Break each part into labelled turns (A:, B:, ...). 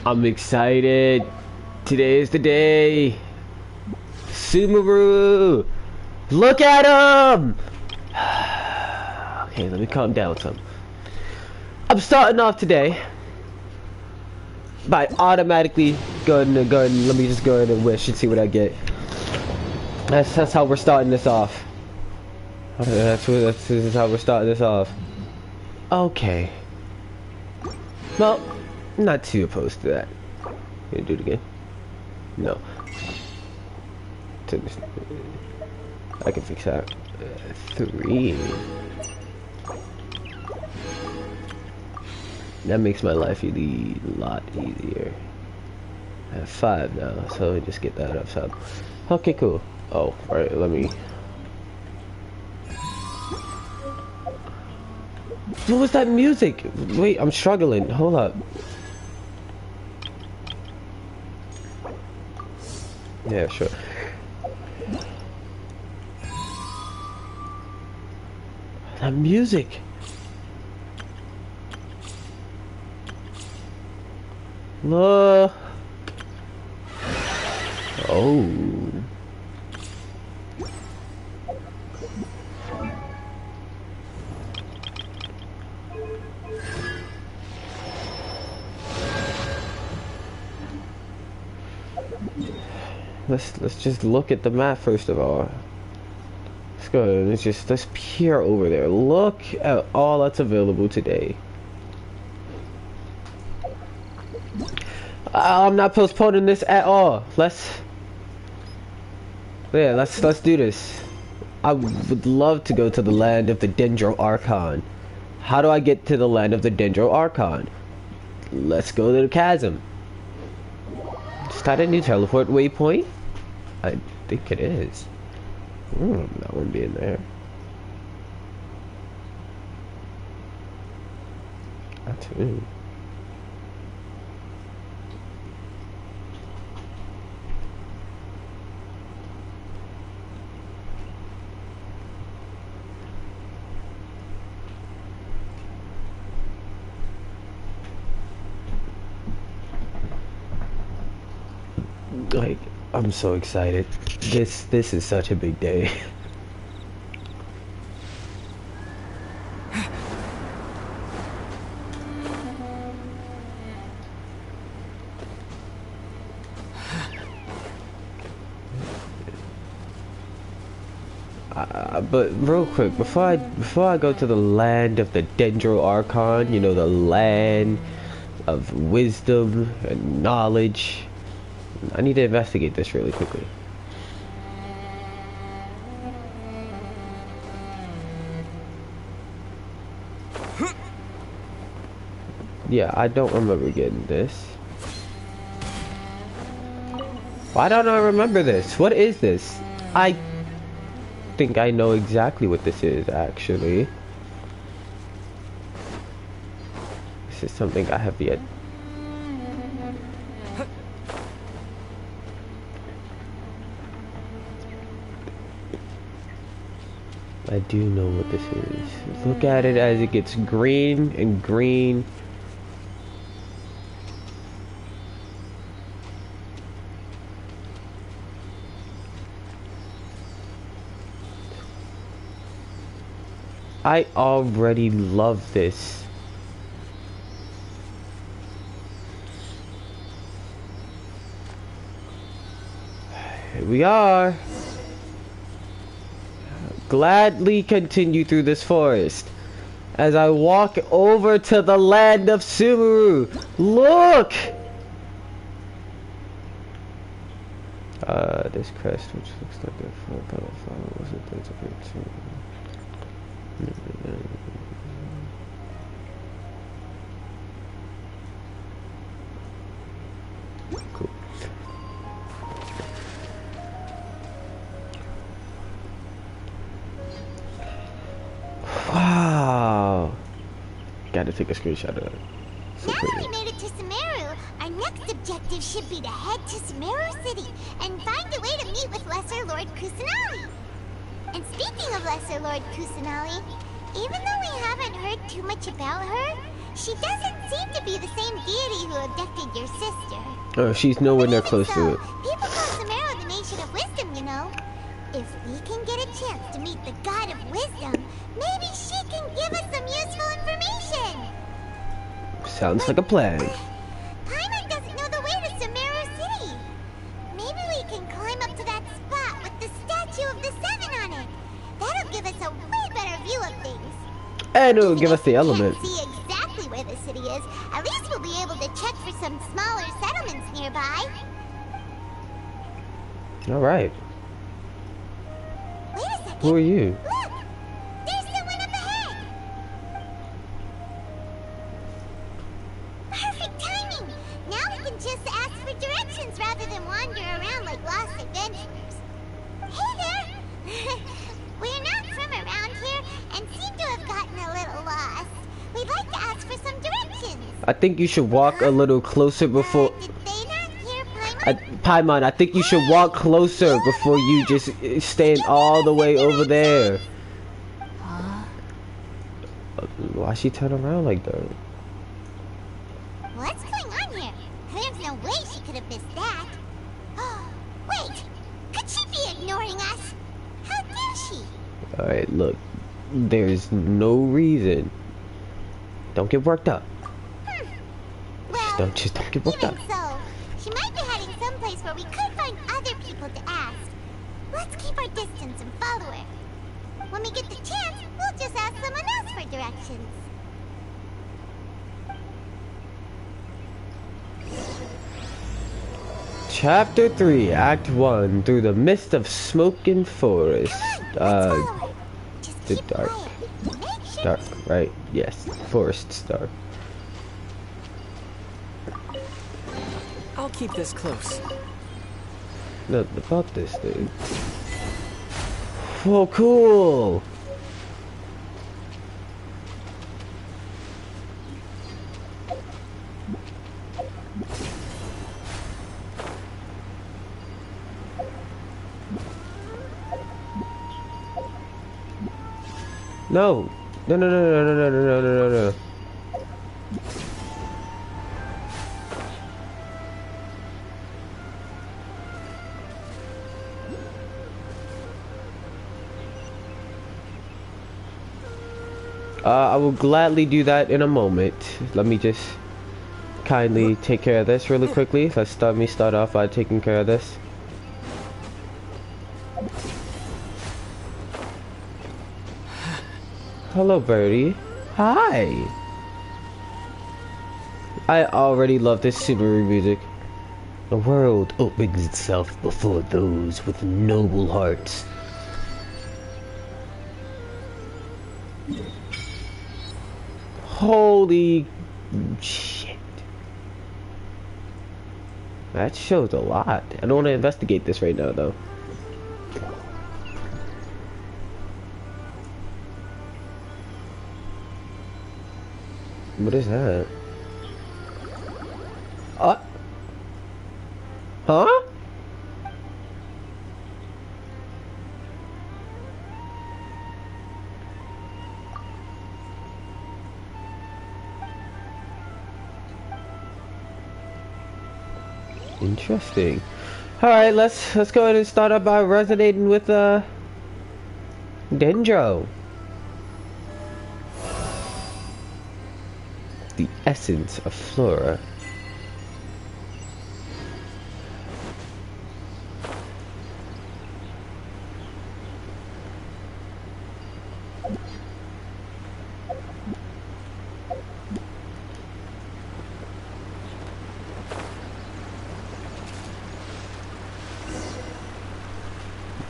A: I'm excited. Today is the day. Sumeru! Look at him! Okay, let me calm down some. I'm starting off today by automatically going. Let me just go ahead and wish and see what I get. That's how we're starting this off. This is how we're starting this off. Okay. Well, not too opposed to that. Can you do it again? No. I can fix that. 3. That makes my life a lot easier. I have 5 now, so just get that up top. Okay, cool. Oh, alright, let me... What was that music? Wait, I'm struggling. Hold up. Yeah, sure. That music. Look. Oh. Let's just look at the map first of all. Let's go. Let's peer over there. Look at all that's available today. I'm not postponing this at all. Let's do this. I would love to go to the land of the Dendro Archon. How do I get to the land of the Dendro Archon? Let's go to the chasm. Is that a new teleport waypoint? I think it is. That wouldn't be in there. That's it. Like, I'm so excited. This is such a big day. But real quick, before I go to the land of the Dendro Archon, you know, the land of wisdom and knowledge, I need to investigate this really quickly. Yeah, I don't remember getting this. Why don't I remember this? What is this? I think I know exactly what this is, actually. This is something I have yet... I do know what this is. Look at it as it gets green and green. I already love this. Here we are. Gladly continue through this forest as I walk over to the land of Sumeru. Look! This crest, which looks like a full butterfly, was it that's a bit too. Cool. Wow! Gotta take a screenshot of that. So
B: now
A: pretty.
B: that we made it to Sumeru, our next objective should be to head to Sumeru City and find a way to meet with Lesser Lord Kusanali. And speaking of Lesser Lord Kusanali, even though we haven't heard too much about her, she doesn't seem to be the same deity who abducted your sister.
A: Oh, she's nowhere near
B: Even
A: close
B: so,
A: to it.
B: people call Sumeru the nation of wisdom, you know. If we can get a chance to meet the god of wisdom, maybe she can give us some useful information.
A: Sounds like a plan.
B: Paimon doesn't know the way to Sumeru City. Maybe we can climb up to that spot with the statue of the Seven on it. That'll give us a way better view of things.
A: And it'll give us the
B: Can't
A: element.
B: see exactly where the city is. At least we'll be able to check for some smaller settlements nearby.
A: Alright.
B: Wait a second.
A: Who are you?
B: Look! There's someone up ahead! Perfect timing! Now we can just ask for directions rather than wander around like lost adventurers. Hey there! We're not from around here and seem to have gotten a little lost. We'd like to ask for some directions.
A: I think you should walk a little closer before...
B: Did they not hear Paimon?
A: Paimon, I think you should walk closer before you just stand all the way over there. Why she turn around like that?
B: What's going on here? There's no way she could have missed that. Oh, wait! Could she be ignoring us? How dare she?
A: Alright, look. There's no reason. Don't get worked up.
B: Well,
A: Just don't get worked
B: even
A: up.
B: so, she might be heading someplace where we could find other people to ask. Let's keep our distance and follow her. When we get the chance, we'll just ask someone else for directions.
A: Chapter 3, Act 1, Through the Mist of Smoking Forest.
B: Let's follow her. Just
A: the
B: keep
A: dark.
B: quiet. Make sure
A: Dark, right? Yes, forest's dark.
C: I'll keep this close.
A: Nothing about this thing. Oh, cool! No! No, no, no, no, no, no, no, no, no, no. I will gladly do that in a moment. Let me just kindly take care of this really quickly. Let's start off by taking care of this. Hello, birdie. Hi. I already love this Sumeru music. The world opens itself before those with noble hearts. Holy shit. That shows a lot. I don't want to investigate this right now, though. What is that? Huh? Interesting. Alright, let's go ahead and start up by resonating with Dendro. The essence of flora.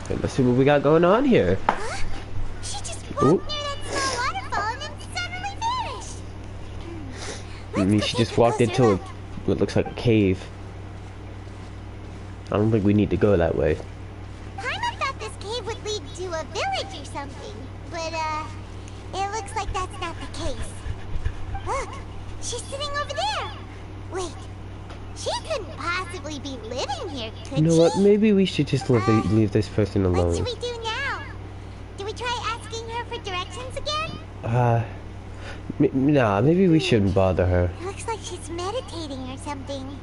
A: Okay, let's see what we got going on here.
B: Huh? She just walked near that small waterfall and then suddenly vanished.
A: I mean, she just walked into what looks like a cave. I don't think we need to go that way.
B: Paimon thought this cave would lead to a village or something, but it looks like that's not the case. Look, she's sitting over there. Wait, she couldn't possibly be living here, could
A: You know
B: she?
A: what? Maybe we should just leave this person
B: What
A: alone.
B: should we do now? Do we try asking her for directions again?
A: Nah, maybe we shouldn't bother her.
B: Looks like she's meditating or something.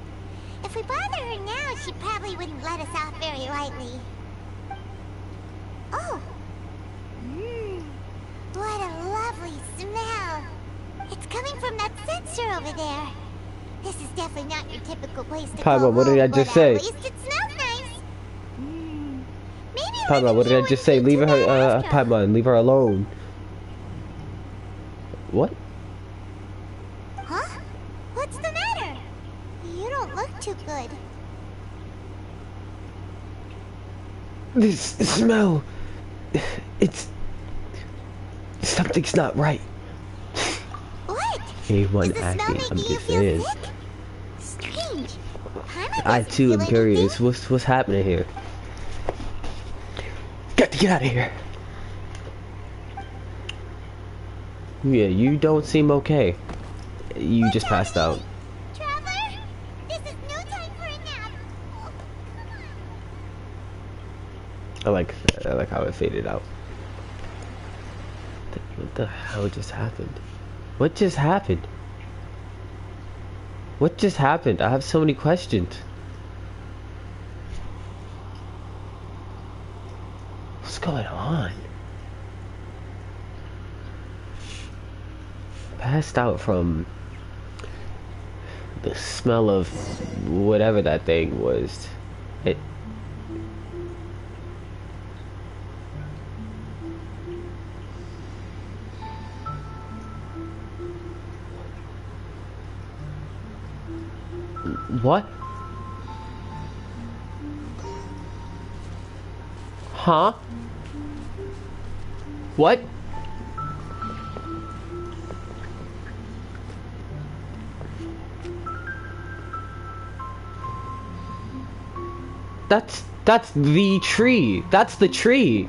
B: If we bother her now, she probably wouldn't let us off very lightly. Oh! Mmm, what a lovely smell! It's coming from that sensor over there. This is definitely not your typical place to
A: Pablo,
B: go
A: what did I
B: home,
A: just
B: but
A: say?
B: At least it smells nice. Maybe
A: Pablo, what did I just say? Leave her, Pablo, leave her alone. What?
B: Huh? What's the matter? You don't look too good.
A: This smell. It's... Something's not right.
B: What?
A: A1
B: Is the smell
A: acting, I'm
B: making you
A: just
B: feel
A: saying.
B: sick? Strange.
A: I too am curious. What's happening here? Got to get out of here. Yeah, you don't seem okay. You just passed out.
B: Traveler, this is no time for a nap. Oh, come on.
A: I like how it faded out. What the hell just happened? What just happened? What just happened? I have so many questions. What's going on? Passed out from the smell of whatever that thing was. It. What? Huh? What? That's the tree. That's the tree.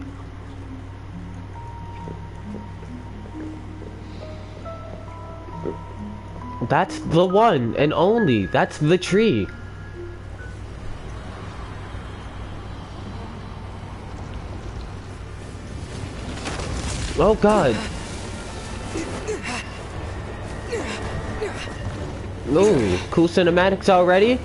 A: That's the one and only. That's the tree. Oh God. Ooh, cool cinematics already?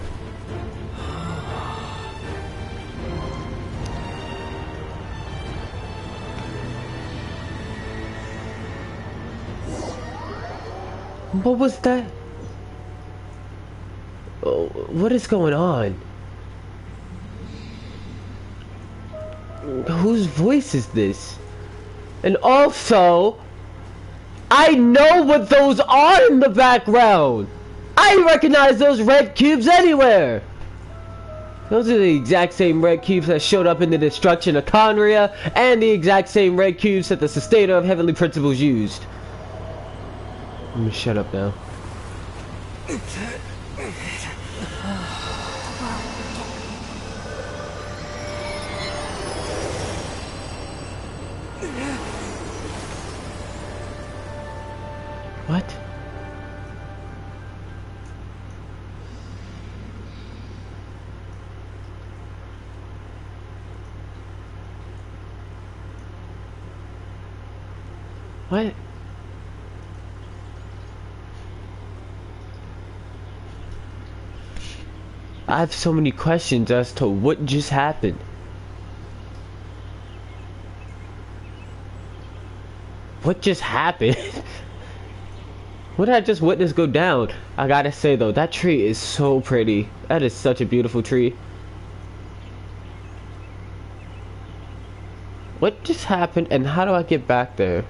A: What was that? Oh, what is going on? Whose voice is this? And also, I know what those are in the background! I recognize those red cubes anywhere! Those are the exact same red cubes that showed up in the destruction of Conria, and the exact same red cubes that the Sustainer of Heavenly Principles used. I'm gonna shut up now. What? What? I have so many questions as to what just happened. What just happened? What did I just witness go down? I gotta say though, that tree is so pretty. That is such a beautiful tree. What just happened and how do I get back there?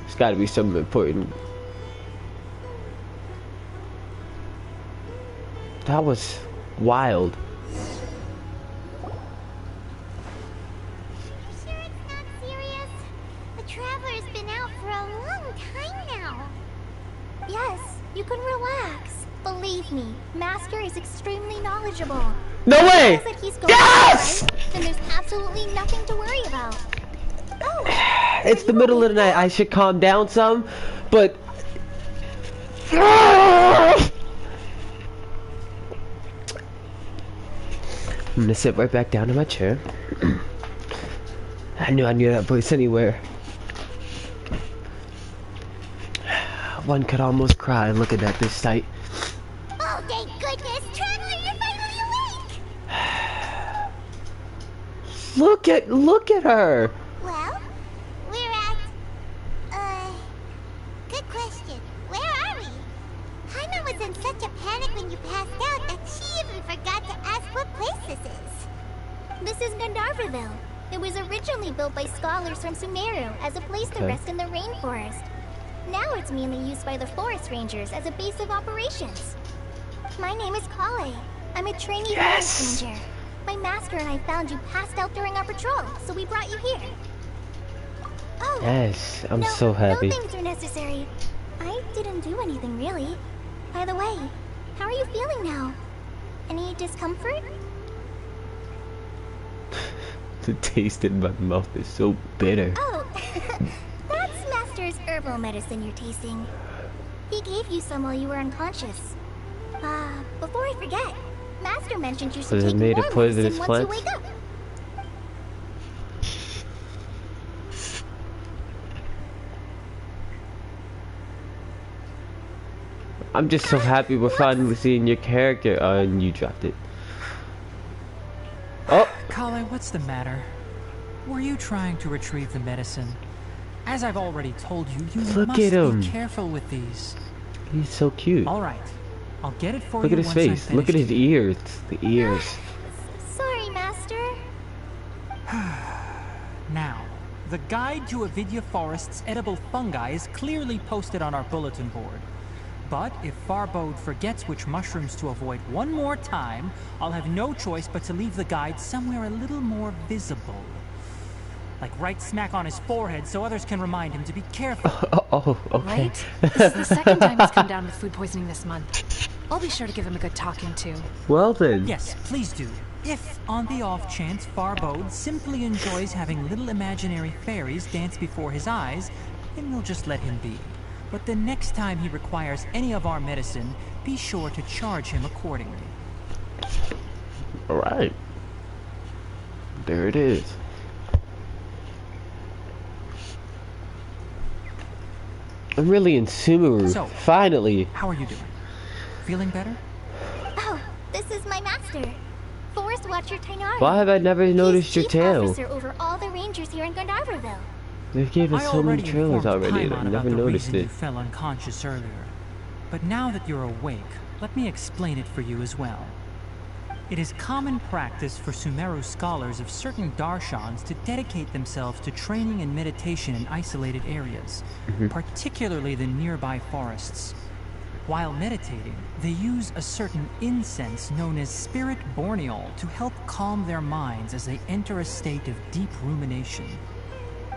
A: There's gotta be something important. That was wild.
B: You sure it's not serious? The Traveler's been out for a long time now.
D: Yes, you can relax. Believe me, Master is extremely knowledgeable.
A: No way!
D: He knows that he's going
A: Yes!
D: right, then there's absolutely nothing to worry about. Oh,
A: It's the middle of the night. I should calm down some, but I'm gonna sit right back down in my chair. I knew that voice anywhere. One could almost cry looking at this sight.
B: Oh, thank goodness! Traveler, you're finally awake!
A: Look at her!
B: Well, we're at... good question. Where are we? Haina was in such a panic when you passed out that she even forgot to ask what place this is.
D: This is Gandharvaville. It was originally built by scholars from Sumeru as a place to rest in the rainforest. Now it's mainly used by the forest rangers as a base of operations. My name is Kalei. I'm a trainee forest ranger. My master and I found you passed out during our patrol, so we brought you here. Oh,
A: Yes, I'm so happy.
D: No things are necessary. I didn't do anything really. By the way, how are you feeling now? Any discomfort?
A: The taste in my mouth is so bitter.
D: Oh, that's Master's herbal medicine you're tasting. He gave you some while you were unconscious. Before I forget, Master mentioned you should take more medicine once you wake up.
A: I'm just so happy we're finally seeing your character. And you dropped it. Oh!
C: Kalei, what's the matter? Were you trying to retrieve the medicine? As I've already told you, you must be careful with these.
A: He's so cute.
C: All right, I'll get it for you.
A: Look at his face. Look at his ears. The ears.
D: Sorry, Master.
C: Now, the guide to Avidya Forest's edible fungi is clearly posted on our bulletin board. But if Farbode forgets which mushrooms to avoid one more time, I'll have no choice but to leave the guide somewhere a little more visible. Like right smack on his forehead so others can remind him to be careful.
A: Oh, okay.
E: Right? This is the second time he's come down with food poisoning this month. I'll be sure to give him a good talking to.
A: Well then.
C: Yes, please do. If, on the off chance, Farbode simply enjoys having little imaginary fairies dance before his eyes, then we'll just let him be. But the next time he requires any of our medicine, be sure to charge him accordingly.
A: Alright. There it is. I'm really in Sumeru.
C: So,
A: finally.
C: How are you doing? Feeling better?
D: Oh, this is my master, Forest Watcher Tainari.
A: Why have I never noticed your tail?
D: He's chief officer over all the rangers here in Gandharvaville.
A: They gave us so many trailers already and I never noticed it.
C: You fell unconscious earlier. But now that you're awake, let me explain it for you as well. It is common practice for Sumeru scholars of certain darshans to dedicate themselves to training and meditation in isolated areas, particularly the nearby forests. While meditating, they use a certain incense known as spirit borneol to help calm their minds as they enter a state of deep rumination.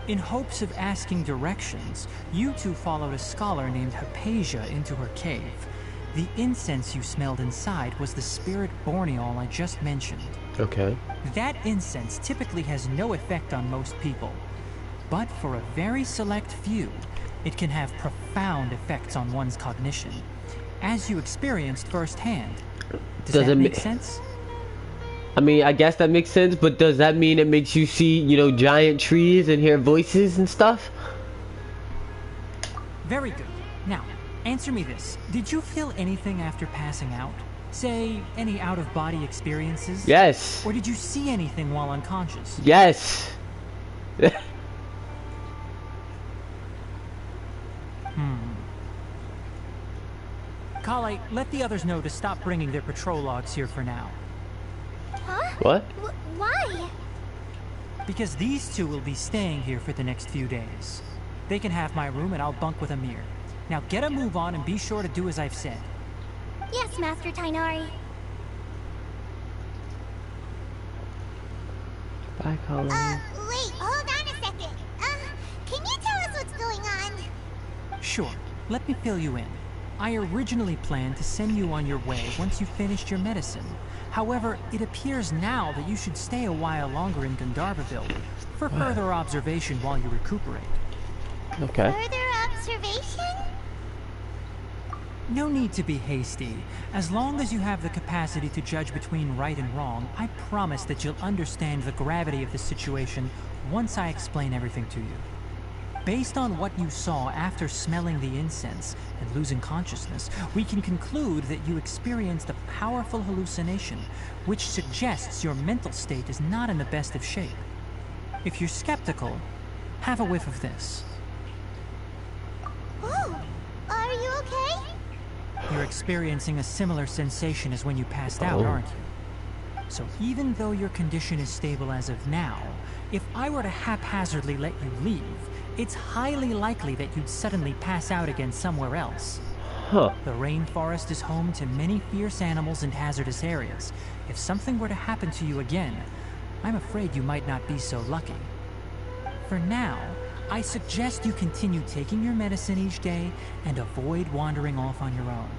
C: In hopes of asking directions, you two followed a scholar named Hypatia into her cave. The incense you smelled inside was the spirit borneol I just mentioned.
A: Okay.
C: That incense typically has no effect on most people, but for a very select few, it can have profound effects on one's cognition, as you experienced firsthand. Does that make sense?
A: I mean, I guess that makes sense, but does that mean it makes you see, you know, giant trees and hear voices and stuff?
C: Very good. Now, answer me this. Did you feel anything after passing out? Say, any out-of-body experiences?
A: Yes.
C: Or did you see anything while unconscious?
A: Yes.
C: Kalei, let the others know to stop bringing their patrol logs here for now.
D: Huh?
A: What?
D: Why?
C: Because these two will be staying here for the next few days. They can have my room and I'll bunk with Amir. Now get a move on and be sure to do as I've said.
D: Yes, Master Tainari.
A: Bye, Kalei.
B: Wait, hold on a second. Can you tell us what's going on?
C: Sure, let me fill you in. I originally planned to send you on your way once you finished your medicine. However, it appears now that you should stay a while longer in Gandharvaville for further observation while you recuperate.
A: Okay.
B: Further observation?
C: No need to be hasty. As long as you have the capacity to judge between right and wrong, I promise that you'll understand the gravity of the situation once I explain everything to you. Based on what you saw after smelling the incense and losing consciousness, we can conclude that you experienced a powerful hallucination, which suggests your mental state is not in the best of shape. If you're skeptical, have a whiff of this.
B: Oh, are you okay?
C: You're experiencing a similar sensation as when you passed out, aren't you? So even though your condition is stable as of now, if I were to haphazardly let you leave, it's highly likely that you'd suddenly pass out again somewhere else.
A: Huh.
C: The rainforest is home to many fierce animals and hazardous areas. If something were to happen to you again, I'm afraid you might not be so lucky. For now, I suggest you continue taking your medicine each day and avoid wandering off on your own.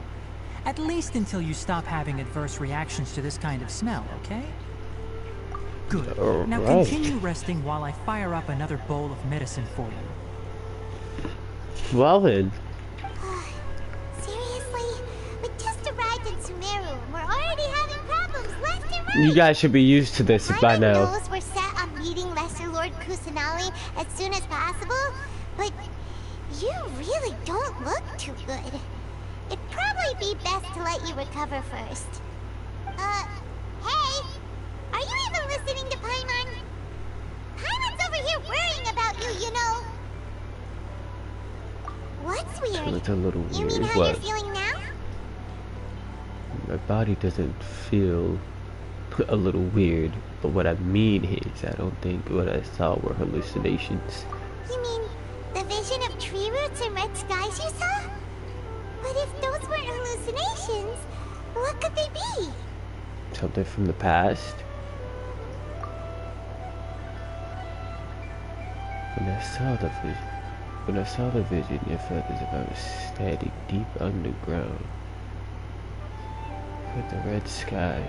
C: At least until you stop having adverse reactions to this kind of smell, okay? Good. Now continue resting while I fire up another bowl of medicine for you.
A: Well then.
B: Seriously? We just arrived in Sumeru and we're already having problems left and right.
A: You guys should be used to this by now.
B: knows we're set on meeting Lesser Lord Kusanali as soon as possible, but you really don't look too good. It'd probably be best to let you recover first. Hey! Are you even listening to Paimon? Paimon's over here worrying about you, you know. What's weird?
A: It's a little weird.
B: You mean how you're feeling now?
A: My body doesn't feel a little weird, but what I mean is I don't think what I saw were hallucinations.
B: You mean the vision of tree roots and red skies you saw? But if those weren't hallucinations, what could they be?
A: Something from the past. When I saw the vision, it felt as if I was standing deep underground with the red sky.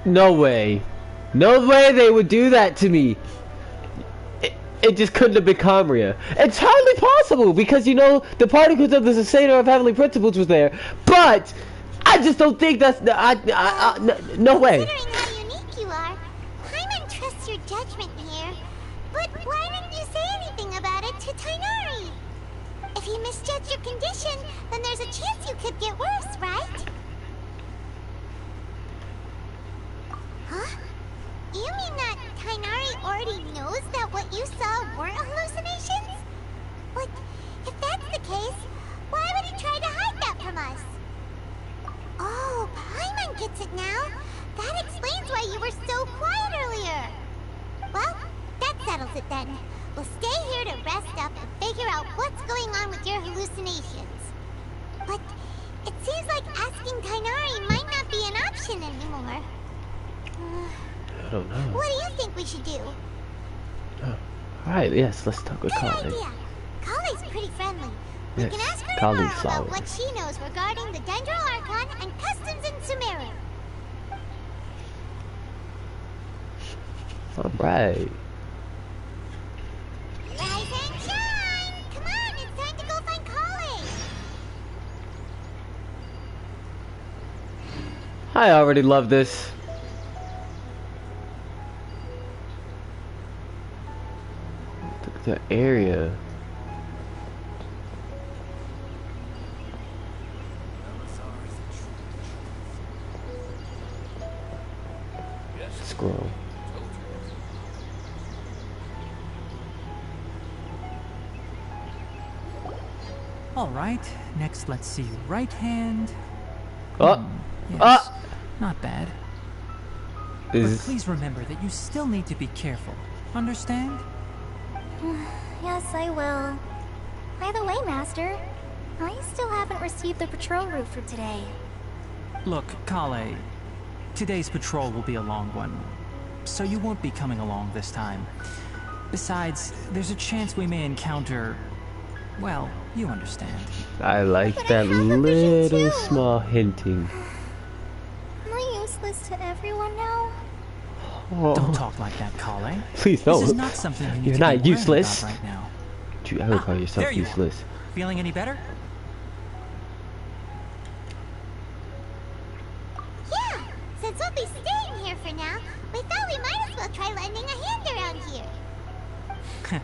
A: No way! No way they would do that to me! It just couldn't have been Kamria. It's hardly possible because, you know, the particles of the Sustainer of Heavenly Principles was there, but I just don't think that's no way.
B: Considering how unique you are, Paimon trusts your judgment here. But why didn't you say anything about it to Tainari? If he misjudged your condition, then there's a chance you could get worse, right? Huh? You mean that Tainari already knows that what you saw weren't hallucinations? But if that's the case, why would he try to hide that from us? Oh, Paimon gets it now. That explains why you were so quiet earlier. Well, that settles it then. We'll stay here to rest up and figure out what's going on with your hallucinations. But it seems like asking Tainari might not be an option anymore.
A: I don't know.
B: What do you think we should do?
A: Alright, yes, let's talk with
B: Good
A: Kalei.
B: idea. Kalei's pretty friendly. We
A: Yes,
B: can ask her
A: Kalei's
B: tomorrow about
A: solid.
B: what she knows regarding the Dendro Archon and customs in Sumeru.
A: Alright.
B: Rise and shine! Come on, it's time to go find Kalei!
A: I already love this. The area. Scroll.
C: All right, next let's see. Right hand.
A: Oh!
C: Yes, not bad. But
A: Is
C: please remember that you still need to be careful. Understand?
D: Yes, I will. By the way, Master, I still haven't received the patrol route for today.
C: Look, Kalei, today's patrol will be a long one, so you won't be coming along this time. Besides, there's a chance we may encounter... well, you understand.
A: I like
D: But I
A: that
D: have a vision
A: little
D: too.
A: small hinting.
D: Am I useless to everyone now?
C: Don't
A: Oh,
C: talk like that, Kalei.
A: please
C: This is
A: don't.
C: not something you need
A: You're
C: to
A: not
C: be worrying
A: useless.
C: about right now.
A: Don't you ever call yourself
C: there you are.
A: useless.
C: Feeling any better?
B: Yeah, since we'll be staying here for now, we thought we might as well try lending a hand around here.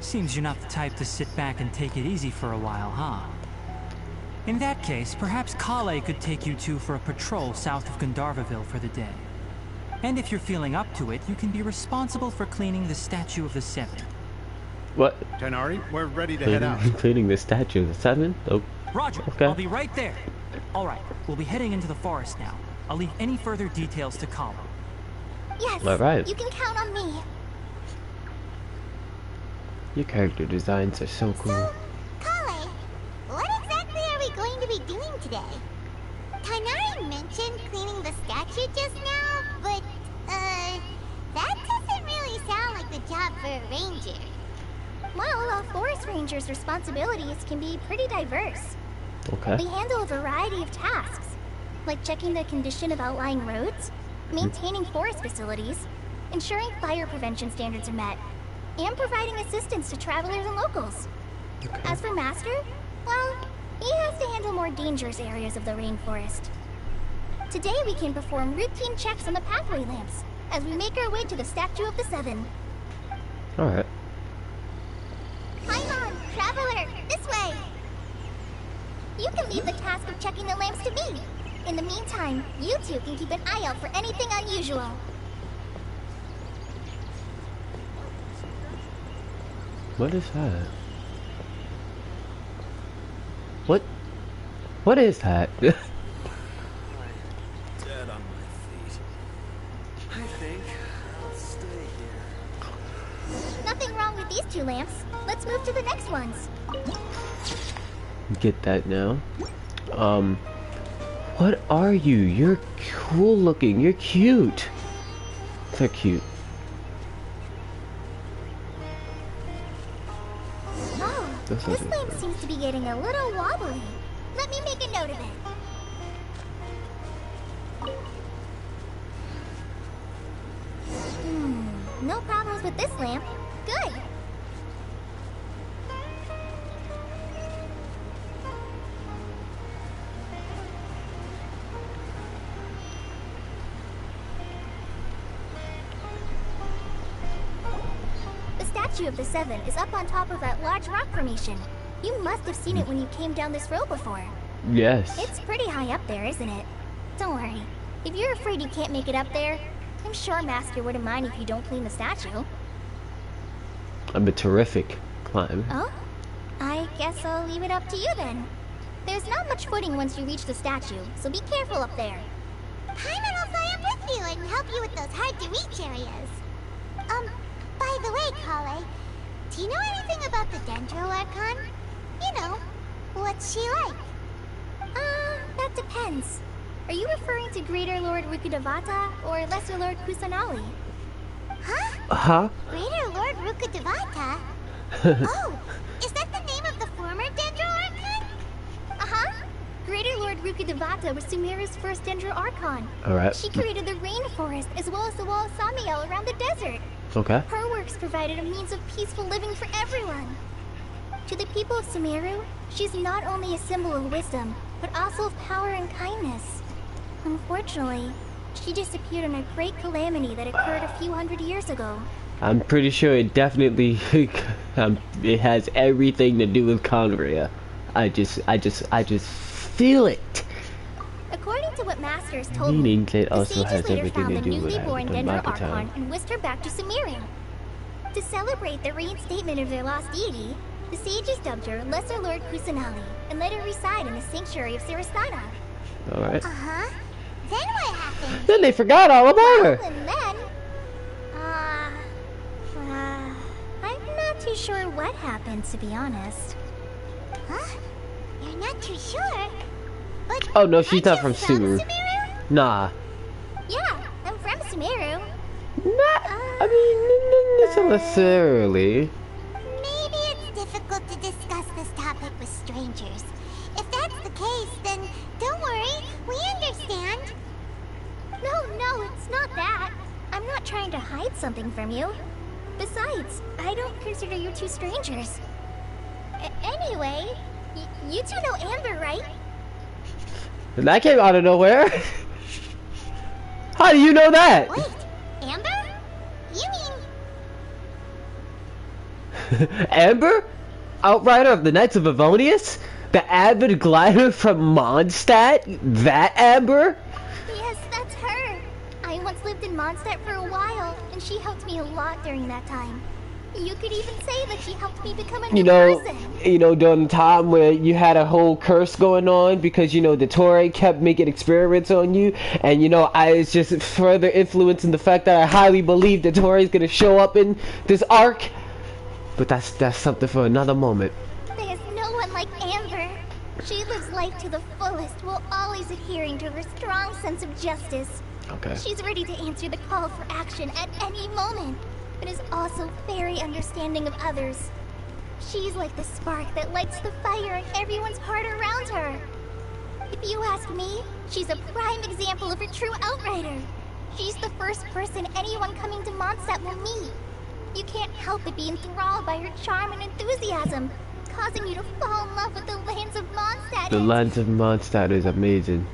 C: Seems you're not the type to sit back and take it easy for a while, huh? In that case, perhaps Kalei could take you two for a patrol south of Gandharvaville for the day. And if you're feeling up to it, you can be responsible for cleaning the Statue of the Seven.
A: What?
F: Tenari, we're ready to head out.
A: Cleaning the statue of the seven? Oh.
C: Roger,
A: Okay.
C: I'll be right there. Alright, we'll be heading into the forest now. I'll leave any further details to Kalei.
D: Yes,
A: Alright.
D: you can count on me.
A: Your character designs are so cool.
B: So, Kalei, what exactly are we going to be doing today? Tainari mentioned cleaning the statue just now, but, that doesn't really sound like the job for a ranger.
D: Well, a forest ranger's responsibilities can be pretty diverse.
A: Okay.
D: They handle a variety of tasks, like checking the condition of outlying roads, maintaining forest facilities, ensuring fire prevention standards are met, and providing assistance to travelers and locals.
A: Okay.
D: As for Master, well, he has to handle more dangerous areas of the rainforest. Today we can perform routine checks on the pathway lamps as we make our way to the Statue of the Seven.
A: Alright.
D: Paimon, traveler, this way! You can leave the task of checking the lamps to me. In the meantime, you two can keep an eye out for anything unusual.
A: What is that? What? What is that?
G: Dead on my feet. I think I'll stay here.
D: Nothing wrong with these two lamps. Let's move to the next ones.
A: Get that now. What are you? You're cool looking. You're cute. They're cute.
D: Oh, this lamp seems to be getting a little wobbly. Let me make a note of it. No problems with this lamp. Good. The Statue of the Seven is up on top of that large rock formation. You must have seen it when you came down this road before.
A: Yes.
D: It's pretty high up there, isn't it? Don't worry. If you're afraid you can't make it up there, I'm sure Master wouldn't mind if you don't clean the statue.
A: I'm a terrific climber.
D: Oh? I guess I'll leave it up to you then. There's not much footing once you reach the statue, so be careful up there.
B: Paimon will fly up with you and help you with those hard-to-reach areas. By the way, Kalei, do you know anything about the Dendro Archon? You know, what's she like?
D: That depends. Are you referring to Greater Lord Rukudavata or Lesser Lord Kusanali?
B: Huh?
A: Huh?
B: Greater Lord Rukudavata? Oh, is that the name of the former Dendro Archon?
D: Uh-huh. Greater Lord Rukudavata was Sumeru's first Dendro Archon.
A: Alright.
D: She created the rainforest as well as the wall of Samiel around the desert.
A: Okay.
D: Her works provided a means of peaceful living for everyone. To the people of Sumeru, she's not only a symbol of wisdom, but also of power and kindness. Unfortunately, she disappeared in a great calamity that occurred a few hundred years ago.
A: I'm pretty sure it definitely it has everything to do with Conria. I just feel it.
D: According to what Masters told me,
A: Meaning it
D: the
A: also
D: sages
A: has
D: later
A: everything
D: found
A: to
D: the
A: do with
D: newly born
A: the
D: Dendro
A: Makatown.
D: Archon and whisked her back to Sumeru. To celebrate the reinstatement of their lost deity, the sages dubbed her Lesser Lord Kusanali and let her reside in the sanctuary of Sarasata.
A: Alright.
B: Uh-huh. Then what happened?
A: Then they forgot all about her.
D: And then, I'm not too sure what happened, to be honest.
B: Huh? You're not too sure? But
A: Oh no, she's not
B: aren't
A: from
B: you
A: Sumeru. Nah.
D: Yeah, I'm from Sumeru.
A: Not. I mean, not necessarily.
B: Maybe it's difficult to discuss this topic with strangers. If that's the case, then don't worry, we understand.
D: No, it's not that. I'm not trying to hide something from you. Besides, I don't consider you two strangers. Anyway, you two know Amber, right?
A: And that came out of nowhere. How do you know that?
B: Wait, Amber? You mean...
A: Amber? Outrider of the Knights of Avonius? The avid glider from Mondstadt? That Amber?
D: Yes, that's her. I once lived in Mondstadt for a while, and she helped me a lot during that time. You could even say that she helped me become a new person.
A: You know, during the time where you had a whole curse going on because, you know, the Tory kept making experiments on you, and, you know, I was just further influencing the fact that I highly believe the Tory's gonna show up in this arc. But that's something for another moment.
D: There's no one like Amber. She lives life to the fullest while always adhering to her strong sense of justice.
A: Okay.
D: She's ready to answer the call for action at any moment, but is also very understanding of others. She's like the spark that lights the fire in everyone's heart around her. If you ask me, she's a prime example of a true outrider. She's the first person anyone coming to Mondstadt will meet. You can't help but be enthralled by her charm and enthusiasm, causing you to fall in love with the lands of Mondstadt.
A: The lands of Mondstadt is amazing.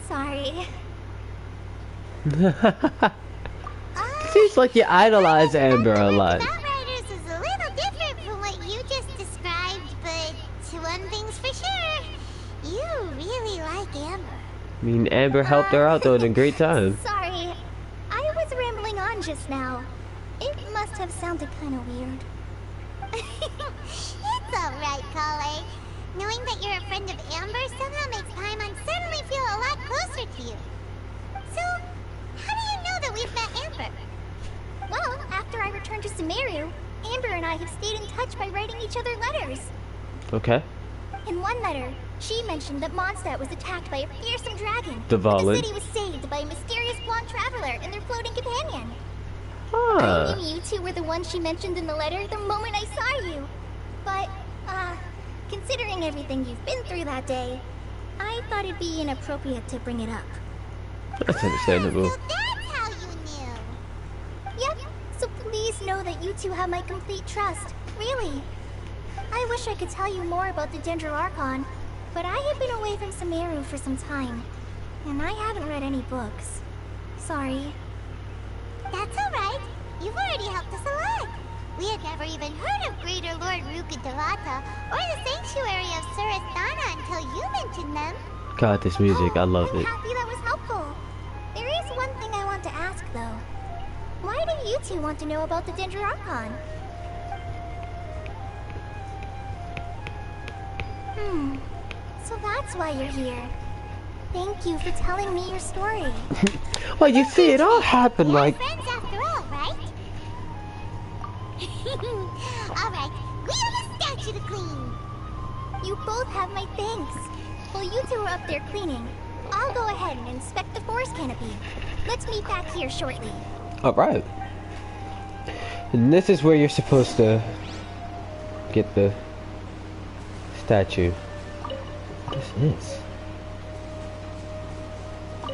D: Sorry.
A: Seems like you idolize Amber a lot.
B: Outriders is a little different from what you just described, but one thing's for sure, you really like Amber.
A: I mean, Amber helped her out during a great time.
D: Sorry, I was rambling on just now. It must have sounded kind of weird.
B: It's alright, Kalei. Knowing that you're a friend of Amber somehow makes Paimon suddenly feel a lot closer to you. So, how do you know that we've met Amber?
D: Well, after I returned to Sumeru, Amber and I have stayed in touch by writing each other letters.
A: Okay.
D: In one letter, she mentioned that Mondstadt was attacked by a fearsome dragon.
A: The
D: but
A: Valen.
D: the city was saved by a mysterious blonde traveler and their floating companion.
A: Huh.
D: I knew you two were the ones she mentioned in the letter the moment I saw you. But, considering everything you've been through that day, I thought it'd be inappropriate to bring it up.
A: That's understandable.
B: So that's how you knew.
D: Yep, so please know that you two have my complete trust. Really. I wish I could tell you more about the Dendroarchon, but I have been away from Sumeru for some time, and I haven't read any books. Sorry.
B: That's alright. You've already helped us a lot. We had never even heard of Greater Lord Rukkhadevata or the Sanctuary of Surasthana until you mentioned them.
A: God, this music, I love
D: I'm
A: it.
D: happy that was helpful. There is one thing I want to ask, though. Why do you two want to know about the Dendroarchon? So that's why you're here. Thank you for telling me your story.
A: Well, you see, it all happened
B: We're
A: like...
B: friends after all, right? Alright, we have a statue to clean.
D: You both have my thanks. While you two are up there cleaning, I'll go ahead and inspect the forest canopy. Let's meet back here shortly.
A: Alright. And this is where you're supposed to get the statue. What is this?
D: I'm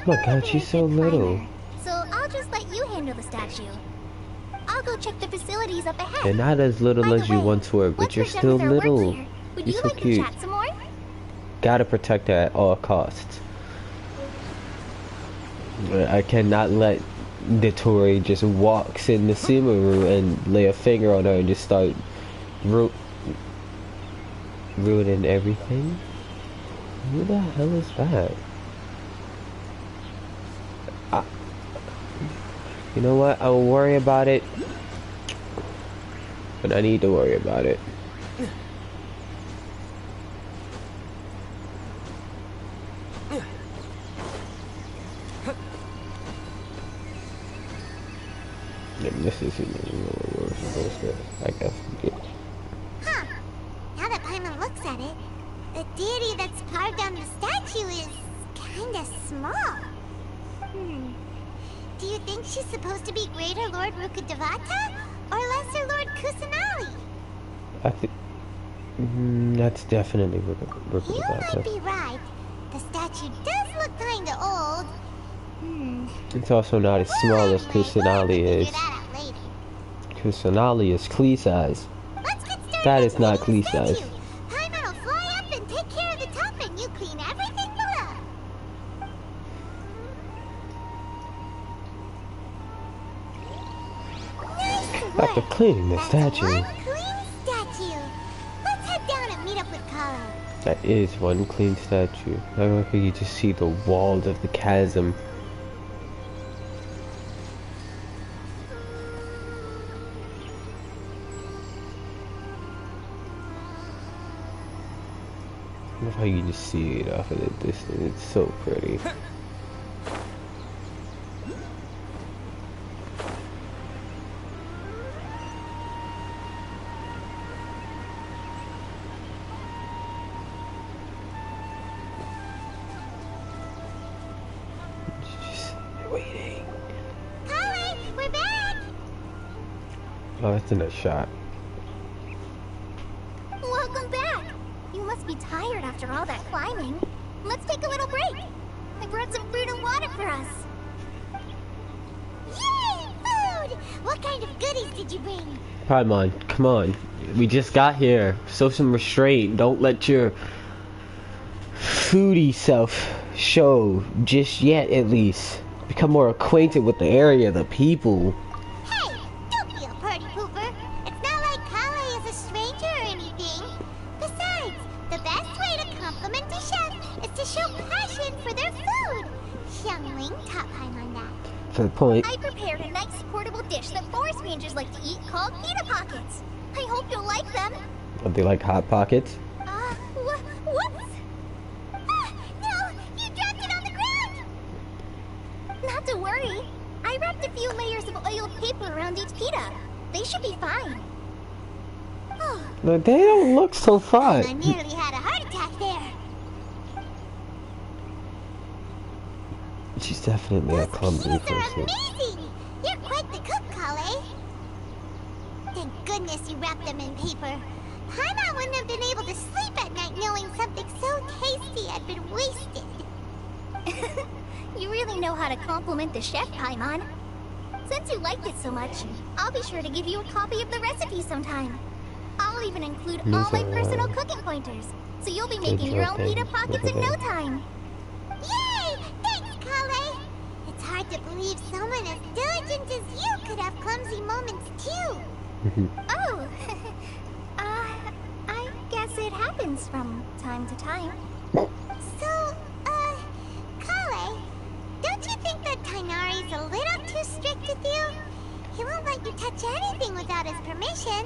A: my
D: not
A: God,
D: a
A: she's
D: very
A: so
D: good
A: little.
D: climber, so I'll just let you handle the statue. I'll go check the facilities up ahead.
A: You're not as little
D: By the
A: as you
D: way,
A: once were, but
D: once
A: you're
D: we're done
A: still
D: with our work
A: little.
D: here, would
A: You're
D: you
A: so
D: like
A: cute.
D: to chat some more?
A: Gotta protect her at all costs. I cannot let the Tory just walks in the Sumeru and lay a finger on her and just start ruining everything. Who the hell is that? You know what? I will worry about it, but I need to worry about it. This is where we're supposed to, I guess.
B: Huh. Now that Paimon looks at it, the deity that's carved on the statue is kinda small. Do you think she's supposed to be Greater Lord Rukkhadevata or Lesser Lord Kusanali?
A: I think that's definitely
B: You
A: Rukkhadevata.
B: might be right. The statue does look kinda old.
A: It's also not as small as
B: Anyway, we'll
A: Kusanali
B: figure
A: is.
B: that out later.
A: Kusanali is Klee size.
B: Let's get started.
A: That is
B: on
A: not
B: cleaning the
A: Klee size.
B: statue. Paimon will fly up and take care of the top, and you clean everything below.
A: After cleaning the statue.
B: One clean statue. Let's head down and meet up with Kalei.
A: That is one clean statue. I don't know if you just see the walls of the chasm. I love how you can just see it off of the distance. It's so pretty. Just waiting.
B: Kalei, we're back.
A: Oh, that's in a shot.
D: Welcome back! You must be tired after all that climbing. Let's take a little break. I brought some fruit and water for us.
B: Yay, food! What kind of goodies did you bring?
A: Paimon, come on. We just got here. Show some restraint. Don't let your foodie self show just yet, at least. Become more acquainted with the area, the people.
B: Hey, don't be a party pooper. It's not like Kalei is a stranger or anything. Besides, the best way to compliment a chef is to show passion for their food. Xiangling taught Paimon that.
A: For the point.
D: I prepared a nice portable dish that forest rangers like to eat called pita pockets. I hope you'll like them.
A: Are they like Hot Pockets?
D: Whoops! Ah, no! You dropped it on the ground! Not to worry. I wrapped a few layers of oiled paper around each pita. They should be fine. Oh,
A: But they don't look so
B: I
A: fun.
B: nearly had a heart attack there.
A: She's definitely a
B: Those
A: clumsy
B: pitas are
A: person.
B: amazing! You're quite the cook, Kalei. Thank goodness you wrapped them in paper. Paimon wouldn't have been able to sleep at night knowing something so tasty had been wasted.
D: you really know how to compliment the chef, Paimon. Since you liked it so much, I'll be sure to give you a copy of the recipe sometime. I'll even include all my personal cooking pointers, so you'll be making your own pita pockets in no time.
B: Yay! Thanks, Kalei! It's hard to believe someone as diligent as you could have clumsy moments too.
D: Oh, I guess it happens from time to time.
B: So, Kalei, don't you think that Tainari's a little too strict with you? He won't let you touch anything without his permission.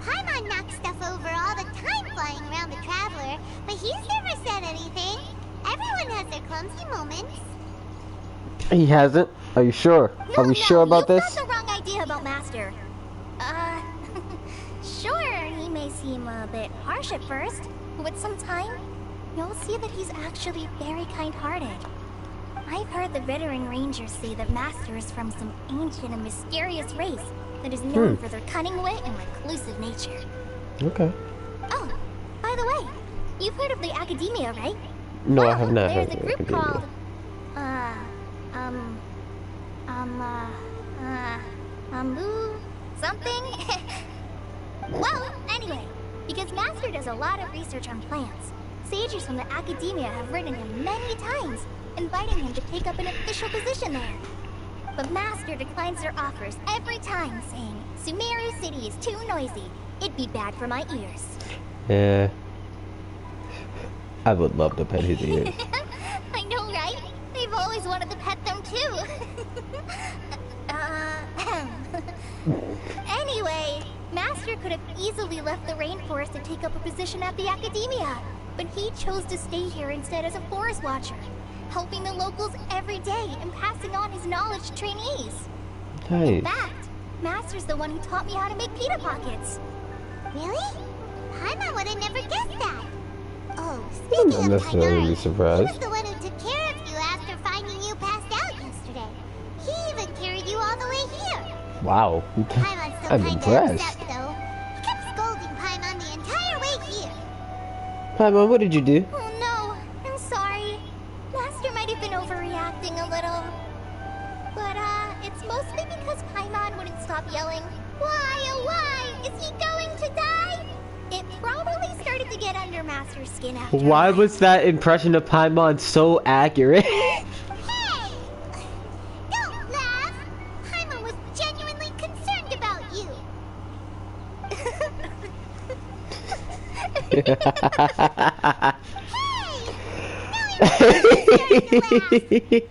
B: Paimon knocks stuff over all the time flying around the Traveler, but he's never said anything. Everyone has their clumsy moments.
A: He hasn't? Are you sure? Are we sure about
D: you've
A: this?
D: got the wrong idea about Master. Sure, he may seem a bit harsh at first, but with some time, you'll see that he's actually very kind-hearted. I've heard the veteran rangers say that Master is from some ancient and mysterious race that is known for their cunning wit and reclusive nature.
A: Okay.
D: Oh, by the way, you've heard of the Academia, right?
A: No, I
D: Well,
A: have not heard
D: there's a
A: of
D: group
A: Academia.
D: called, something? Well, anyway, because Master does a lot of research on plants, sages from the Academia have written him many times, inviting him to take up an official position there. But Master declines their offers every time, saying, Sumeru City is too noisy. It'd be bad for my ears.
A: Yeah. I would love to pet his ears.
D: I know, right? They've always wanted to pet them too. Anyway, Master could have easily left the rainforest to take up a position at the Academia, but he chose to stay here instead as a forest watcher, helping the locals every day and passing on his knowledge to trainees. In
A: Nice.
D: fact, Master's the one who taught me how to make pita pockets.
B: Really? Paimon would have never guessed that. Oh,
A: I'm
B: speaking
A: not
B: of
A: necessarily
B: Tainari, he
A: surprised.
B: was the one who took care of you after finding you passed out yesterday. He even carried you all the way here.
A: Wow.
B: Paimon's still
A: I'm
B: kinda
A: impressed.
B: upset, though. He kept scolding Paimon the entire way here.
A: Paimon, what did you do?
D: Oh no, I'm sorry. Master might have been overreacting a little. But, it's mostly because Paimon wouldn't stop yelling, Why, oh why, is he going to die? It probably started to get under Master's skin after
A: Why
D: a while.
A: was that impression of Paimon so accurate?
B: Hey! Don't laugh! Paimon was genuinely concerned about you. Ugh, that's it!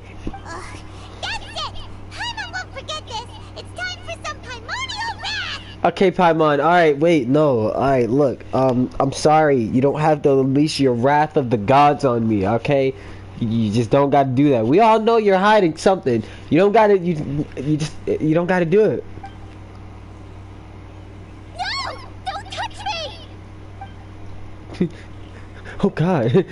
B: Paimon won't forget this! It's time for some primordial wrath!
A: Okay, Paimon, alright, wait, no, alright, look, I'm sorry, you don't have to unleash your wrath of the gods on me, okay? You just don't gotta do that. We all know you're hiding something. You don't gotta, you don't gotta do it.
D: No! Don't touch me!
A: Oh god.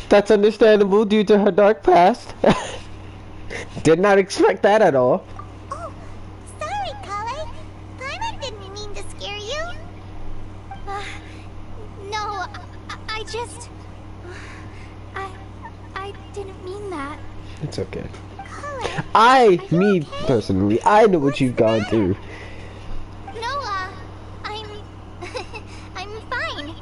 A: That's understandable due to her dark past. Did not expect that at all.
B: Oh, sorry, Kalei. Paimon didn't mean to scare you.
D: No, I just... I didn't mean that.
A: It's okay.
B: Kalei,
A: Me personally, I know what you've gone through.
D: No, I'm fine.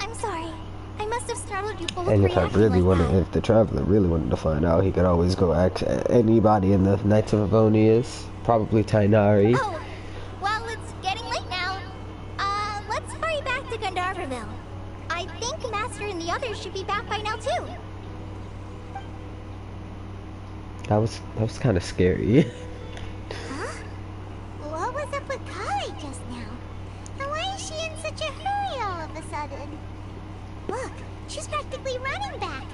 D: I'm sorry. I must have startled you both.
A: And if I
D: reacting
A: really
D: like
A: wanted,
D: that.
A: if the traveler really wanted to find out, he could always go ask anybody in the Knights of Avonius, probably Tainari.
D: Oh, well, it's getting late now. Let's hurry back to Gandharville. I think Master and the others should be back by now too.
A: That was kind of scary.
B: huh? What was up with Kalei just now? And why is she in such a hurry all of a sudden? Look, she's practically running back.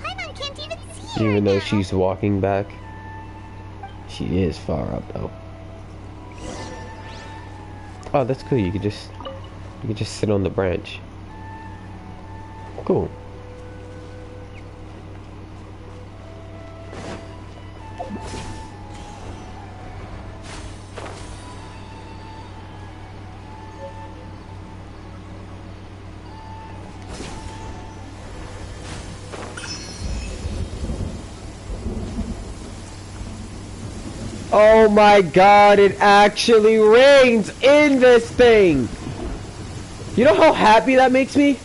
B: Paimon can't even see her
A: Even though
B: now.
A: she's walking back, she is far up though. Oh, that's cool. You could just sit on the branch. Cool. Oh my god, it actually rains in this thing! You know how happy that makes me?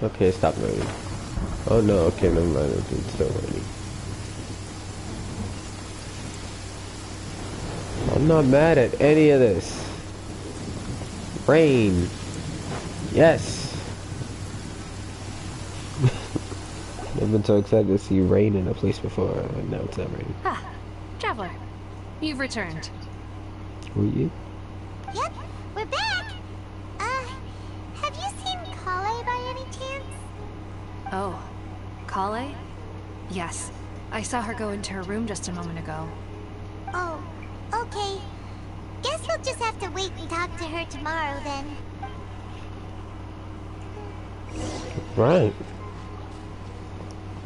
A: Okay, stop raining. Oh no, okay, never mind, it's still raining. I'm not mad at any of this. Rain. Yes. I've been so excited to see rain in a place before, and now it's not raining.
E: Ah, traveler. You've returned.
A: Were you?
B: Yep, we're back. Have you seen Kalei by any chance?
E: Oh, Kalei? Yes. I saw her go into her room just a moment ago.
B: Oh, okay. Guess we'll just have to wait and talk to her tomorrow then.
A: Right.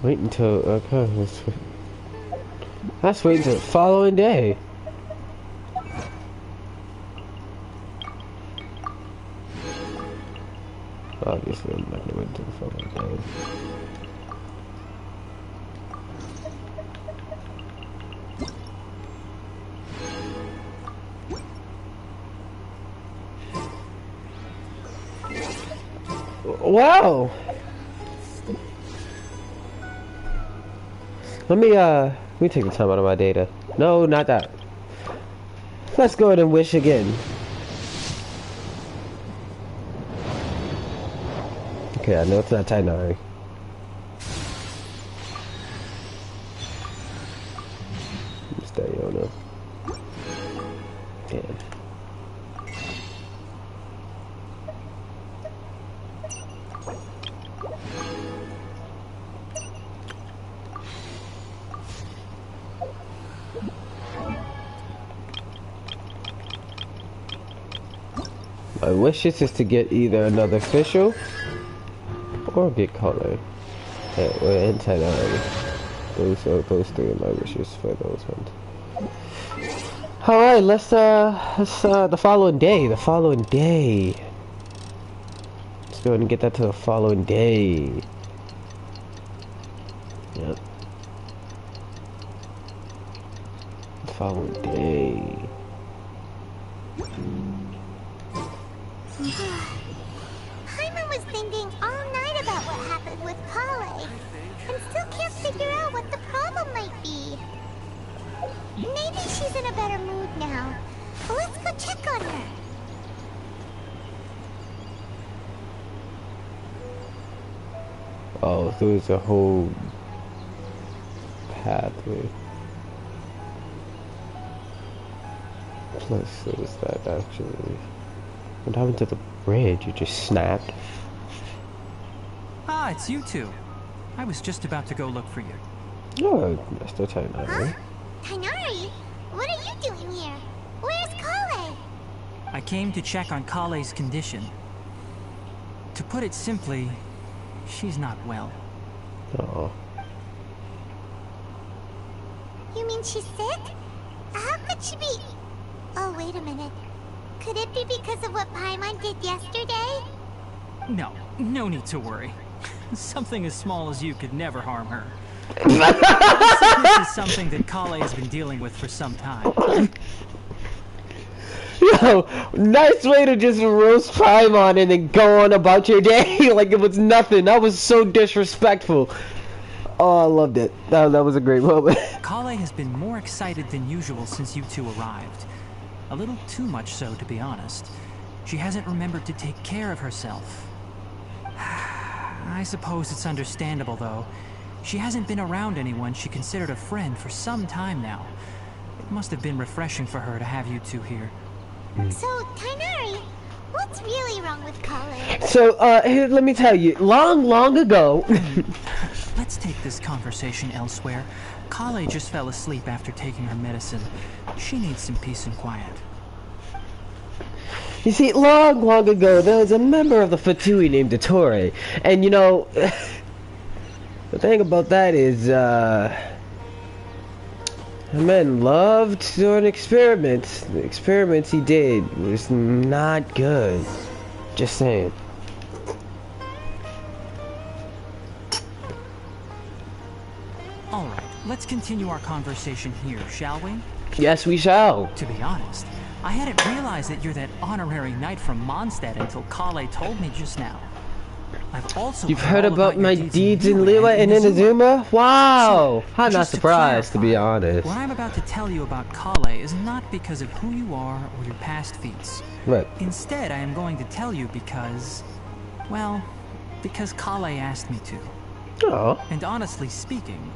A: Wait until, okay, let's wait until the following day. Obviously, I'm not gonna wait until the following day. Wow! Let me take the time out of my data. No, not that. Let's go ahead and wish again. Okay, I know it's not Tainari. Stay on up. Damn. My wishes is to get either another official or get Kalei. And Tainari. Those three are my wishes for those ones. Alright, let's the following day. Let's go ahead and get that to the following day. Yep. The following day.
B: Paimon was thinking all night about what happened with Kalei, and still can't figure out what the problem might be. Maybe she's in a better mood now. But let's go check on her.
A: Oh, so it's a whole pathway. Plus, so is that actually... What happened to the bridge? It just snapped.
C: Ah, it's you two. I was just about to go look for you.
A: Oh, Mr. Tainari.
B: Huh? Tainari? What are you doing here? Where's Kalei?
C: I came to check on Kalei's condition. To put it simply, she's not well.
A: Oh.
B: You mean she's sick? How could she be... Oh, wait a minute. Could it be because of what Paimon did yesterday?
C: No, no need to worry. Something as small as you could never harm her. This is something that Kalei has been dealing with for some time.
A: Yo, nice way to just roast Paimon and then go on about your day like it was nothing. That was so disrespectful. Oh, I loved it. That was a great moment.
C: Kalei has been more excited than usual since you two arrived. A little too much so, to be honest. She hasn't remembered to take care of herself. I suppose it's understandable, though. She hasn't been around anyone she considered a friend for some time now. It must have been refreshing for her to have you two here.
B: So, Tainari, what's really wrong with Kalei?
A: So, here, let me tell you. Long ago...
C: Let's take this conversation elsewhere. Kalei just fell asleep after taking her medicine. She needs some peace and quiet.
A: You see, long ago, there was a member of the Fatui named Dottore. And, you know... the thing about that is, the man loved doing experiments. The experiments he did was not good. Just saying.
C: Alright, let's continue our conversation here, shall we?
A: Yes, we shall.
C: To be honest, I hadn't realized that you're that honorary knight from Mondstadt until Kalei told me just now. I've also
A: You've heard about my deeds in Liyue and Inazuma? Wow!
C: So,
A: I'm not
C: just
A: surprised, to be
C: clarify,
A: honest.
C: What I'm about to tell you about Kalei is not because of who you are or your past feats.
A: Right.
C: Instead, I am going to tell you because... well, because Kalei asked me to.
A: Oh.
C: And honestly speaking,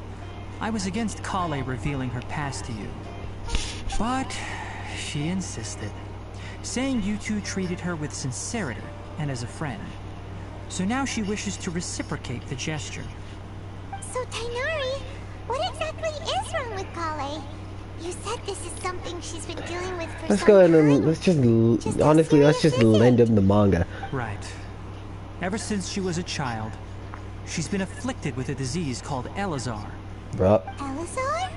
C: I was against Kalei revealing her past to you. But she insisted, saying you two treated her with sincerity and as a friend. So now she wishes to reciprocate the gesture.
B: So, Tainari, what exactly is wrong with Kalei? You said this is something she's been dealing with for
A: Let's
B: some
A: go ahead
B: time.
A: and let's just lend him the manga.
C: Right. Ever since she was a child, she's been afflicted with a disease called Elazar.
A: Bruh.
B: Elazar?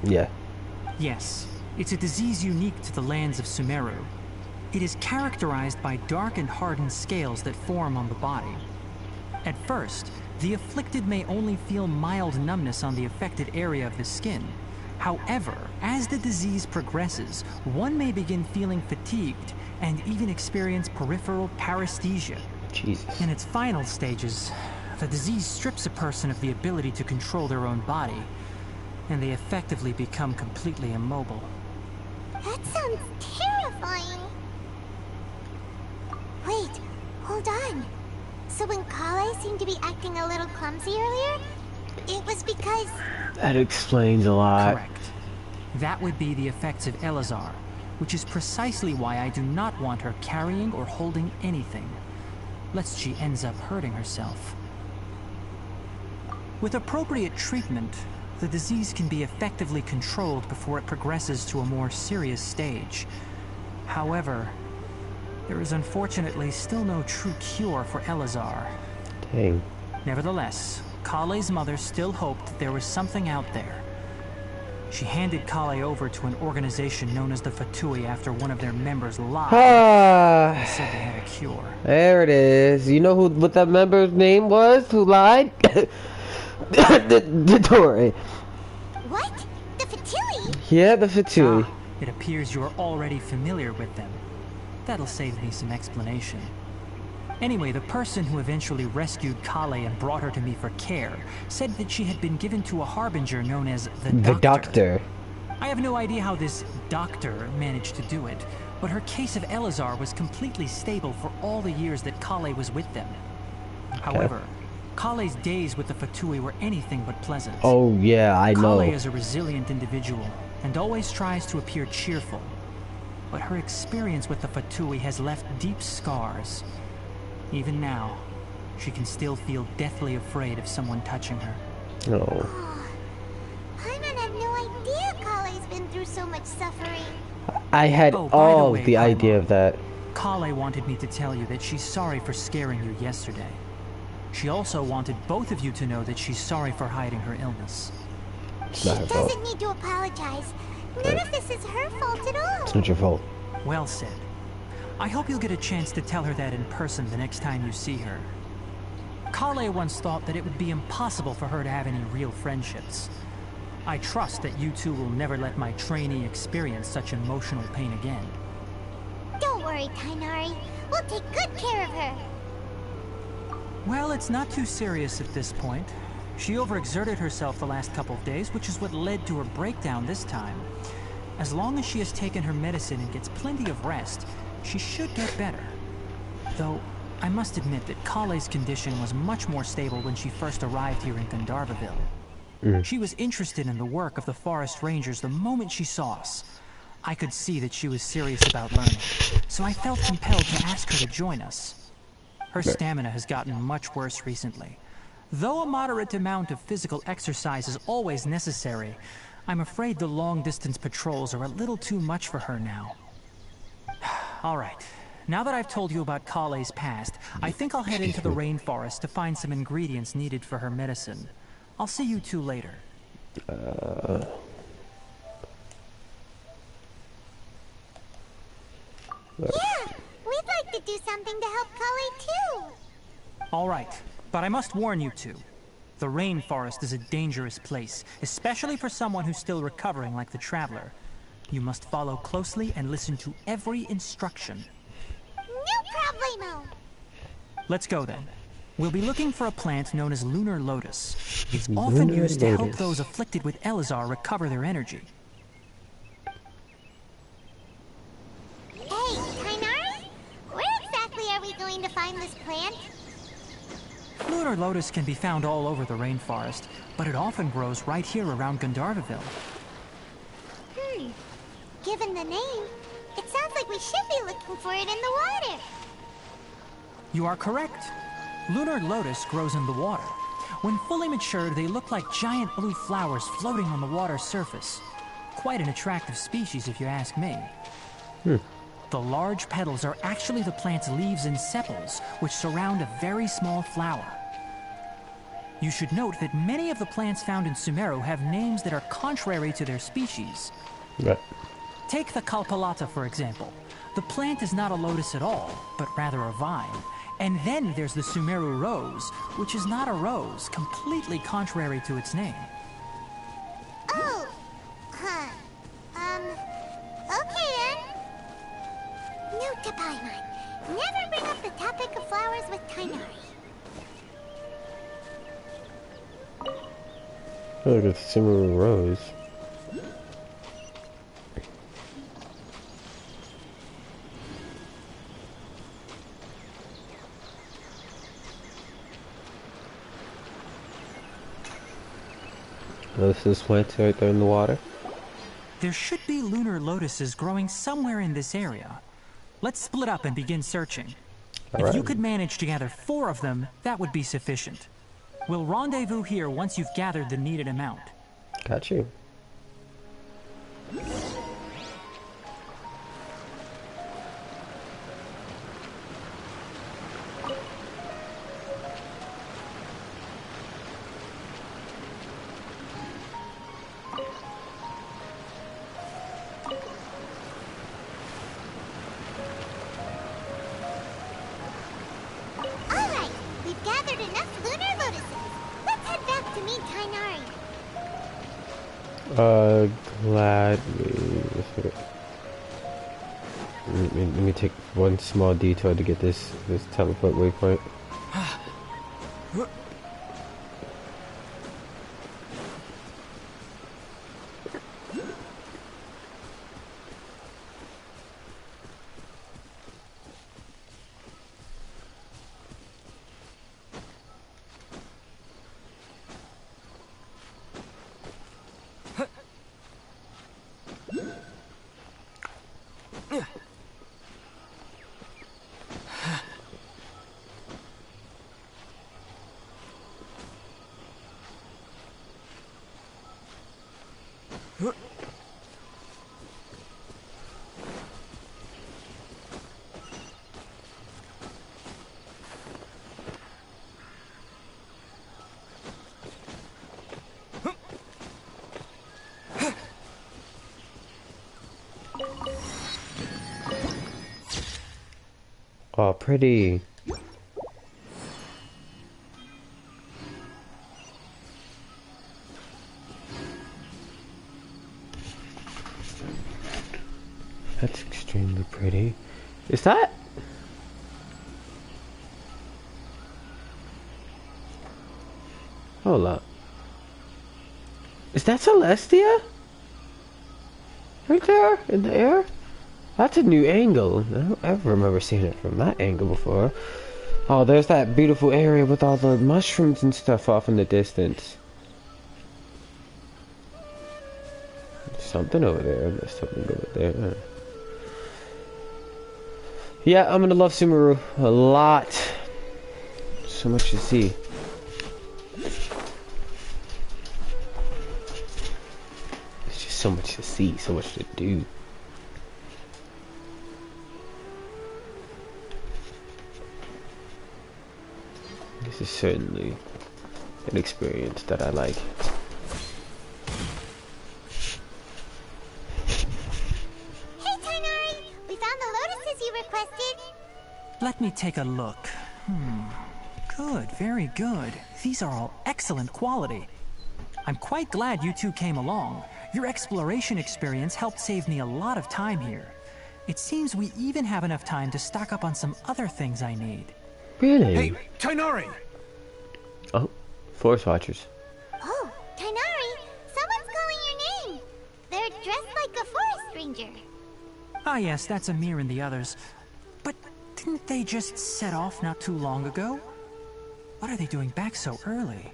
A: Yeah.
C: Yes, it's a disease unique to the lands of Sumeru. It is characterized by dark and hardened scales that form on the body. At first, the afflicted may only feel mild numbness on the affected area of the skin. However, as the disease progresses, one may begin feeling fatigued and even experience peripheral paresthesia.
A: Jesus.
C: In its final stages, the disease strips a person of the ability to control their own body, and they effectively become completely immobile.
B: That sounds terrifying. Wait, hold on. So when Kalei seemed to be acting a little clumsy earlier, it was because...
A: That explains a lot.
C: Correct. That would be the effects of Elazar, which is precisely why I do not want her carrying or holding anything, lest she ends up hurting herself. With appropriate treatment, the disease can be effectively controlled before it progresses to a more serious stage. However, there is unfortunately still no true cure for Elazar.
A: Dang.
C: Nevertheless, Kalei's mother still hoped that there was something out there. She handed Kalei over to an organization known as the Fatui after one of their members lied and
A: Ah,
C: said they had a cure.
A: there it is. You know what that member's name was who lied? Dottore.
B: What? The Fatui?
A: Yeah, the Fatui.
C: It appears you are already familiar with them. That'll save me some explanation. Anyway, the person who eventually rescued Kalei and brought her to me for care said that she had been given to a harbinger known as the Doctor. I have no idea how this doctor managed to do it, but her case of Elazar was completely stable for all the years that Kalei was with them. However, Kalei's days with the Fatui were anything but pleasant.
A: Oh yeah, I know.
C: Kalei is a resilient individual and always tries to appear cheerful. But her experience with the Fatui has left deep scars. Even now, she can still feel deathly afraid of someone touching her.
A: No.
B: Paimon had no idea Kalei's been through so much suffering.
A: I had all the idea of that.
C: Kalei wanted me to tell you that she's sorry for scaring you yesterday. She also wanted both of you to know that she's sorry for hiding her illness.
B: She doesn't need to apologize. None of this is her fault at all.
A: It's not your fault.
C: Well said. I hope you'll get a chance to tell her that in person the next time you see her. Kalei once thought that it would be impossible for her to have any real friendships. I trust that you two will never let my trainee experience such emotional pain again.
B: Don't worry, Tainari. We'll take good care of her.
C: Well, it's not too serious at this point. She overexerted herself the last couple of days, which is what led to her breakdown this time. As long as she has taken her medicine and gets plenty of rest, she should get better. Though, I must admit that Kalei's condition was much more stable when she first arrived here in Gandharvaville. She was interested in the work of the forest rangers the moment she saw us. I could see that she was serious about learning, so I felt compelled to ask her to join us. Her stamina has gotten much worse recently. Though a moderate amount of physical exercise is always necessary, I'm afraid the long-distance patrols are a little too much for her now. All right. Now that I've told you about Kaleis Past, I think I'll head into the rainforest to find some ingredients needed for her medicine. I'll see you two later.
B: Yeah, we'd like to do something to help Kalei too.
C: All right, but I must warn you two. The rainforest is a dangerous place, especially for someone who's still recovering like the Traveler. You must follow closely and listen to every instruction.
B: No problemo.
C: Let's go then. We'll be looking for a plant known as Lunar Lotus. It's often used to help those afflicted with Elazar recover their energy.
B: Hey, Tainari? Where exactly are we going to find this plant?
C: Lunar Lotus can be found all over the rainforest, but it often grows right here around Gandharvaville.
B: Given the name, it sounds like we should be looking for it in the water.
C: You are correct. Lunar Lotus grows in the water. When fully matured, they look like giant blue flowers floating on the water's surface. Quite an attractive species, if you ask me. The large petals are actually the plant's leaves and sepals, which surround a very small flower. You should note that many of the plants found in Sumeru have names that are contrary to their species.
A: Right.
C: Take the Kalpalata, for example. The plant is not a lotus at all, but rather a vine. And then there's the Sumeru rose, which is not a rose, completely contrary to its name.
B: Oh, huh. Okay then. Note to Paimon. Never bring up the topic of flowers with Tainari.
A: Oh, the Sumeru rose. This is plant right there in the water.
C: There should be lunar lotuses growing somewhere in this area. Let's split up and begin searching. If you could manage to gather 4 of them, that would be sufficient. We'll rendezvous here once you've gathered the needed amount.
A: Got you.
B: Alright, we've gathered enough lunar lotuses. Let's head back to meet Tainari.
A: Gladly. Let me take one small detour to get this teleport waypoint. Oh, pretty. That's extremely pretty. Is that? Hold up. Is that Celestia? Right there in the air? That's a new angle. I don't ever remember seeing it from that angle before. Oh, there's that beautiful area with all the mushrooms and stuff off in the distance. There's something over there. There's something over there. Yeah, I'm gonna love Sumeru a lot. So much to see. There's just so much to see, so much to do. This is certainly an experience that I like.
B: Hey, Tainari! We found the lotuses you requested.
C: Let me take a look. Good, very good. These are all excellent quality. I'm quite glad you two came along. Your exploration experience helped save me a lot of time here. It seems we even have enough time to stock up on some other things I need.
A: Really?
F: Hey, Tainari!
A: Oh, Forest Watchers.
B: Oh, Tainari! Someone's calling your name! They're dressed like a forest ranger.
C: Ah yes, that's Amir and the others. But didn't they just set off not too long ago? What are they doing back so early?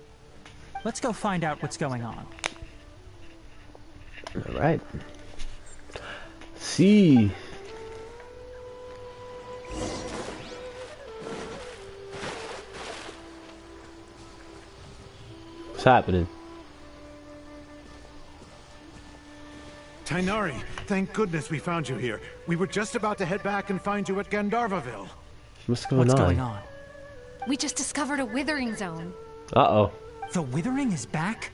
C: Let's go find out what's going on.
A: Alright. See. What's happening?
F: Tainari, thank goodness we found you here. We were just about to head back and find you at Gandharvaville.
A: What's going on?
E: We just discovered a withering zone.
A: Uh-oh.
C: The withering is back?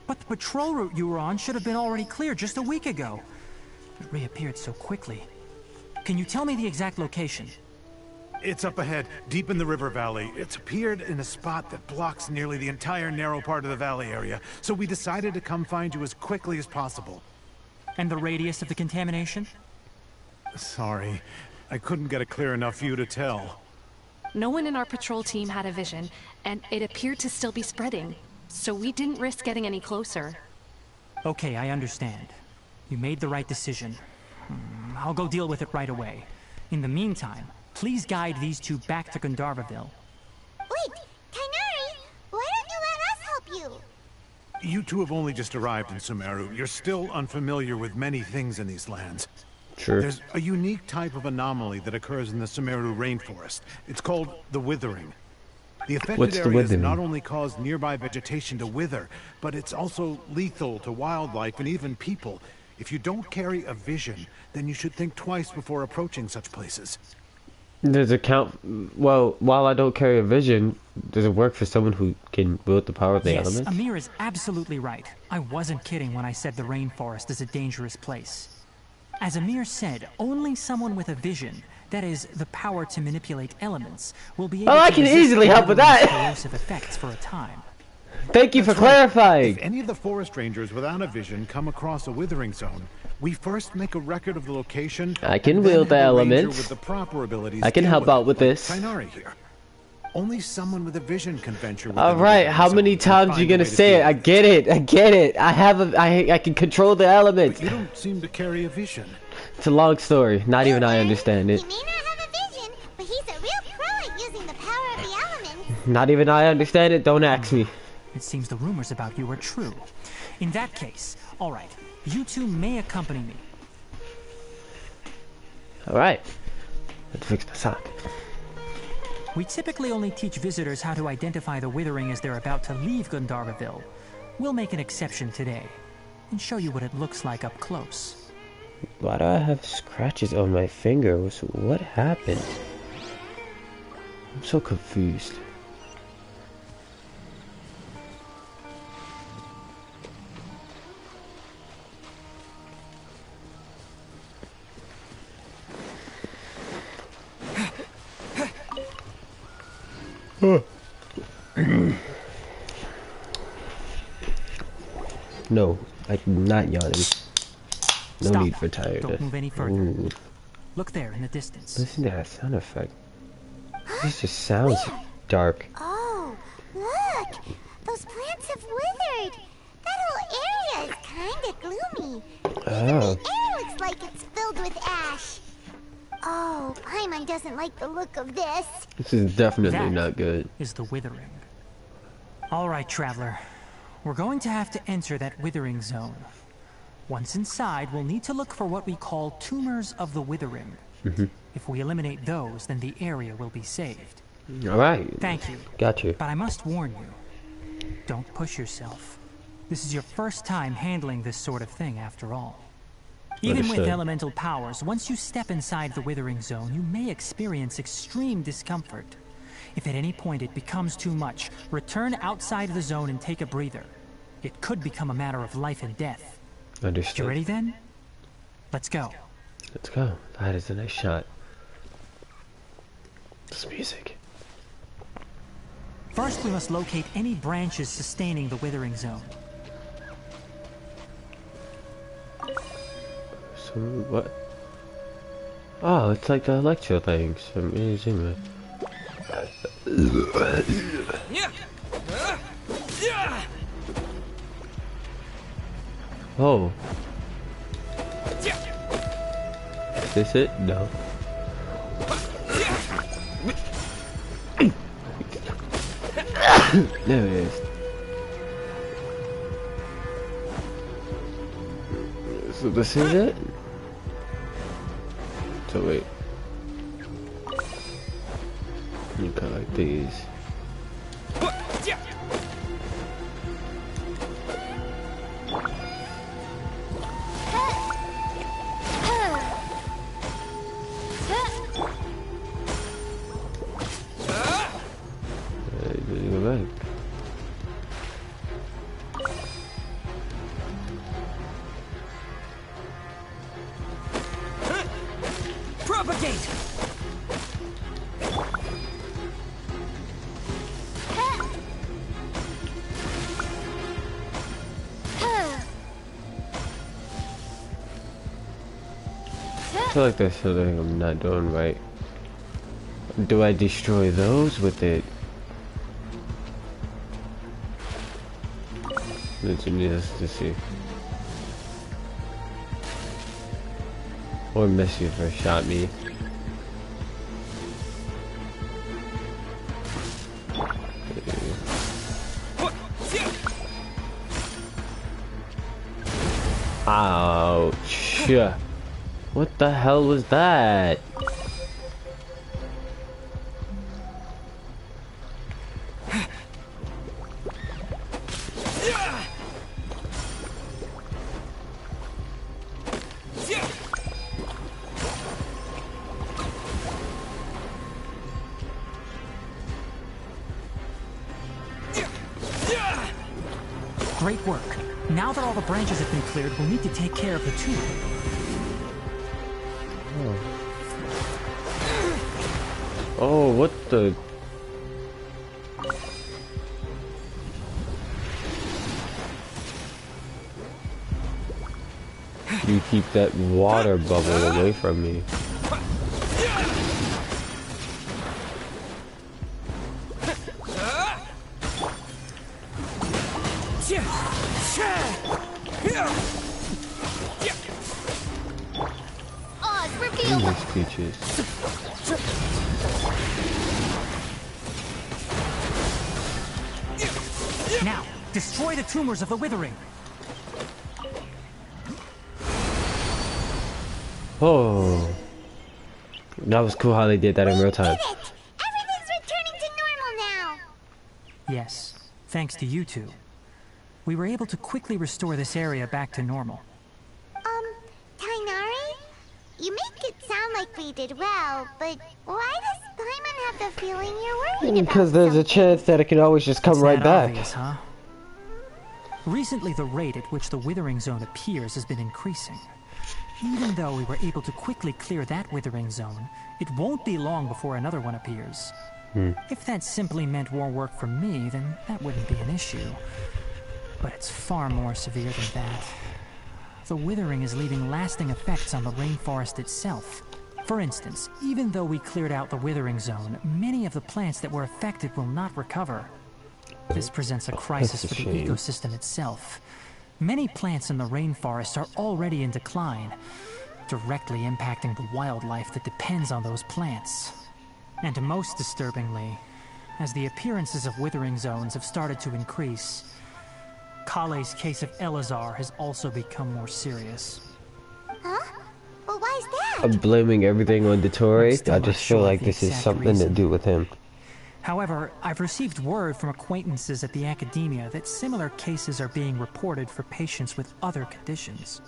C: But the patrol route you were on should have been already clear just a week ago. It reappeared so quickly. Can you tell me the exact location?
F: It's up ahead, deep in the river valley. It's appeared in a spot that blocks nearly the entire narrow part of the valley area, so we decided to come find you as quickly as possible.
C: And the radius of the contamination?
F: Sorry, I couldn't get it clear enough for you to tell.
E: No one in our patrol team had a vision, and it appeared to still be spreading, so we didn't risk getting any closer.
C: Okay, I understand. You made the right decision. I'll go deal with it right away. In the meantime, please guide these two back to Gandharvaville.
B: Wait, Tainari! Why don't you let us help you?
F: You two have only just arrived in Sumeru. You're still unfamiliar with many things in these lands.
A: Sure.
F: There's a unique type of anomaly that occurs in the Sumeru rainforest. It's called the withering. The affected areas not only cause nearby vegetation to wither, but it's also lethal to wildlife and even people. If you don't carry a vision, then you should think twice before approaching such places.
A: Does it count? Well, while I don't carry a vision, does it work for someone who can wield the power of the elements?
C: Yes, Amir is absolutely right. I wasn't kidding when I said the rainforest is a dangerous place. As Amir said, only someone with a vision, that is, the power to manipulate elements, will be able to
A: I can easily help with that.
C: corrosive effects for a time.
A: Thank you for clarifying.
F: If any of the forest rangers without a vision come across a withering zone, We first make a record of the location.
A: I can
F: and then
A: wield the
F: have a ranger
A: elements.
F: with the proper abilities
A: I can
F: deal
A: help out with
F: like
A: this.
F: Tainari here. Only someone with a vision can venture.
A: All right, how many times you gonna say it? I get it. I get it. I have a. I can control the elements.
F: But you don't seem to carry a vision.
A: It's a long story. Not even I understand it.
B: He may not have a vision, but he's a real pro at using the power of the elements.
A: Not even I understand it. Don't ask me.
C: It seems the rumors about you are true. In that case, all right, you two may accompany me.
A: All right. Let's fix the sock.
C: We typically only teach visitors how to identify the Withering as they're about to leave Gandharville. We'll make an exception today and show you what it looks like up close.
A: Why do I have scratches on my finger? What happened? I'm so confused. No, I'm not yawning. No
C: Stop.
A: need for tiredness.
C: Don't move any further.
A: Ooh.
C: Look there in the distance.
A: Listen to that sound effect. This just sounds dark.
B: Oh, look! Those plants have withered! That whole area is kinda gloomy. Even the air looks like it's filled with ash. Oh, Paimon doesn't like the look of this.
A: This is definitely
C: That
A: not good.
C: is the Withering. All right, traveler. We're going to have to enter that Withering zone. Once inside, we'll need to look for what we call tumors of the Withering. If we eliminate those, then the area will be saved.
A: Alright.
C: Thank you.
A: Got you.
C: But I must warn you, don't push yourself. This is your first time handling this sort of thing, after all. Even with
A: Understood.
C: elemental powers, once you step inside the Withering zone, you may experience extreme discomfort. If at any point it becomes too much, return outside the zone and take a breather. It could become a matter of life and death.
A: Understood.
C: You ready then? Let's go.
A: Let's go. That is a nice shot. This music.
C: First, we must locate any branches sustaining the Withering zone.
A: So what? Oh, it's like the electro things from Inazuma. Oh. Is this it? No. There it is. So this is it? So wait. You got like these. Go back.
C: Propagate!
A: I feel like there's something I'm not doing right. Do I destroy those with it? Let's just to see. Or Mischief shot me. Ouch. What the hell was that?
C: Great work. Now that all the branches have been cleared, we'll need to take care of the tumor.
A: Oh, what the? You to keep that water bubble away from me. These creatures.
C: Now, destroy the tumors of the withering.
A: Oh, that was cool how they did that in real time.
B: Did it! Everything's returning to normal now.
C: Yes, thanks to you two. We were able to quickly restore this area back to normal.
B: Tainari? You make it sound like we did well, but why does Paimon have the feeling you're worried about
A: Because there's a chance that it can always just come right back.
C: Obvious, huh? Recently, the rate at which the withering zone appears has been increasing. Even though we were able to quickly clear that withering zone, it won't be long before another one appears. If that simply meant more work for me, then that wouldn't be an issue. But it's far more severe than that. The withering is leaving lasting effects on the rainforest itself. For instance, even though we cleared out the withering zone, many of the plants that were affected will not recover. This presents a crisis for the ecosystem itself. Many plants in the rainforest are already in decline, directly impacting the wildlife that depends on those plants. And most disturbingly, as the appearances of withering zones have started to increase, Kalei's case of Elazar has also become more serious.
B: Huh? Well, why is that?
A: I'm blaming everything on Dottore. I just feel like this is something to do with him.
C: However, I've received word from acquaintances at the academia that similar cases are being reported for patients with other conditions.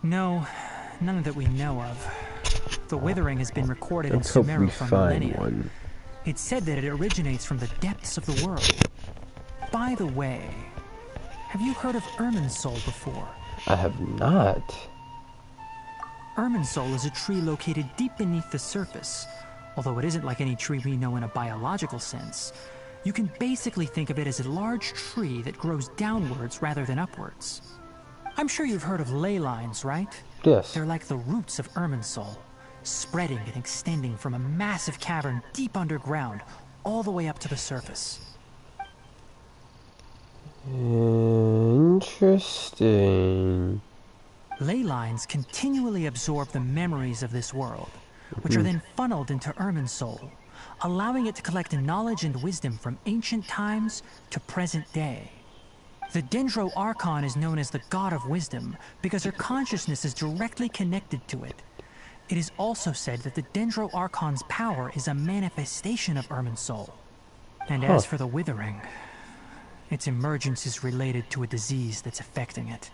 C: No, none that we know of. The withering has been recorded in Sumeru for millennia. It's said that it originates from the depths of the world. By the way, have you heard of Irminsul before?
A: I have not.
C: Irminsul is a tree located deep beneath the surface. Although it isn't like any tree we know in a biological sense, you can basically think of it as a large tree that grows downwards rather than upwards. I'm sure you've heard of ley lines, right?
A: Yes.
C: They're like the roots of Irminsul, spreading and extending from a massive cavern deep underground all the way up to the surface.
A: Interesting.
C: Ley lines continually absorb the memories of this world, which are then funneled into Irminsul, allowing it to collect knowledge and wisdom from ancient times to present day. The Dendro Archon is known as the God of Wisdom because her consciousness is directly connected to it. It is also said that the Dendro Archon's power is a manifestation of Irminsul. And as for the Withering, its emergence is related to a disease that's affecting it.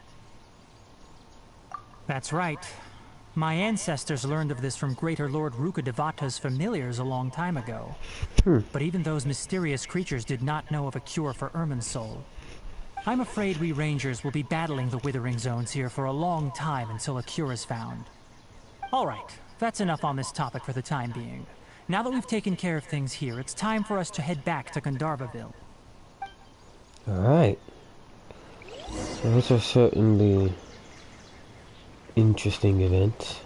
C: That's right. My ancestors learned of this from Greater Lord Rukkhadevata's familiars a long time ago. But even those mysterious creatures did not know of a cure for Irminsul. I'm afraid we Rangers will be battling the Withering Zones here for a long time until a cure is found. Alright, that's enough on this topic for the time being. Now that we've taken care of things here, it's time for us to head back to Gandharvaville.
A: Alright. Those are certainly interesting events.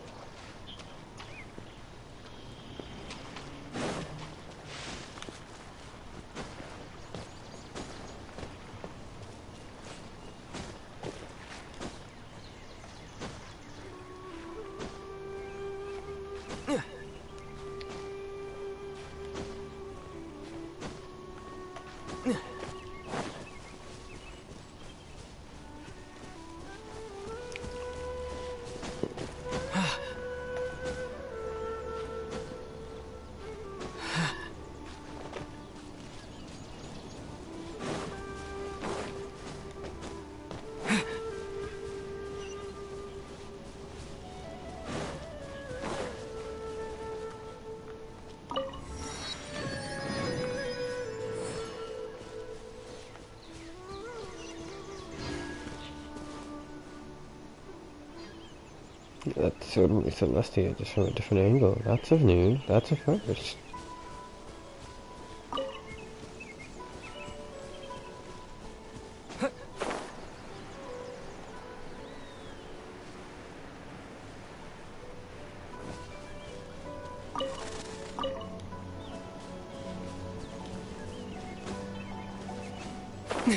A: That's certainly Celestia, just from a different angle. That's a new, that's a first.
F: Oh,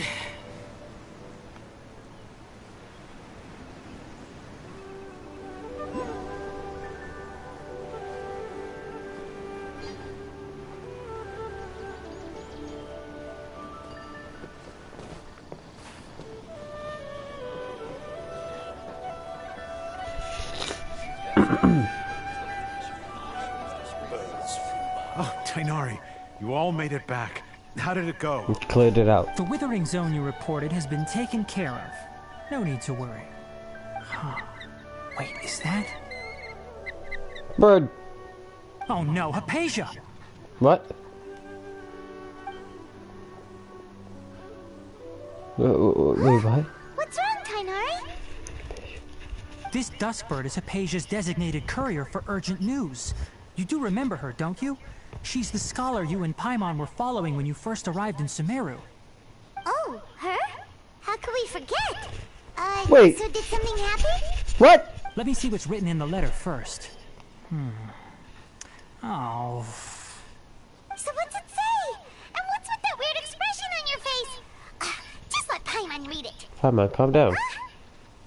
F: Tainari, you all made it back. How did it go?
A: We cleared it out.
C: The withering zone you reported has been taken care of. No need to worry. Huh. Wait, is that?
A: Bird.
C: Oh no, Hypatia!
A: What? Wait, what?
B: What's wrong, Tainari?
C: This Duskbird is Hypatia's designated courier for urgent news. You do remember her, don't you? She's the scholar you and Paimon were following when you first arrived in Sumeru.
B: Oh, her? How could we forget?
A: Wait.
B: So did something happen?
A: What?
C: Let me see what's written in the letter first. Oh.
B: So what's it say? And what's with that weird expression on your face? Just let Paimon read it.
A: Paimon, calm down.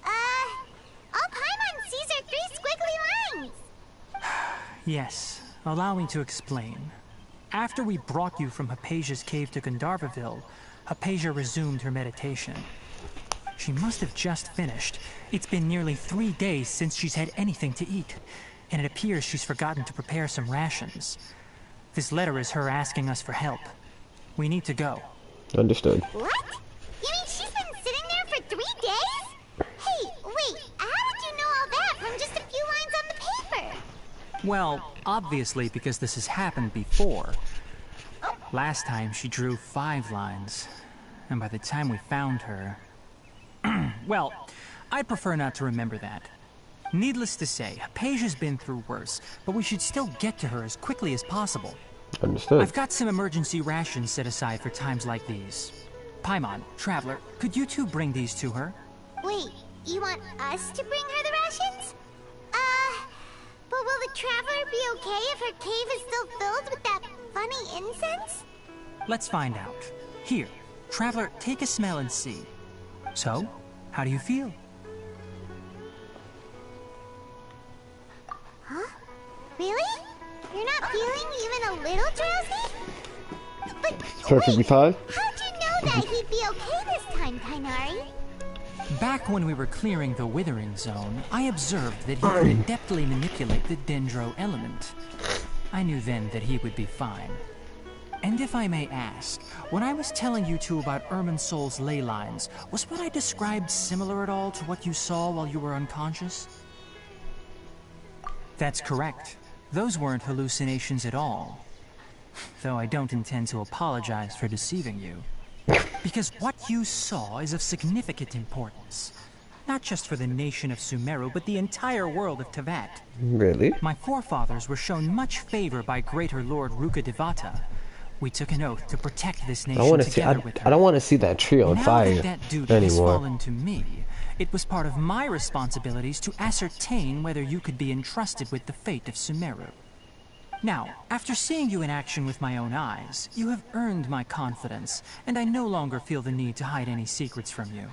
B: All Paimon sees are 3 squiggly lines.
C: Yes, allow me to explain. After we brought you from Hypatia's cave to Gandharvaville, Hypatia resumed her meditation. She must have just finished. It's been nearly 3 days since she's had anything to eat, and it appears she's forgotten to prepare some rations. This letter is her asking us for help. We need to go.
A: Understood.
B: What? You mean she's been sitting there for 3 days? Hey, wait, how did you know all that from just a few lines on the paper?
C: Well, obviously because this has happened before. Last time she drew 5 lines, and by the time we found her... Well, I'd prefer not to remember that. Needless to say, Hypatia's been through worse, but we should still get to her as quickly as possible.
A: Understood.
C: I've got some emergency rations set aside for times like these. Paimon, Traveler, could you two bring these to her?
B: Wait, you want us to bring her the rations? But will the Traveler be okay if her cave is still filled with that funny incense?
C: Let's find out. Here, Traveler, take a smell and see. So, how do you feel?
B: Huh? Really? You're not feeling even a little drowsy? But
A: Perfectly
B: wait,
A: fine.
B: how'd you know that he'd be okay this time, Tainari?
C: Back when we were clearing the Withering Zone, I observed that he could adeptly manipulate the Dendro element. I knew then that he would be fine. And if I may ask, when I was telling you two about Irminsol's ley lines, was what I described similar at all to what you saw while you were unconscious? That's correct. Those weren't hallucinations at all. Though I don't intend to apologize for deceiving you. Because what you saw is of significant importance. Not just for the nation of Sumeru, but the entire world of Tevat.
A: Really?
C: My forefathers were shown much favor by Greater Lord Rukkhadevata. We took an oath to protect this nation together with her.
A: I don't want to see that tree on fire
C: now that duty has
A: anymore.
C: fallen to me, it was part of my responsibilities to ascertain whether you could be entrusted with the fate of Sumeru. Now, after seeing you in action with my own eyes, you have earned my confidence, and I no longer feel the need to hide any secrets from you.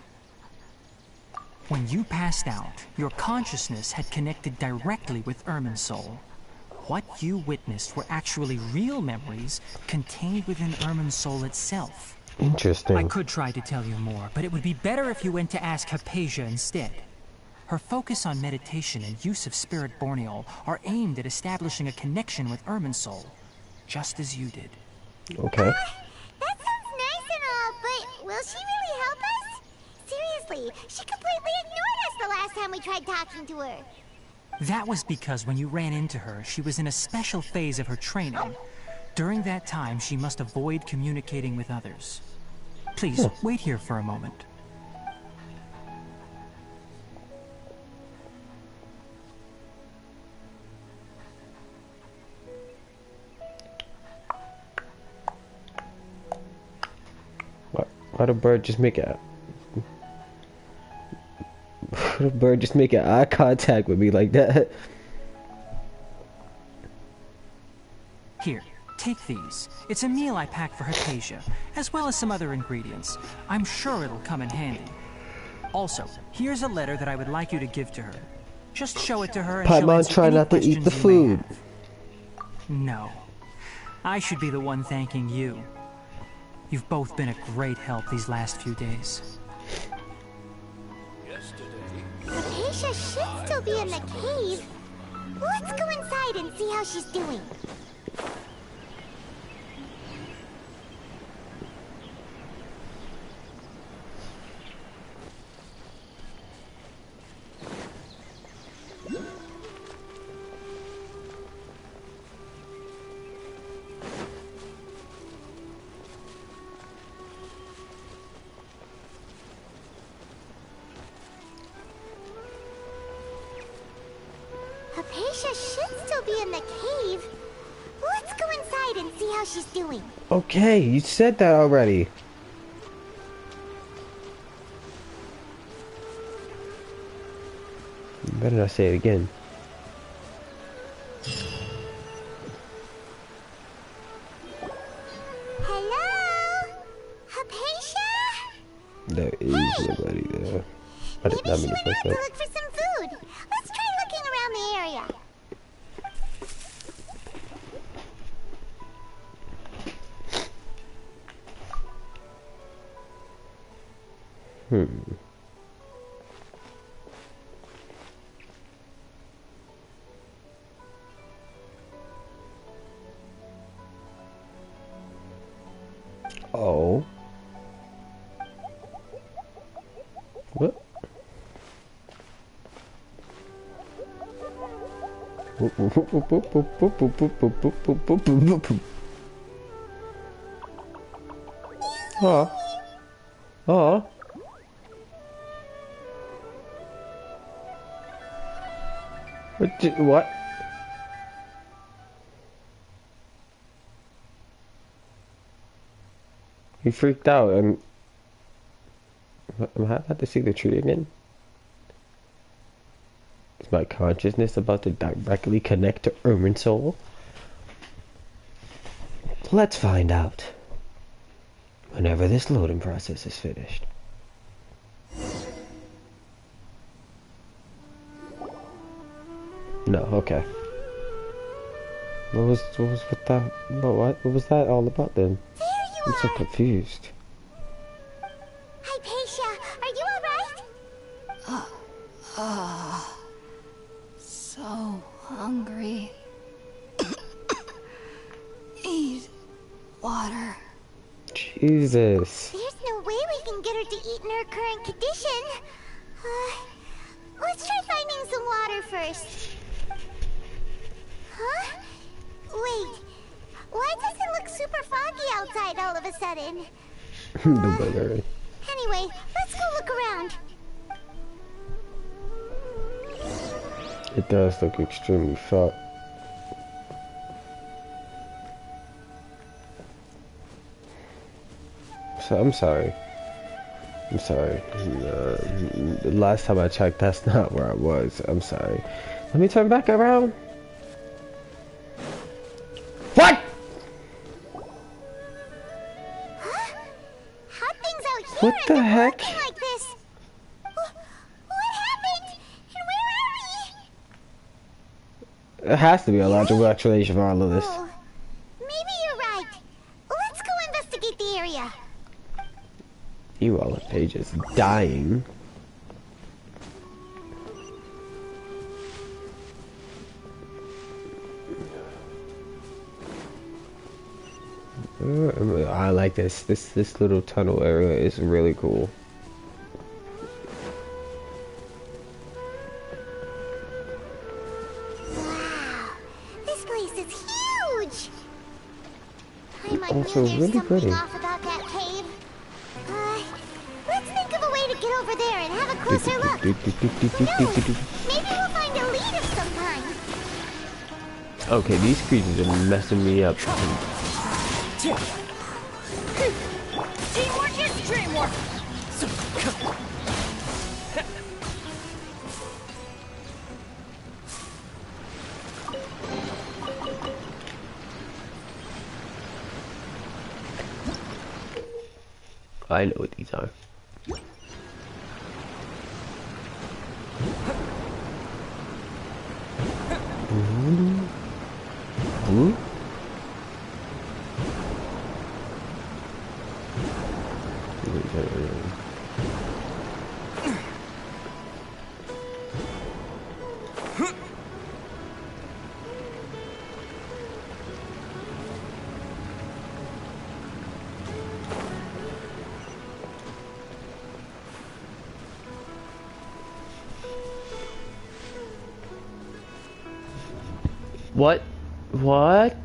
C: When you passed out, your consciousness had connected directly with Irminsol. What you witnessed were actually real memories contained within Irminsol itself.
A: Interesting.
C: I could try to tell you more, but it would be better if you went to ask Hypatia instead. Her focus on meditation and use of Spirit Borneol are aimed at establishing a connection with Irminsol, just as you did.
A: Okay.
B: That sounds nice and all, but will she really help us? Seriously, she completely ignored us the last time we tried talking to her.
C: That was because when you ran into her, she was in a special phase of her training. During that time, she must avoid communicating with others. Please, wait here for a moment.
A: Why did bird just make it? Why did bird just make eye contact with me like that?
C: Here, Take these. It's a meal I packed for Hypatia, as well as some other ingredients. I'm sure it'll come in handy. Also, here's a letter that I would like you to give to her. Just show it to her and she'll answer
A: try
C: any
A: not to eat the
C: questions you may
A: food.
C: have. No. I should be the one thanking you. You've both been a great help these last few days.
B: Hypatia should still be in the cave. Let's go inside and see how she's doing. Hypatia should still be in the cave. Let's go inside and see how she's doing.
A: Okay, you said that already. You better not say it again.
B: Hello? Hypatia?
A: There is nobody there. I did not mean to
B: Maybe
A: press
B: she went
A: that.
B: out to look for some food. Let's try looking around the area.
A: Oh. What? Oh. Oh. What? He freaked out and am I about to see the tree again? Is my consciousness about to directly connect to Irminsul? Let's find out. Whenever this loading process is finished. No, okay. What was with that? What was that all about then?
B: There you
A: I'm so
B: are.
A: confused.
B: Hypatia, are you alright?
E: So hungry. Eat water.
A: Jesus.
B: There's no way we can get her to eat in her current condition. Let's try finding some water first. Huh? Wait. Why does it look super foggy outside all of a sudden?
A: The weather.
B: Anyway, let's go look around.
A: It does look extremely fucked. So I'm sorry. I'm sorry. The last time I checked, that's not where I was. I'm sorry. Let me turn back around. What?
B: Huh? Hot things out here.
A: What the
B: and they're
A: heck?
B: working like this. What happened? And where are we?
A: It has to be a logical explanation for all of this.
B: Oh, maybe you're right. Let's go investigate the area.
A: You all of pages dying. I like this. This little tunnel area is really cool.
B: Wow, this place is huge. I might
A: Also
B: knew there's
A: really
B: something
A: pretty.
B: off about that cave. Let's think of a way to get over there and have a closer look. Who knows? Maybe we'll find a lead of some kind.
A: Okay, these creatures are messing me up.
H: Teamwork is dreamwork.
A: I know what these are. Ooh. What? What?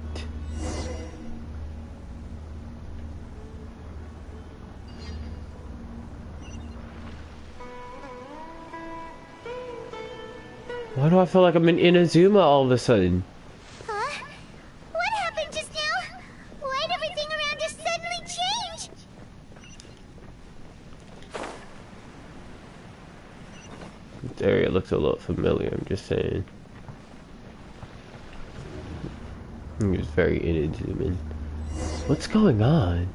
A: Why do I feel like I'm in Inazuma all of a sudden?
B: Huh? What happened just now? Why'd everything around us suddenly change?
A: This area looks a lot familiar, I'm just saying. I'm just very Inazuma. What's going on?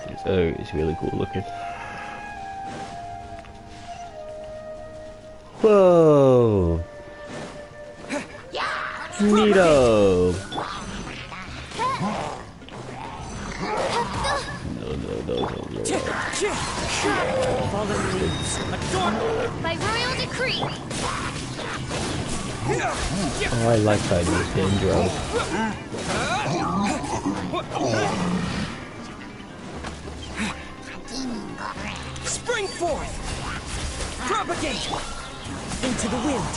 A: This area is really cool looking. Whoa! Neato! No.
C: Fallen leaves. Adorned
E: By royal decree.
A: Oh, I like fighting this Dendro.
G: Spring forth! Propagate! Into the wind!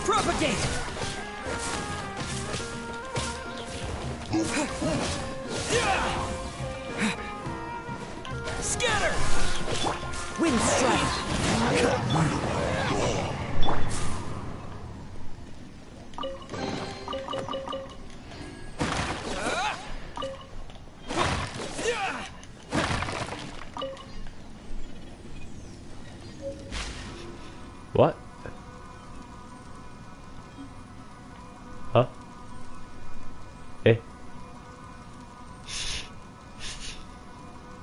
G: Propagate! Scatter! Wind strike!
A: What? Huh? Eh?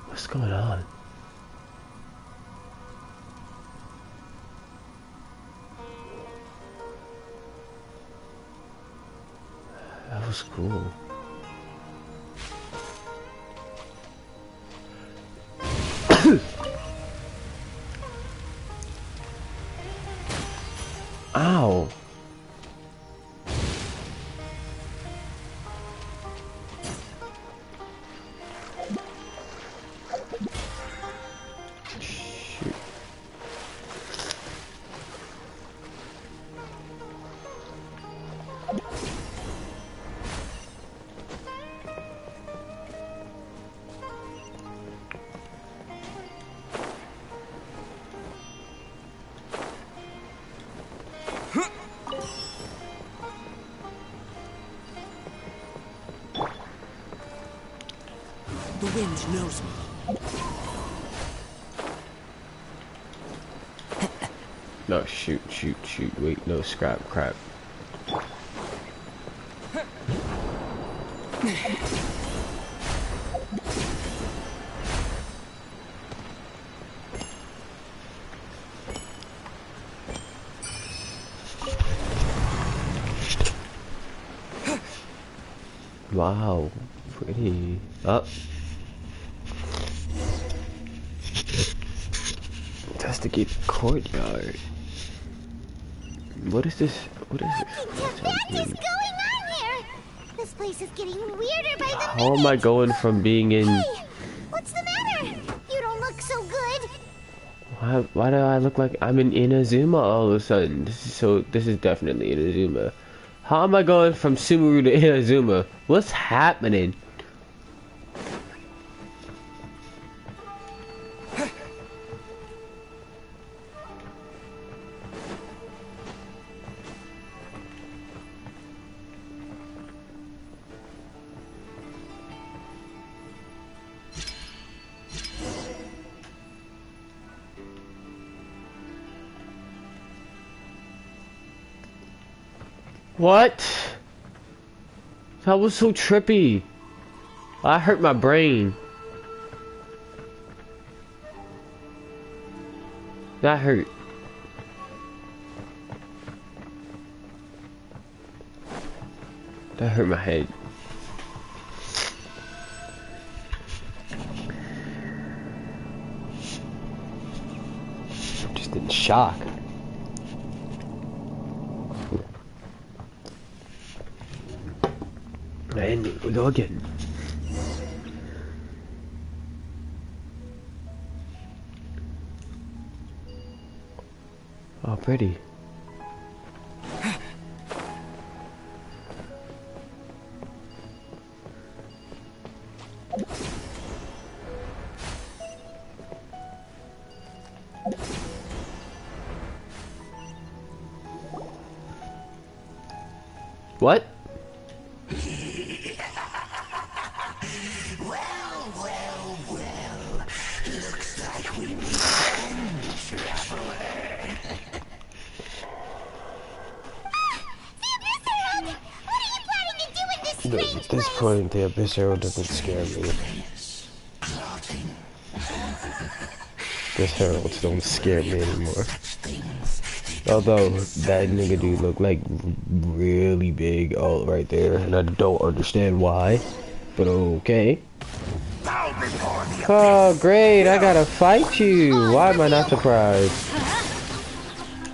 A: What's going on? That was cool. Ow. Shoot.
G: The wind knows me.
A: No, shoot. Wait, no, crap. Wow, pretty. Up. Investigate the courtyard. What is this? What is this?
B: What is going on here? This place is getting weirder by the
A: How am I going from being in?
B: Hey, what's the matter? You don't look so good.
A: Why do I look like I'm in Inazuma all of a sudden? This is definitely Inazuma. How am I going from Sumeru to Inazuma? What's happening? What? That was so trippy. I hurt my brain. That hurt. That hurt my head. Just in shock. And again. Oh, pretty. What? At this point, the Abyss Arrow doesn't scare me. This heralds don't scare me anymore. Although, that nigga dude looked like really big all right there, and I don't understand why. But okay. Oh, great, I gotta fight you. Why am I not surprised?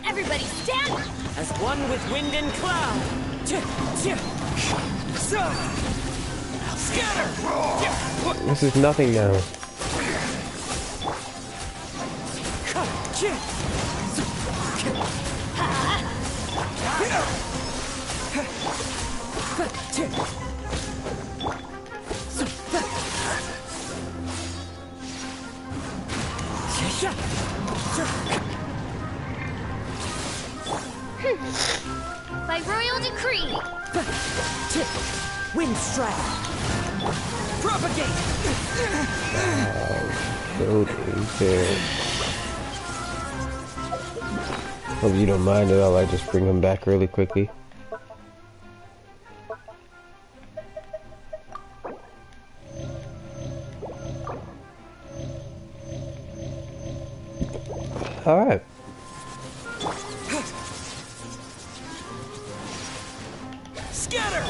G: Everybody stand as one with wind and cloud. Scatter!
A: This is nothing now.
D: By royal decree.
G: Wind strike. Propagate.
A: Hope you don't mind at all. I just bring him back really quickly. All right.
G: Scatter!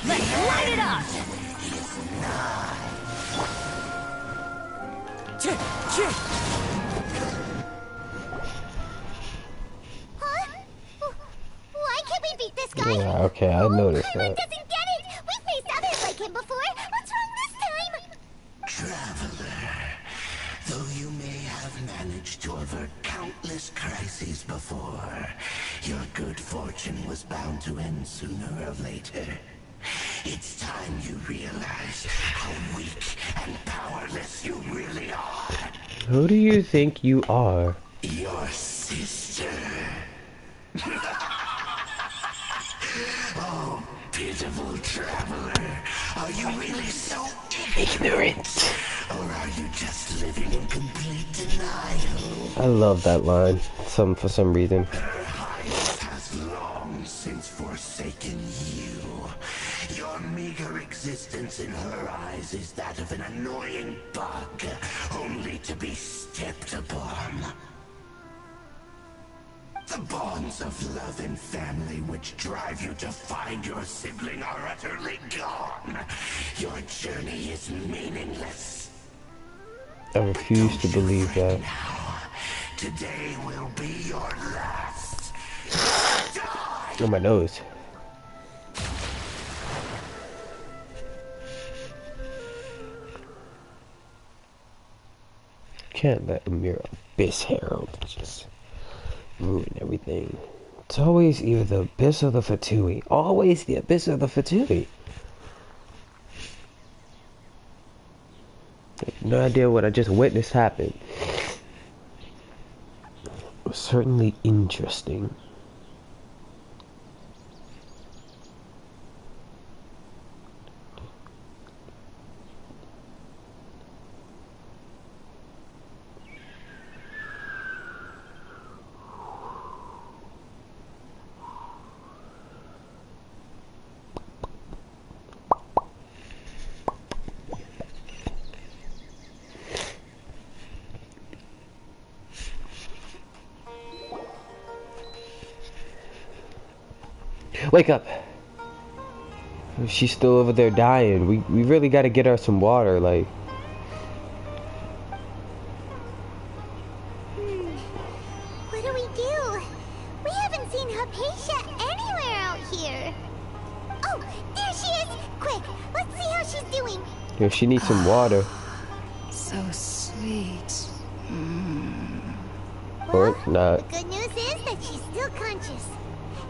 G: Let's light it up!
B: Huh? Why can't we beat this guy?
A: Yeah, okay, I noticed
B: Paimon
A: that.
B: doesn't get it! We faced others like him before! What's wrong this time?
H: Traveler, though you may have managed to avert countless crises before, your good fortune was bound to end sooner or later. It's time you realize how weak and powerless you really are.
A: Who do you think you are?
H: Your sister. Oh, pitiful traveler. Are you really so
A: Ignorant.
H: Or are you just living in complete denial?
A: I love that line. For some reason.
H: Her highness has long since forsaken you. Your meager existence in her eyes is that of an annoying bug, only to be stepped upon. The bonds of love and family which drive you to find your sibling are utterly gone. Your journey is meaningless.
A: I refuse to believe that.
H: Now, today will be your last. Die!
A: Oh, my nose. Can't let a mere Abyss Herald just ruin everything. It's always either the Abyss or the Fatui. Always the Abyss or the Fatui. No idea what I just witnessed happen. It was certainly interesting. Wake up! She's still over there dying. We really gotta get her some water, like.
B: What do we do? We haven't seen Hypatia anywhere out here. Oh, there she is! Quick, let's see how she's doing.
A: Yeah, she needs some water.
E: So sweet.
A: Or not.
B: The good news is that she's still conscious.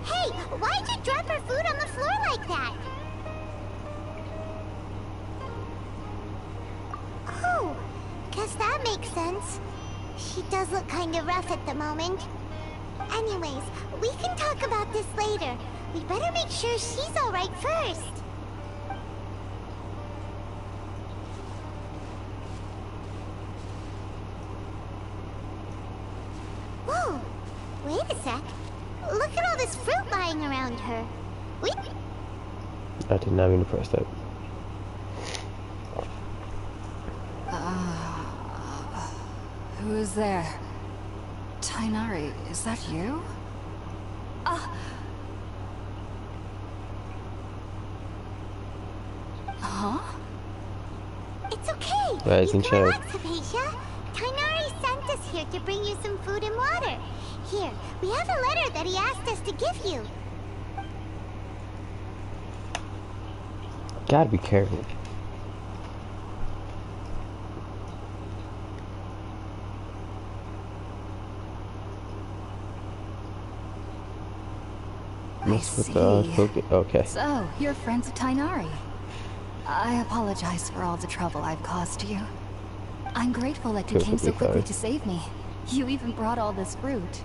B: Hey, why'd you drop her food on the floor like that? Oh, guess that makes sense. She does look kind of rough at the moment. Anyways, we can talk about this later. We better make sure she's alright first. Whoa, wait a sec. Look at all this fruit lying around her.
A: I did not mean to press that.
E: Who is there? Tainari, is that you? Huh?
B: It's okay.
A: Rise
B: You
A: and
B: can
A: shine.
B: relax, Hypatia. Tainari sent us here to bring you some food and water. Here, we have a letter that he asked us to give you.
A: Gotta be careful. Mess with the okay.
E: So, you're friends of Tainari. I apologize for all the trouble I've caused you. I'm grateful that you came so quickly to save me. You even brought all this fruit.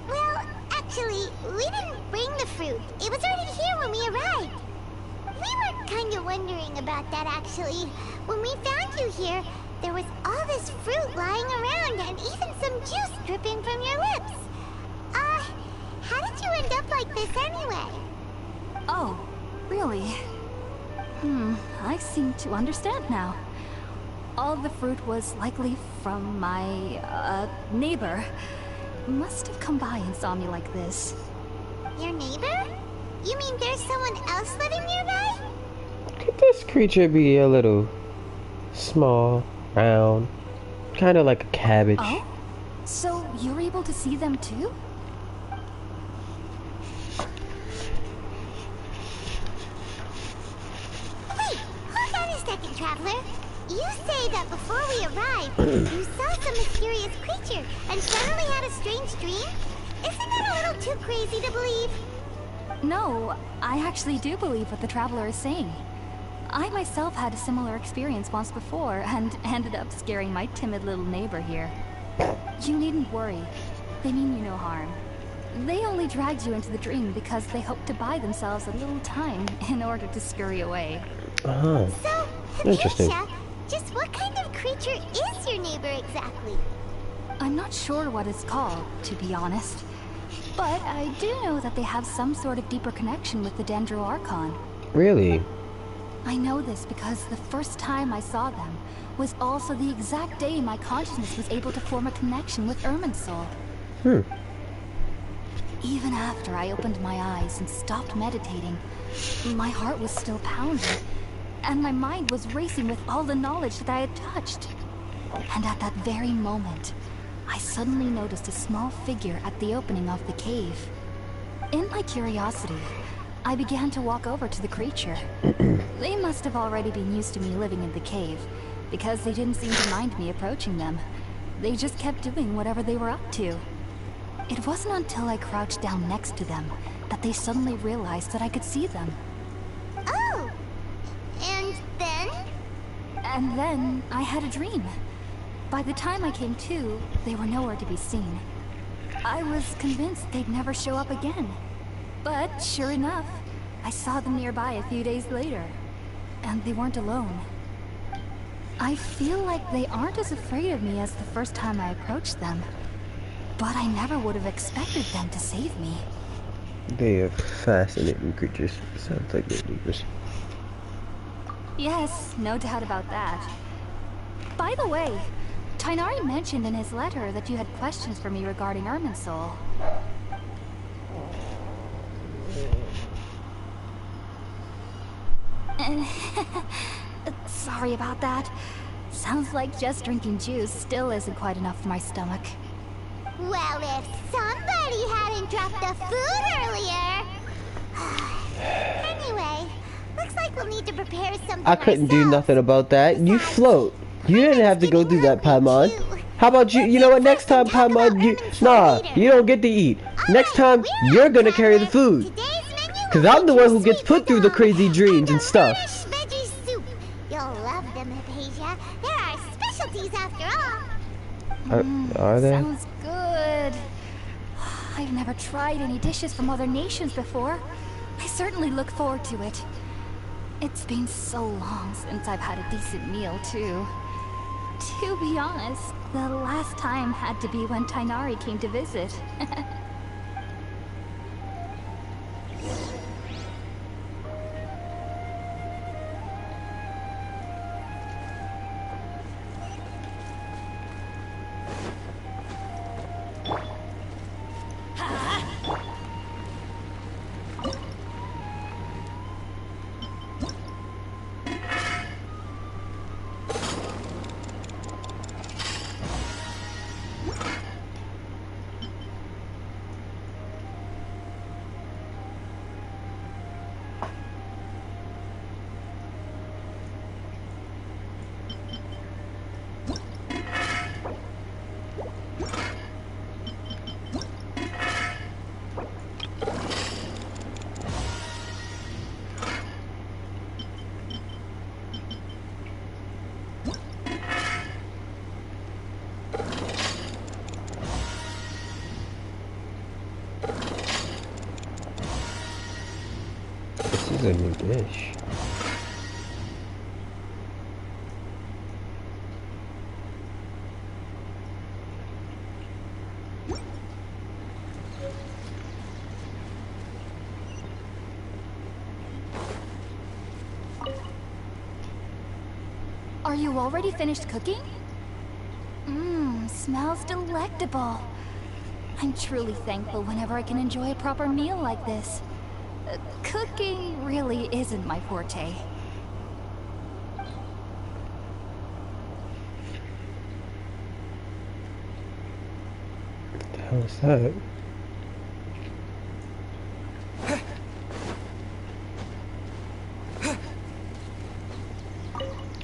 B: Well, actually, we didn't bring the fruit. It was already here when we arrived. We were kind of wondering about that, actually. When we found you here, there was all this fruit lying around and even some juice dripping from your lips. How did you end up like this anyway?
E: Oh, really? I seem to understand now. All the fruit was likely from my, neighbor. Must have come by and saw me like this.
B: Your neighbor? You mean there's someone else living nearby?
A: Could this creature be a little small, round, kind of like a cabbage?
E: Oh? So you're able to see them too?
B: Wait, hold on a second, Traveler. You say that before we arrived, you saw some mysterious creature and suddenly had a strange dream? Isn't that a little too crazy to believe?
E: No, I actually do believe what the Traveler is saying. I myself had a similar experience once before and ended up scaring my timid little neighbor here. You needn't worry. They mean you no harm. They only dragged you into the dream because they hoped to buy themselves a little time in order to scurry away.
A: Oh,
B: So,
A: interesting.
B: Hypatia, just what kind of creature is your neighbor exactly?
E: I'm not sure what it's called, to be honest. But I do know that they have some sort of deeper connection with the Dendro Archon.
A: Really?
E: I know this because the first time I saw them was also the exact day my consciousness was able to form a connection with Irminsul. Even after I opened my eyes and stopped meditating, my heart was still pounding, and my mind was racing with all the knowledge that I had touched. And at that very moment, I suddenly noticed a small figure at the opening of the cave. In my curiosity, I began to walk over to the creature. They must have already been used to me living in the cave, because they didn't seem to mind me approaching them. They just kept doing whatever they were up to. It wasn't until I crouched down next to them that they suddenly realized that I could see them.
B: Oh! And then?
E: And then I had a dream. By the time I came to, they were nowhere to be seen. I was convinced they'd never show up again. But sure enough, I saw them nearby a few days later. And they weren't alone. I feel like they aren't as afraid of me as the first time I approached them. But I never would have expected them to save me.
A: They are fascinating creatures. Sounds like they're leavers.
E: Yes, no doubt about that. By the way, Tighnari mentioned in his letter that you had questions for me regarding Irminsul. Sorry about that. Sounds like just drinking juice still isn't quite enough for my stomach.
B: Well, if somebody hadn't dropped the food earlier... Anyway, looks like we'll need to prepare something
A: I couldn't do
B: ourselves.
A: nothing about that. You float. You didn't have to go through that, Paimon. How about you? You know what? Next time, Paimon, you don't get to eat. Next time, you're gonna carry the food. Cause I'm the one who gets put through the crazy dreams and stuff.
B: Veggie soup. You'll love them, Hypatia. They're our specialties after all.
A: Are they?
E: Sounds good. I've never tried any dishes from other nations before. I certainly look forward to it. It's been so long since I've had a decent meal, too. To be honest, the last time had to be when Tighnari came to visit.
A: This is a new dish.
E: Are you already finished cooking? Smells delectable. I'm truly thankful whenever I can enjoy a proper meal like this. Cooking really isn't my forte.
A: What the hell is that?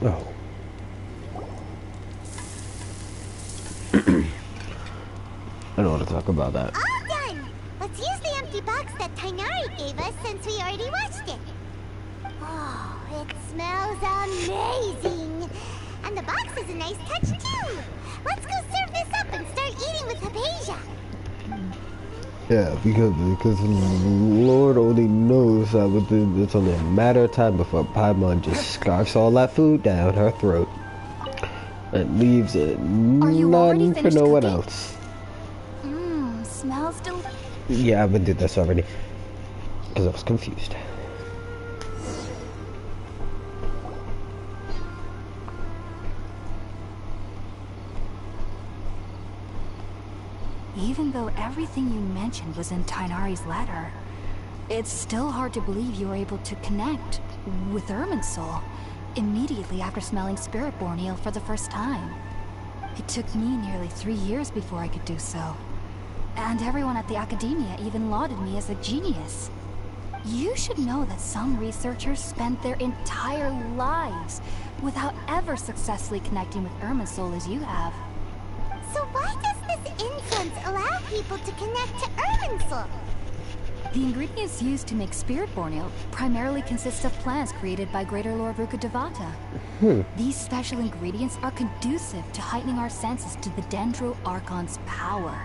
A: Oh. I don't want to talk about that.
B: All done! Let's use the empty box that Tighnari gave us since we already watched it. Oh, it smells amazing! And the box is a nice touch too! Let's go serve this up and start eating with Hypatia!
A: Yeah, because Lord only knows that it's only a matter of time before Paimon just scarfs all that food down her throat and leaves it none for no one else.
E: Smells delicious.
A: Yeah, I've been doing this already because I was confused.
E: Even though everything you mentioned was in Tighnari's letter, it's still hard to believe you were able to connect with Irminsul immediately after smelling Spiritborn ale for the first time. It took me nearly 3 years before I could do so. And everyone at the Academia even lauded me as a genius. You should know that some researchers spent their entire lives without ever successfully connecting with Irminsul as you have.
B: So why does this incense allow people to connect to Irminsul?
E: The ingredients used to make Spiritborn ale primarily consist of plants created by Greater Lord Rukkhadevata. These special ingredients are conducive to heightening our senses to the Dendro Archon's power.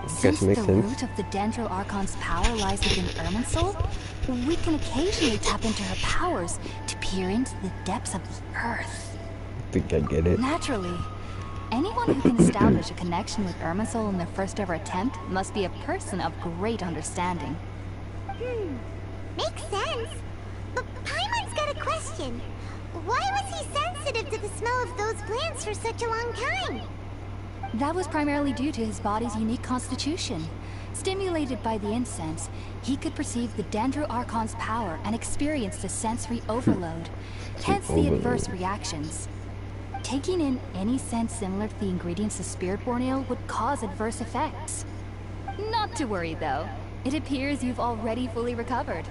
E: Since the root of the Dendro Archon's power lies within Irminsul, we can occasionally tap into her powers to peer into the depths of the earth.
A: I think I get it.
E: Naturally, anyone who can establish a connection with Irminsul in their first ever attempt must be a person of great understanding.
B: Makes sense. But Paimon's got a question. Why was he sensitive to the smell of those plants for such a long time?
E: That was primarily due to his body's unique constitution. Stimulated by the incense, he could perceive the Dendro Archon's power and experienced a sensory overload, hence the adverse reactions. Taking in any scent similar to the ingredients of Spiritborn ale would cause adverse effects. Not to worry though, it appears you've already fully recovered.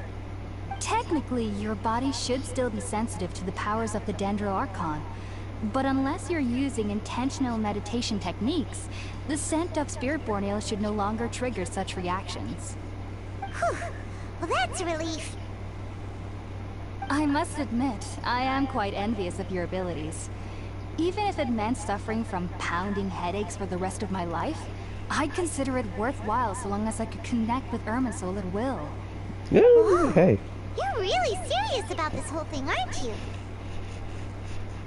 E: Technically, your body should still be sensitive to the powers of the Dendro Archon, but unless you're using intentional meditation techniques, the scent of Spiritborn ale should no longer trigger such reactions.
B: Whew. Well, that's a relief.
E: I must admit, I am quite envious of your abilities. Even if it meant suffering from pounding headaches for the rest of my life, I'd consider it worthwhile so long as I could connect with Irminsul at will.
A: Yeah,
B: Whoa.
A: hey.
B: You're really serious about this whole thing, aren't you?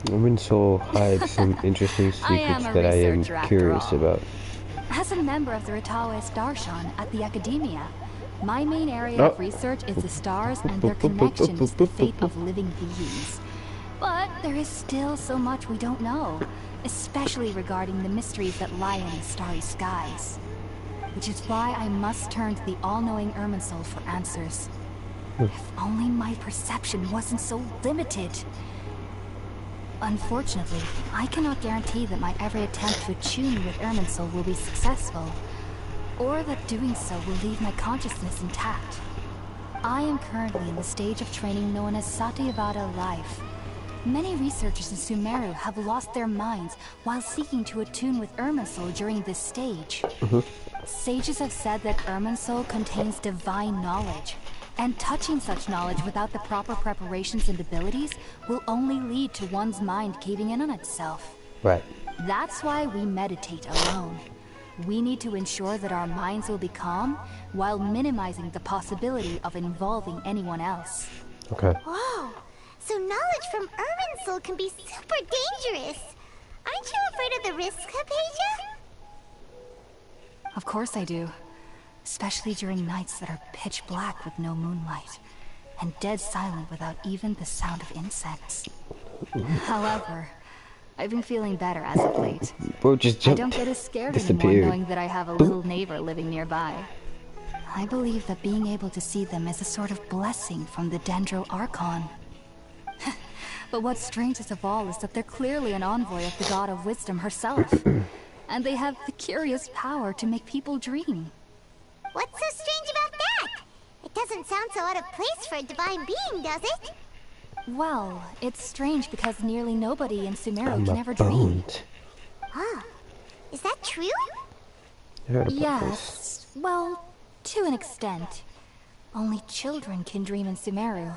A: Irminsul hides some interesting secrets that I am curious about.
E: As a member of the Kaleis Darshan at the Academia, my main area of research is the stars and their connections to the fate of living beings. But there is still so much we don't know, especially regarding the mysteries that lie in the starry skies. Which is why I must turn to the all-knowing Irminsul for answers. If only my perception wasn't so limited. Unfortunately, I cannot guarantee that my every attempt to attune with Irminsul will be successful, or that doing so will leave my consciousness intact. I am currently in the stage of training known as Satyavada life. Many researchers in Sumeru have lost their minds while seeking to attune with Irminsul during this stage. Sages have said that Irminsul contains divine knowledge, and touching such knowledge without the proper preparations and abilities will only lead to one's mind caving in on itself.
A: Right.
E: That's why we meditate alone. We need to ensure that our minds will be calm while minimizing the possibility of involving anyone else.
A: Okay.
B: Whoa. So knowledge from Irminsul can be super dangerous. Aren't you afraid of the risks, Hypatia?
E: Of course I do. Especially during nights that are pitch black with no moonlight, and dead silent without even the sound of insects. However, I've been feeling better as of late.
A: Bro, just jumped.
E: I don't get as scared anymore knowing that I have a little neighbor living nearby. I believe that being able to see them is a sort of blessing from the Dendro Archon. But what's strangest of all is that they're clearly an envoy of the God of Wisdom herself, and they have the curious power to make people dream.
B: What's so strange about that? It doesn't sound so out of place for a divine being, does it?
E: Well, it's strange because nearly nobody in Sumeru can ever dream.
B: Huh. Is that true?
E: Yes. Well, to an extent. Only children can dream in Sumeru.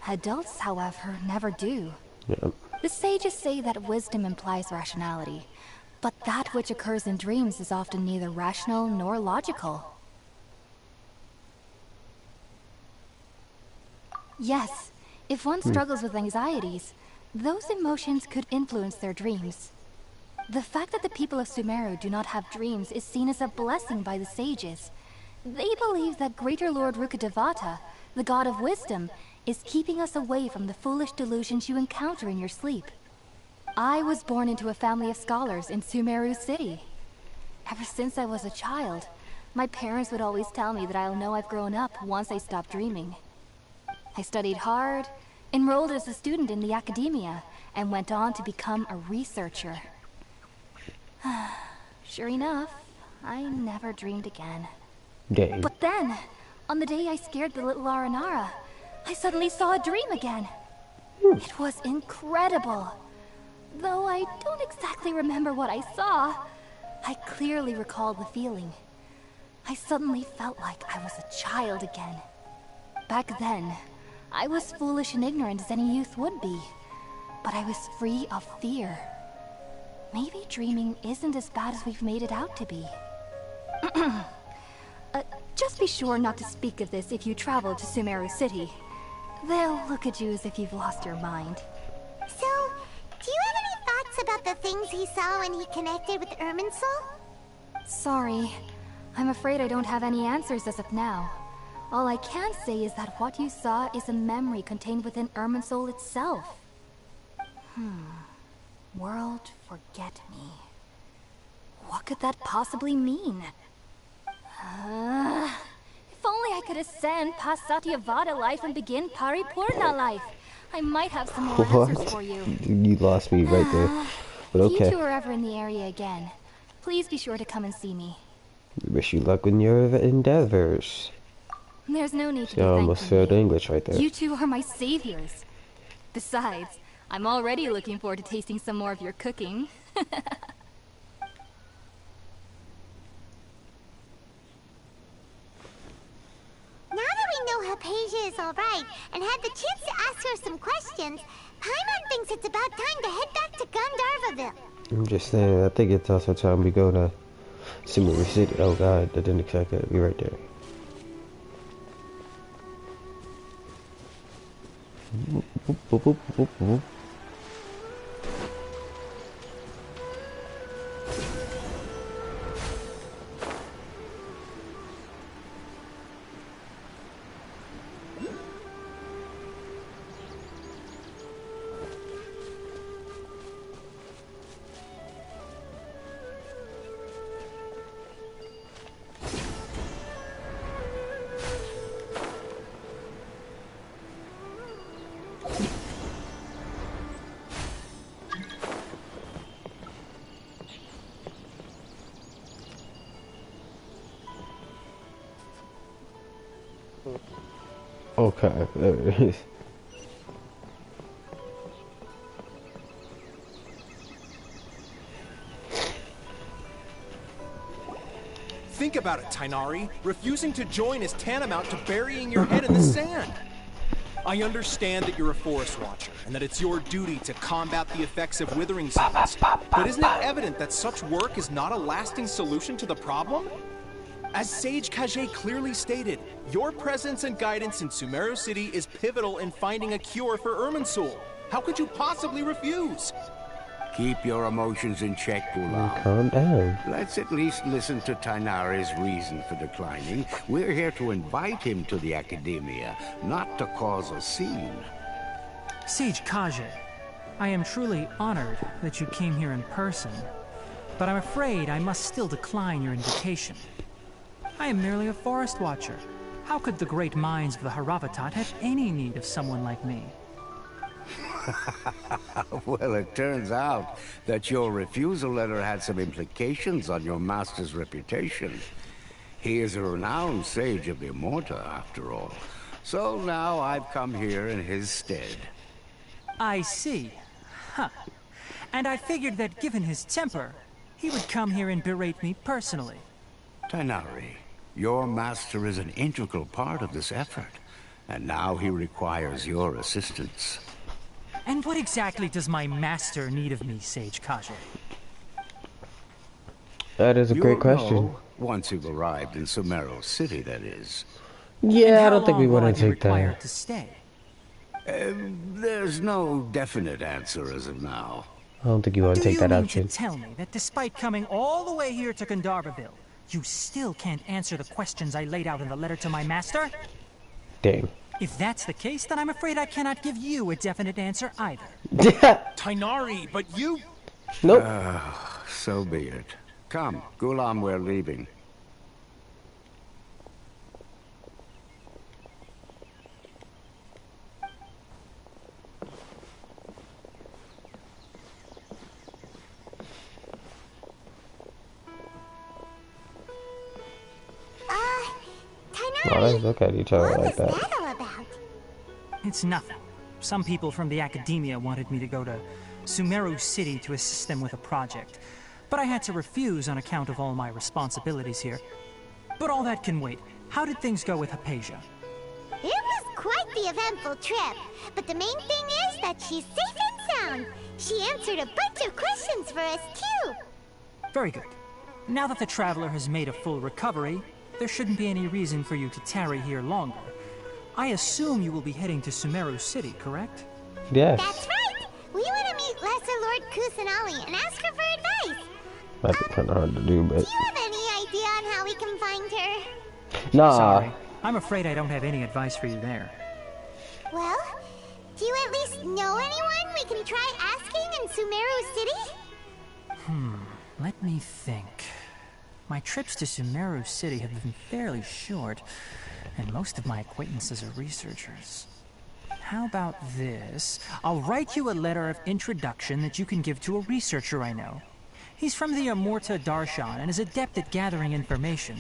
E: Adults, however, never do.
A: Yep.
E: The sages say that wisdom implies rationality, but that which occurs in dreams is often neither rational nor logical. Yes, if one struggles with anxieties, those emotions could influence their dreams. The fact that the people of Sumeru do not have dreams is seen as a blessing by the sages. They believe that Greater Lord Rukkhadevata, the God of Wisdom, is keeping us away from the foolish delusions you encounter in your sleep. I was born into a family of scholars in Sumeru City. Ever since I was a child, my parents would always tell me that I'll know I've grown up once I stop dreaming. I studied hard, enrolled as a student in the academia, and went on to become a researcher. Sure enough, I never dreamed again.
A: Dang.
E: But then, on the day I scared the little Aranara, I suddenly saw a dream again. It was incredible. Though I don't exactly remember what I saw, I clearly recall the feeling. I suddenly felt like I was a child again. Back then, I was foolish and ignorant as any youth would be, but I was free of fear. Maybe dreaming isn't as bad as we've made it out to be. Just be sure not to speak of this if you travel to Sumeru City. They'll look at you as if you've lost your mind.
B: So, do you have any thoughts about the things he saw when he connected with Irminsul?
E: Sorry. I'm afraid I don't have any answers as of now. All I can say is that what you saw is a memory contained within Irminsul itself. World forget me. What could that possibly mean? If only I could ascend past Satyavada life and begin Paripurna life. I might have some more answers for you.
A: You lost me right there. But okay.
E: If you two are ever in the area again, please be sure to come and see me.
A: Wish you luck in your endeavors.
E: There's no need to be
A: I almost failed English right there.
E: You two are my saviors. Besides, I'm already looking forward to tasting some more of your cooking.
B: Now that we know Hypatia is alright and had the chance to ask her some questions, Paimon thinks it's about time to head back to Gandharvaville.
A: I'm just saying, I think it's also time we go to Sumeru City. Oh god, that didn't expect it. Be right there. Boop, boop, boop, boop, boop. Okay, there it is.
I: Think about it, Tighnari. Refusing to join is tantamount to burying your head in the sand. I understand that you're a forest watcher, and that it's your duty to combat the effects of withering seeds. But isn't it evident that such work is not a lasting solution to the problem? As Sage Kage clearly stated, your presence and guidance in Sumeru City is pivotal in finding a cure for Irminsul. How could you possibly refuse?
H: Keep your emotions in check, Bula.
A: Calm down.
H: Let's at least listen to Tighnari's reason for declining. We're here to invite him to the Academia, not to cause a scene.
C: Sage Kage, I am truly honored that you came here in person, but I'm afraid I must still decline your invitation. I am merely a forest watcher. How could the great minds of the Haravatat have any need of someone like me?
H: Well, it turns out that your refusal letter had some implications on your master's reputation. He is a renowned sage of Immorta, after all. So now I've come here in his stead.
C: I see. Huh. And I figured that given his temper, he would come here and berate me personally.
H: Tighnari, your master is an integral part of this effort, and now he requires your assistance.
C: And what exactly does my master need of me, Sage Kage?
A: That is a great question.
H: Know, once you've arrived in Sumeru City, that is.
A: Yeah, I don't think we want to take that.
C: To stay?
H: There's no definite answer as of now.
A: I don't think you want to take that option.
C: Do you mean to tell me that despite coming all the way here to Gandharvaville, you still can't answer the questions I laid out in the letter to my master?
A: Dang.
C: If that's the case, then I'm afraid I cannot give you a definite answer either.
I: Tighnari, but you...
A: Nope.
H: So be it.
J: Come, Gulam, we're leaving.
A: Why do they look at each other like that?
B: What was that all about?
C: It's nothing. Some people from the academia wanted me to go to Sumeru City to assist them with a project, but I had to refuse on account of all my responsibilities here. But all that can wait. How did things go with Hypatia?
B: It was quite the eventful trip, but the main thing is that she's safe and sound. She answered a bunch of questions for us, too.
C: Very good. Now that the traveler has made a full recovery, there shouldn't be any reason for you to tarry here longer. I assume you will be heading to Sumeru City, correct?
A: Yes.
B: That's right! We want to meet Lesser Lord Kusanali and ask her for advice.
A: Might be kind of hard to do, but...
B: Do you have any idea on how we can find her?
A: Nah.
C: Sorry. I'm afraid I don't have any advice for you there.
B: Well, do you at least know anyone we can try asking in Sumeru City?
C: Let me think. My trips to Sumeru City have been fairly short, and most of my acquaintances are researchers. How about this? I'll write you a letter of introduction that you can give to a researcher I know. He's from the Amurta Darshan and is adept at gathering information.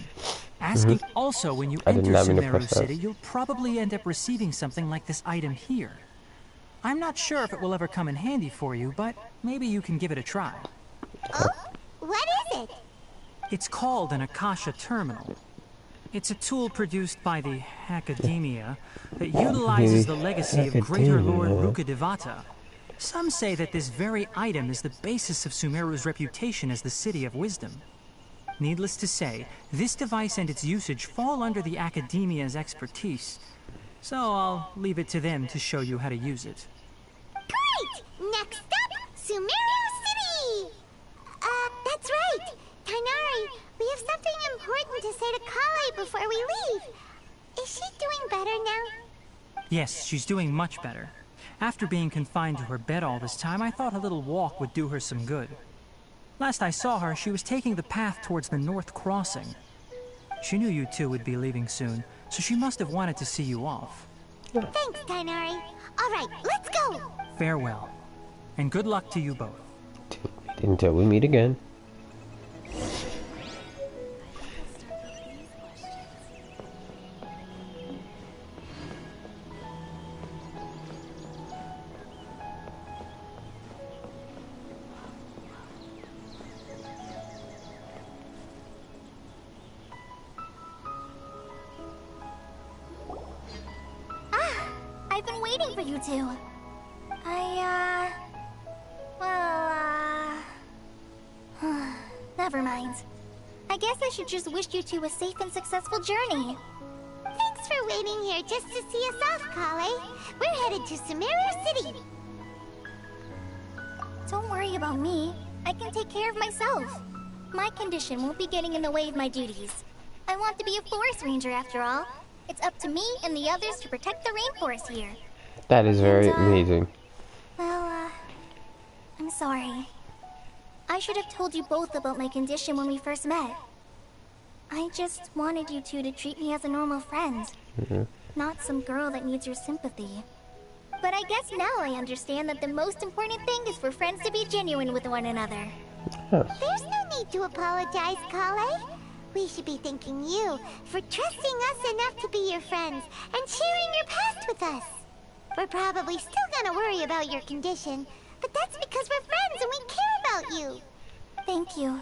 C: Asking also when you enter Sumeru City, you'll probably end up receiving something like this item here. I'm not sure if it will ever come in handy for you, but maybe you can give it a try.
B: Oh? What is it?
C: It's called an Akasha Terminal. It's a tool produced by the Academia that utilizes the legacy of Greater Lord Rukadevata. Some say that this very item is the basis of Sumeru's reputation as the City of Wisdom. Needless to say, this device and its usage fall under the Academia's expertise, so I'll leave it to them to show you how to use it.
B: Great! Next up, Sumeru City! That's right! Tainari, we have something important to say to Kalei before we leave. Is she doing better now?
C: Yes, she's doing much better. After being confined to her bed all this time, I thought a little walk would do her some good. Last I saw her, she was taking the path towards the North Crossing. She knew you two would be leaving soon, so she must have wanted to see you off.
B: Thanks, Tainari. All right, let's go!
C: Farewell, and good luck to you both.
A: Until we meet again.
D: I've been waiting for you two. Never mind. I guess I should just wish you two a safe and successful journey.
B: Thanks for waiting here just to see us off, Kalei. We're headed to Sumeru City.
D: Don't worry about me. I can take care of myself. My condition won't be getting in the way of my duties. I want to be a forest ranger after all. It's up to me and the others to protect the rainforest here.
A: That is very amazing.
D: Well, I'm sorry. I should have told you both about my condition when we first met. I just wanted you two to treat me as a normal friend. Not some girl that needs your sympathy. But I guess now I understand that the most important thing is for friends to be genuine with one another.
B: There's no need to apologize, Kalei. We should be thanking you for trusting us enough to be your friends and sharing your past with us. We're probably still gonna worry about your condition, but that's because we're friends and we care about you.
D: Thank you.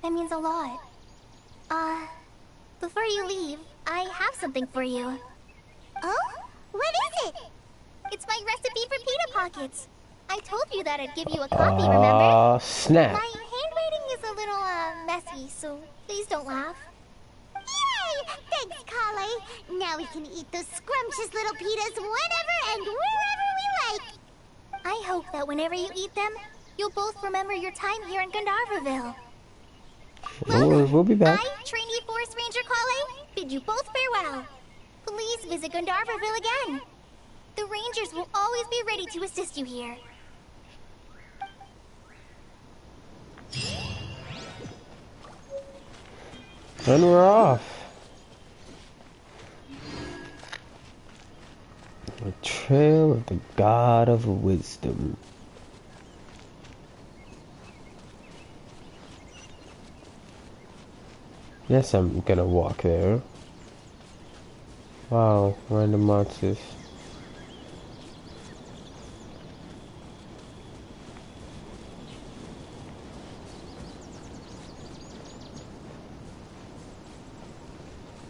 D: That means a lot. Before you leave, I have something for you.
B: Oh? What is it?
D: It's my recipe for pita pockets. I told you that I'd give you a copy, remember?
A: Snap.
D: My handwriting is a little, messy, so please don't laugh.
B: Yay! Thanks, Kalei. Now we can eat those scrumptious little pitas whenever and wherever we like.
D: I hope that whenever you eat them, you'll both remember your time here in Gandharvaville.
A: We'll be back.
D: I, trainee Forest Ranger Kalei, bid you both farewell. Please visit Gandharvaville again. The Rangers will always be ready to assist you here.
A: And we're off. The trail of the God of Wisdom. Yes, I'm gonna walk there. Wow, random monsters.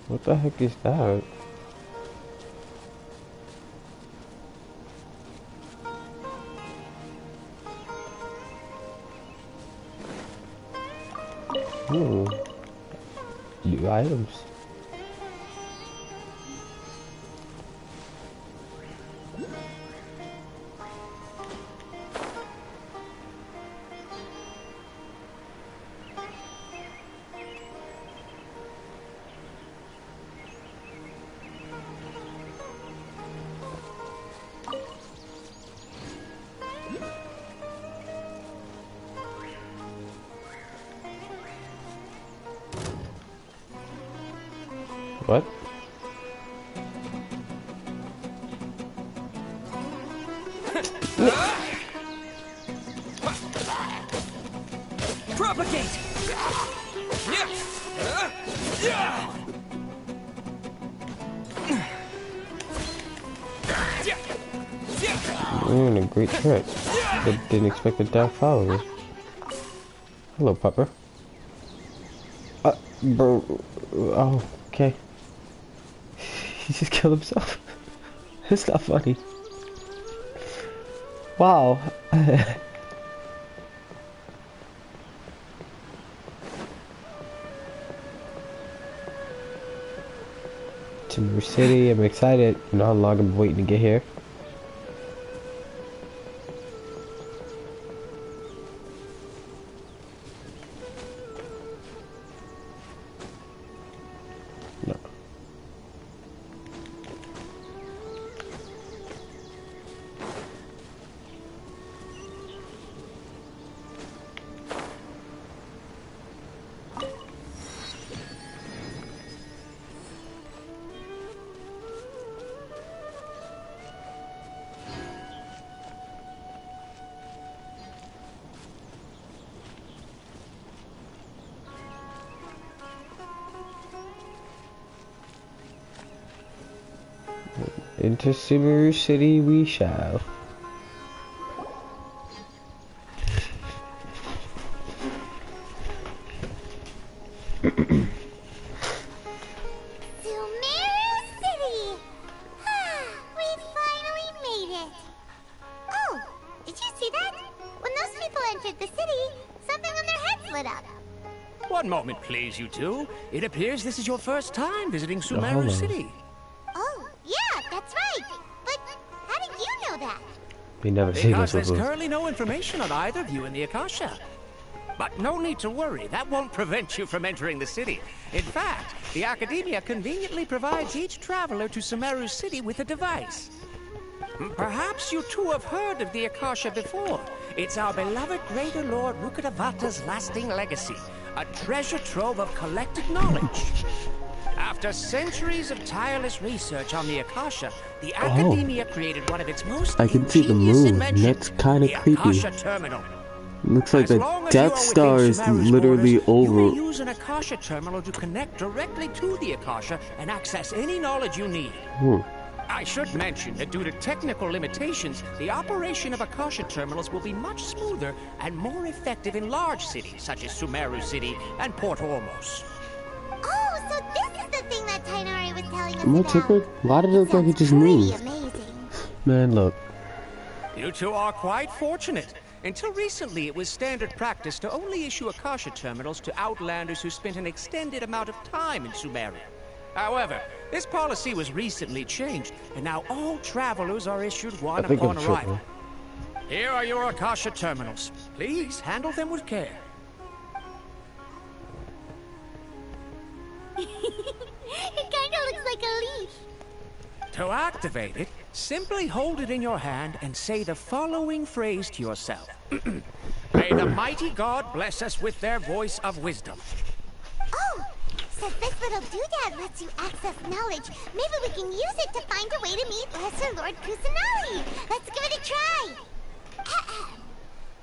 A: What the heck is that? Ooh. New items. What?
G: Propagate!
A: We're in a great trick. But didn't expect the dark followers. Hello, pupper. Bro. Oh, okay. He just killed himself. It's not funny. Wow. Sumeru City, I'm excited. You know how long I've been waiting to get here. No. Into Sumeru City we shall.
B: Sumeru City! We finally made it! Oh, did you see that? When those people entered the city, something on their heads lit up.
G: One moment, please, you two. It appears this is your first time visiting Sumeru City.
B: Oh, yeah, that's right. But how did you know that?
A: We never see
G: Because
A: this
G: there's
A: before.
G: currently no information on either of you in the Akasha. But no need to worry, that won't prevent you from entering the city. In fact, the Academia conveniently provides each traveler to Sumeru City with a device. Perhaps you two have heard of the Akasha before. It's our beloved Greater Lord Rukkhadevata's lasting legacy, a treasure trove of collected knowledge. After centuries of tireless research on the Akasha, the Academia created one of its most
A: I can see the
G: ingenious
A: moon.
G: inventions,
A: That's kind of
G: the
A: creepy.
G: Akasha Terminal.
A: Looks like
G: As
A: the
G: long as
A: Death
G: you are
A: Star
G: within
A: is
G: Sumeru's
A: literally
G: borders, you may
A: over.
G: use an Akasha terminal to connect directly to the Akasha and access any knowledge you need. I should mention that due to technical limitations, the operation of Akasha terminals will be much smoother and more effective in large cities such as Sumeru City and Port Ormos.
B: Oh, so this is the thing that Tainari was telling us
A: What
B: about.
A: ticket? Why did it look like it just moved?
B: Amazing.
A: Man, look.
G: You two are quite fortunate. Until recently, it was standard practice to only issue Akasha terminals to outlanders who spent an extended amount of time in Sumeru. However, this policy was recently changed, and now all travelers are issued one upon arrival. Here are your Akasha terminals. Please handle them with care.
B: It kind of looks like a leaf.
G: To activate it, simply hold it in your hand and say the following phrase to yourself. May the mighty God bless us with their voice of wisdom.
B: Oh, Since this little doodad lets you access knowledge, maybe we can use it to find a way to meet Lesser Lord Kusanali. Let's give it a try.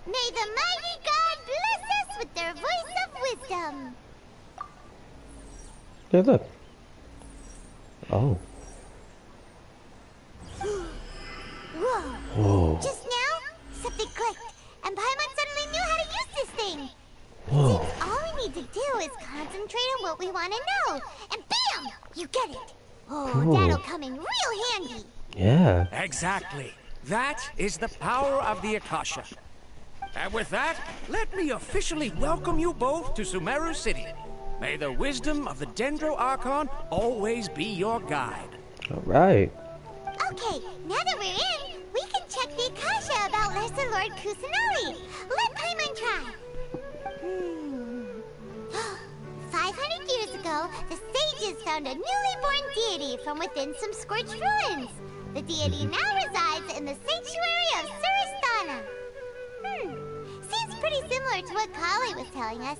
B: May the mighty god bless us with their voice of wisdom.
A: Yeah, look. Oh. Whoa.
B: Just now, something clicked, and Paimon suddenly knew how to use this thing.
A: Whoa.
B: Seems all we need to do is concentrate on what we want to know, and bam! You get it. Oh,
A: cool.
B: That'll come in real handy.
A: Yeah.
G: Exactly. That is the power of the Akasha. And with that, let me officially welcome you both to Sumeru City. May the wisdom of the Dendro Archon always be your guide.
A: All right.
B: Okay, now that we're in, we can check the Akasha about Lesser Lord Kusanali. Let Paimon try. 500 years ago, the sages found a newly born deity from within some scorched ruins. The deity now resides in the sanctuary of Suristana. Seems pretty similar to what Kalei was telling us.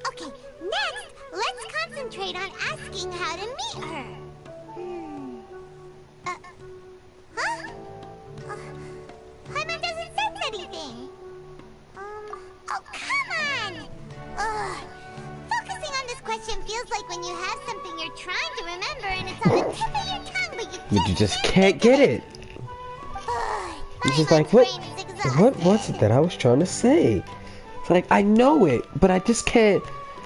B: Okay, next, let's concentrate on asking how to meet her. Paimon doesn't sense anything. Oh, come on! Focusing on this question feels like when you have something you're trying to remember and it's on the tip of your tongue, but
A: You just can't get it. It's just like, what was it that I was trying to say? It's like, I know it, but I just can't.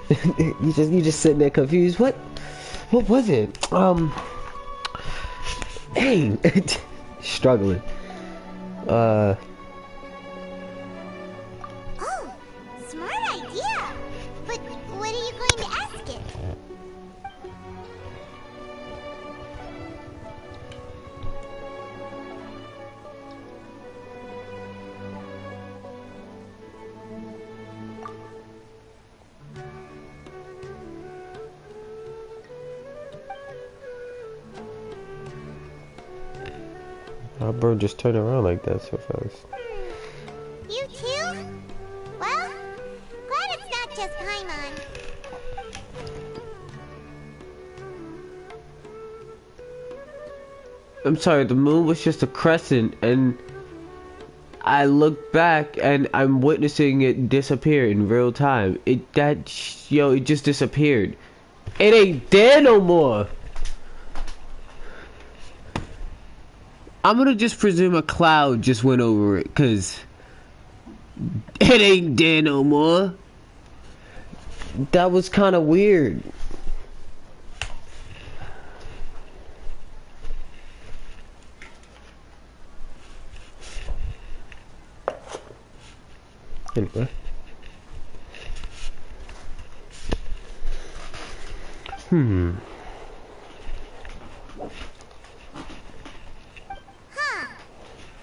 A: you just sitting there confused. What was it? Hey, struggling.
B: Oh, smart idea. But what are you going to ask it?
A: Our bird just turned around like that so fast.
B: You too? Well, glad it's not just Paimon.
A: I'm sorry, the moon was just a crescent, and I look back and I'm witnessing it disappear in real time. It just disappeared. It ain't there no more. I'm gonna just presume a cloud just went over it, cause it ain't there no more. That was kind of weird. Anyway.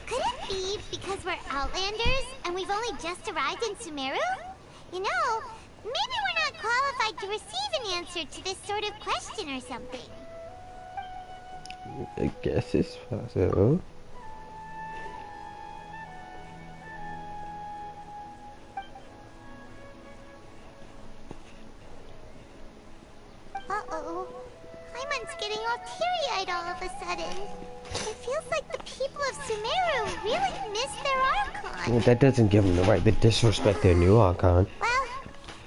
B: Could it be because we're Outlanders and we've only just arrived in Sumeru? You know, maybe we're not qualified to receive an answer to this sort of question or something.
A: I guess it's possible.
B: Uh-oh. Paimon's getting all teary-eyed all of a sudden. It feels like the people of Sumeru really miss their Archon.
A: Well, that doesn't give them the right to disrespect their new Archon.
B: Well,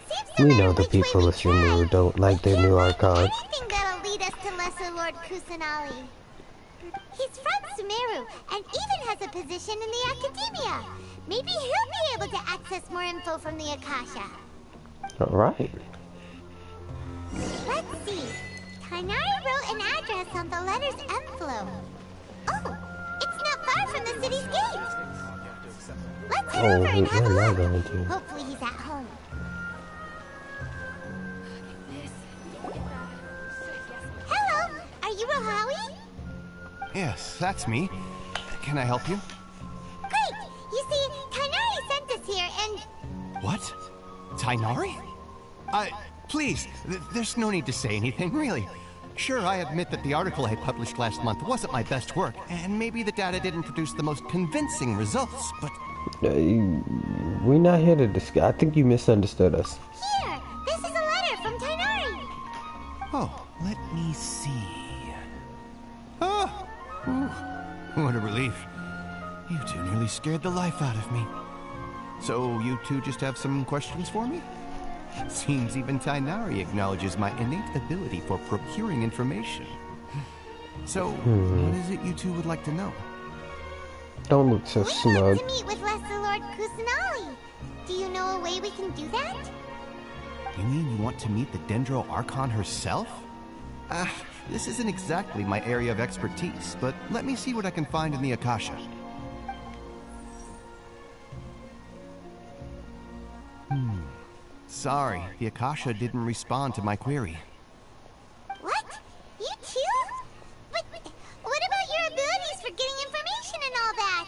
B: seems no
A: We
B: matter
A: know the
B: which way
A: people
B: we
A: of Sumeru
B: try,
A: don't like their
B: we
A: new
B: can't find
A: Archon.
B: anything that'll lead us to Lesser Lord Kusanali. He's from Sumeru and even has a position in the Academia. Maybe he'll be able to access more info from the Akasha.
A: Alright.
B: Let's see. Tainari wrote an address on the letter's envelope. Oh, it's not far from the city's gate. Let's head over and have a
A: where am I
B: look.
A: going to?
B: Hopefully he's at home. Hello, are you Rohawi?
K: Yes, that's me. Can I help you?
B: Great. You see, Tainari sent us here and...
K: What? Tainari? Please, there's no need to say anything, really. Sure, I admit that the article I published last month wasn't my best work, and maybe the data didn't produce the most convincing results, but...
A: We're not here to discuss. I think you misunderstood us.
B: Here, this is a letter from Tainari.
K: Let me see. Oh! Whew. What a relief. You two nearly scared the life out of me. So you two just have some questions for me? Seems even Tainari acknowledges my innate ability for procuring information. So, what is it you two would like to know?
A: Don't look so smug.
B: We want to meet with Lesser Lord Kusanali. Do you know a way we can do that?
K: You mean you want to meet the Dendro Archon herself? This isn't exactly my area of expertise, but let me see what I can find in the Akasha. Sorry, the Akasha didn't respond to my query.
B: What? You too? But what about your abilities for getting information and all that?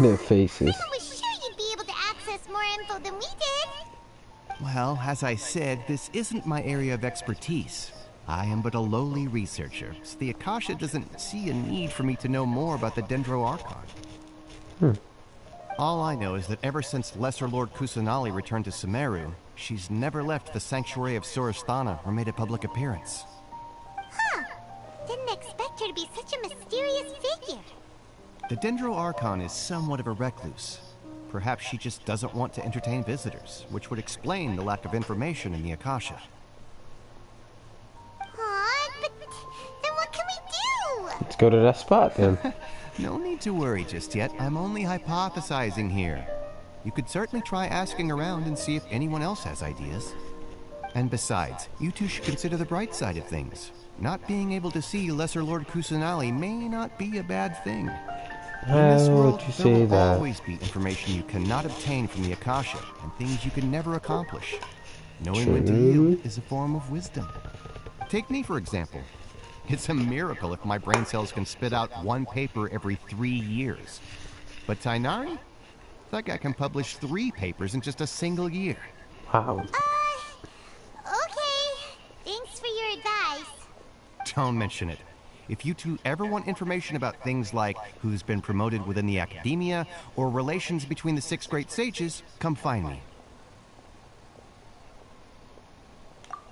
A: Their faces.
B: I was sure you'd be able to access more info than we did.
K: Well, as I said, this isn't my area of expertise. I am but a lowly researcher, so the Akasha doesn't see a need for me to know more about the Dendro Archon. All I know is that ever since Lesser Lord Kusanali returned to Sumeru, she's never left the Sanctuary of Surasthana or made a public appearance.
B: Huh. Didn't expect her to be such a mysterious figure.
K: The Dendro Archon is somewhat of a recluse. Perhaps she just doesn't want to entertain visitors, which would explain the lack of information in the Akasha.
B: Aw, but then what can we do?
A: Let's go to that spot then.
K: No need to worry just yet. I'm only hypothesizing here. You could certainly try asking around and see if anyone else has ideas. And besides, you two should consider the bright side of things. Not being able to see Lesser Lord Kusanali may not be a bad thing. In this world, there will always be information you cannot obtain from the Akasha, and things you can never accomplish. Knowing when to yield is a form of wisdom. Take me, for example. It's a miracle if my brain cells can spit out one paper every 3 years. But Tainari? That guy can publish 3 papers in just a single year.
A: Wow.
B: Okay. Thanks for your advice.
K: Don't mention it. If you two ever want information about things like who's been promoted within the academia or relations between the 6 great sages, come find me.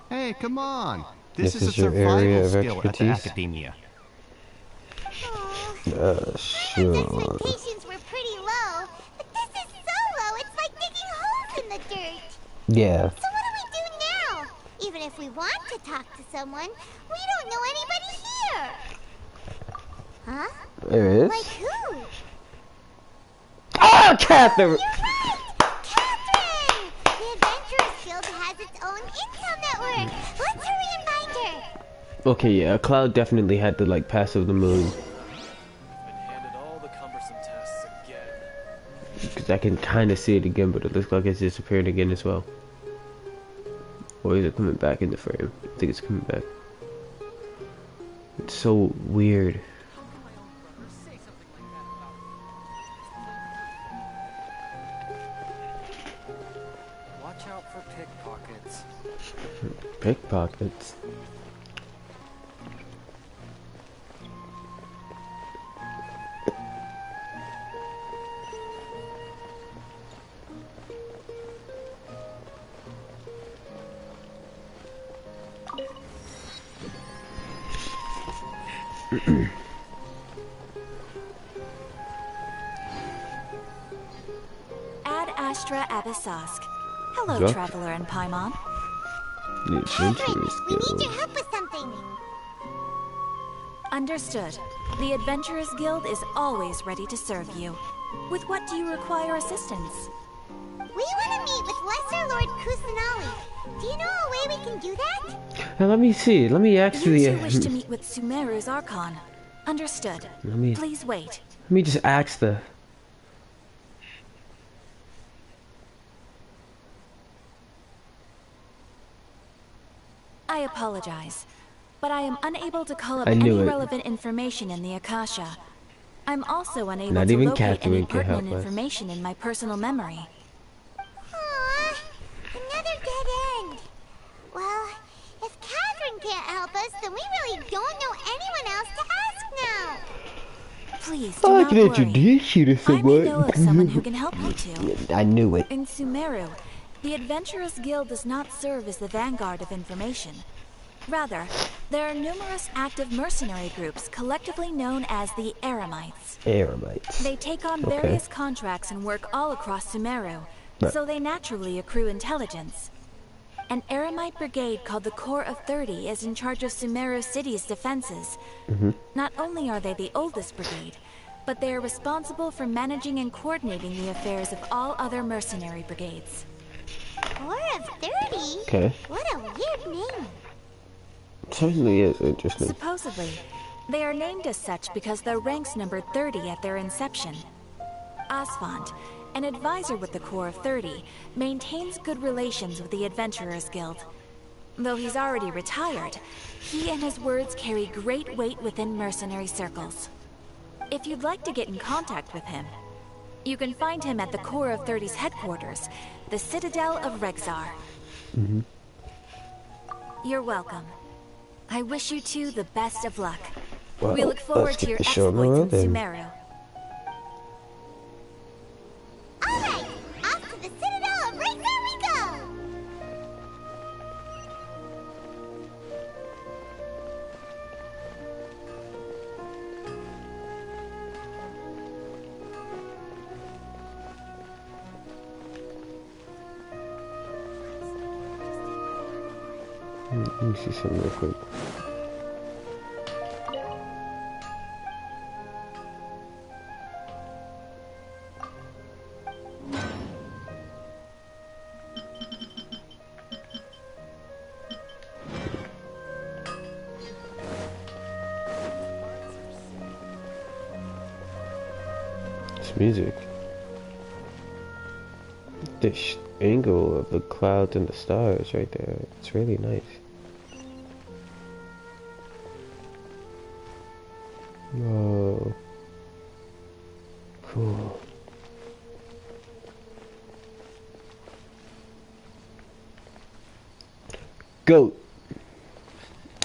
K: Hey, come on. This is a
A: your area of
K: survival skill at the
A: expertise?
K: academia.
B: Our
A: Sure.
B: expectations were pretty low, but this is so low, it's like digging holes in the dirt.
A: Yeah.
B: So what do we do now? Even if we want to talk to someone, we don't know anybody here. Huh?
A: There is.
B: Like who?
A: Ah, Catherine!
B: You're right! Catherine! The Adventurers Guild has its own intel network. Let's hurry and find her.
A: Okay, yeah, Cloud definitely had to like pass over the moon. Because I can kind of see it again, but it looks like it's disappearing again as well. Or is it coming back in the frame? I think it's coming back. It's so weird.
L: Watch out for pickpockets.
A: Pickpockets?
M: Ad Astra Abyssosk. Hello,
A: Yup.
M: Traveler and Paimon.
A: The Adventurers
B: We need
A: Guild.
B: your help with something.
M: Understood. The Adventurers Guild is always ready to serve you. With what do you require assistance?
B: We want to meet with Lesser Lord Kusanali. Do you know a way we can do that?
A: Now let me see. Let me actually.
M: You two wish to meet with Sumeru's Archon. Understood. Please wait.
A: Let me just ask the.
M: I apologize, but I am unable to call up
A: I
M: any
A: knew it.
M: relevant information in the Akasha. I'm also unable
A: Not
M: to
A: even
M: locate any
A: Catherine can help
M: pertinent
A: us.
M: information in my personal memory.
B: Aww, another dead end. Well, if Catherine can't help us, then we really don't know anyone else to ask now.
M: Please do
A: I
M: not
A: can
M: worry.
A: introduce you to
M: I may
A: someone.
M: know of someone who can help you too.
A: I knew it.
M: In Sumeru, the Adventurers Guild does not serve as the vanguard of information. Rather, there are numerous active mercenary groups collectively known as the Eremites.
A: Eremites.
M: They take on various contracts and work all across Sumeru, so they naturally accrue intelligence. An Eremite brigade called the Corps of 30 is in charge of Sumeru City's defenses. Not only are they the oldest brigade, but they are responsible for managing and coordinating the affairs of all other mercenary brigades.
B: Corps of 30?
A: Okay.
B: What a weird name.
A: Certainly is interesting.
M: Supposedly, they are named as such because their ranks numbered 30 at their inception. Asfand, an advisor with the Corps of 30, maintains good relations with the Adventurers Guild. Though he's already retired, he and his words carry great weight within mercenary circles. If you'd like to get in contact with him, you can find him at the Corps of 30's headquarters, the Citadel of Rexar. You're welcome. I wish you two the best of luck.
A: Well,
M: we look forward to your exploits in Sumeru.
B: Alright, off to the Citadel of Rexar we go!
A: Let me see something real quick. This music. This angle of the clouds and the stars right there. It's really nice. Whoa. Cool. Goat.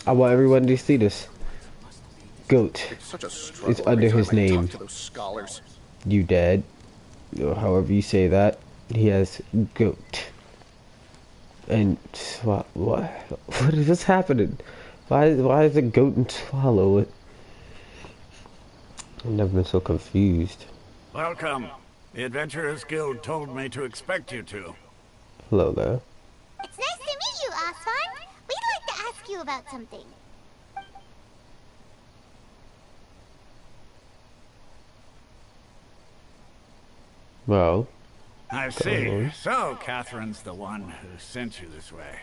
A: I want everyone to see this. Goat. It's under his name. You dead. Or however you say that. He has goat. And what is this happening? Why is a goat and swallow it? I've never been so confused.
J: Welcome. The Adventurers Guild told me to expect you two.
A: Hello there.
B: It's nice to meet you, Asfand. We'd like to ask you about something.
A: Well.
J: I see. So, Catherine's the one who sent you this way.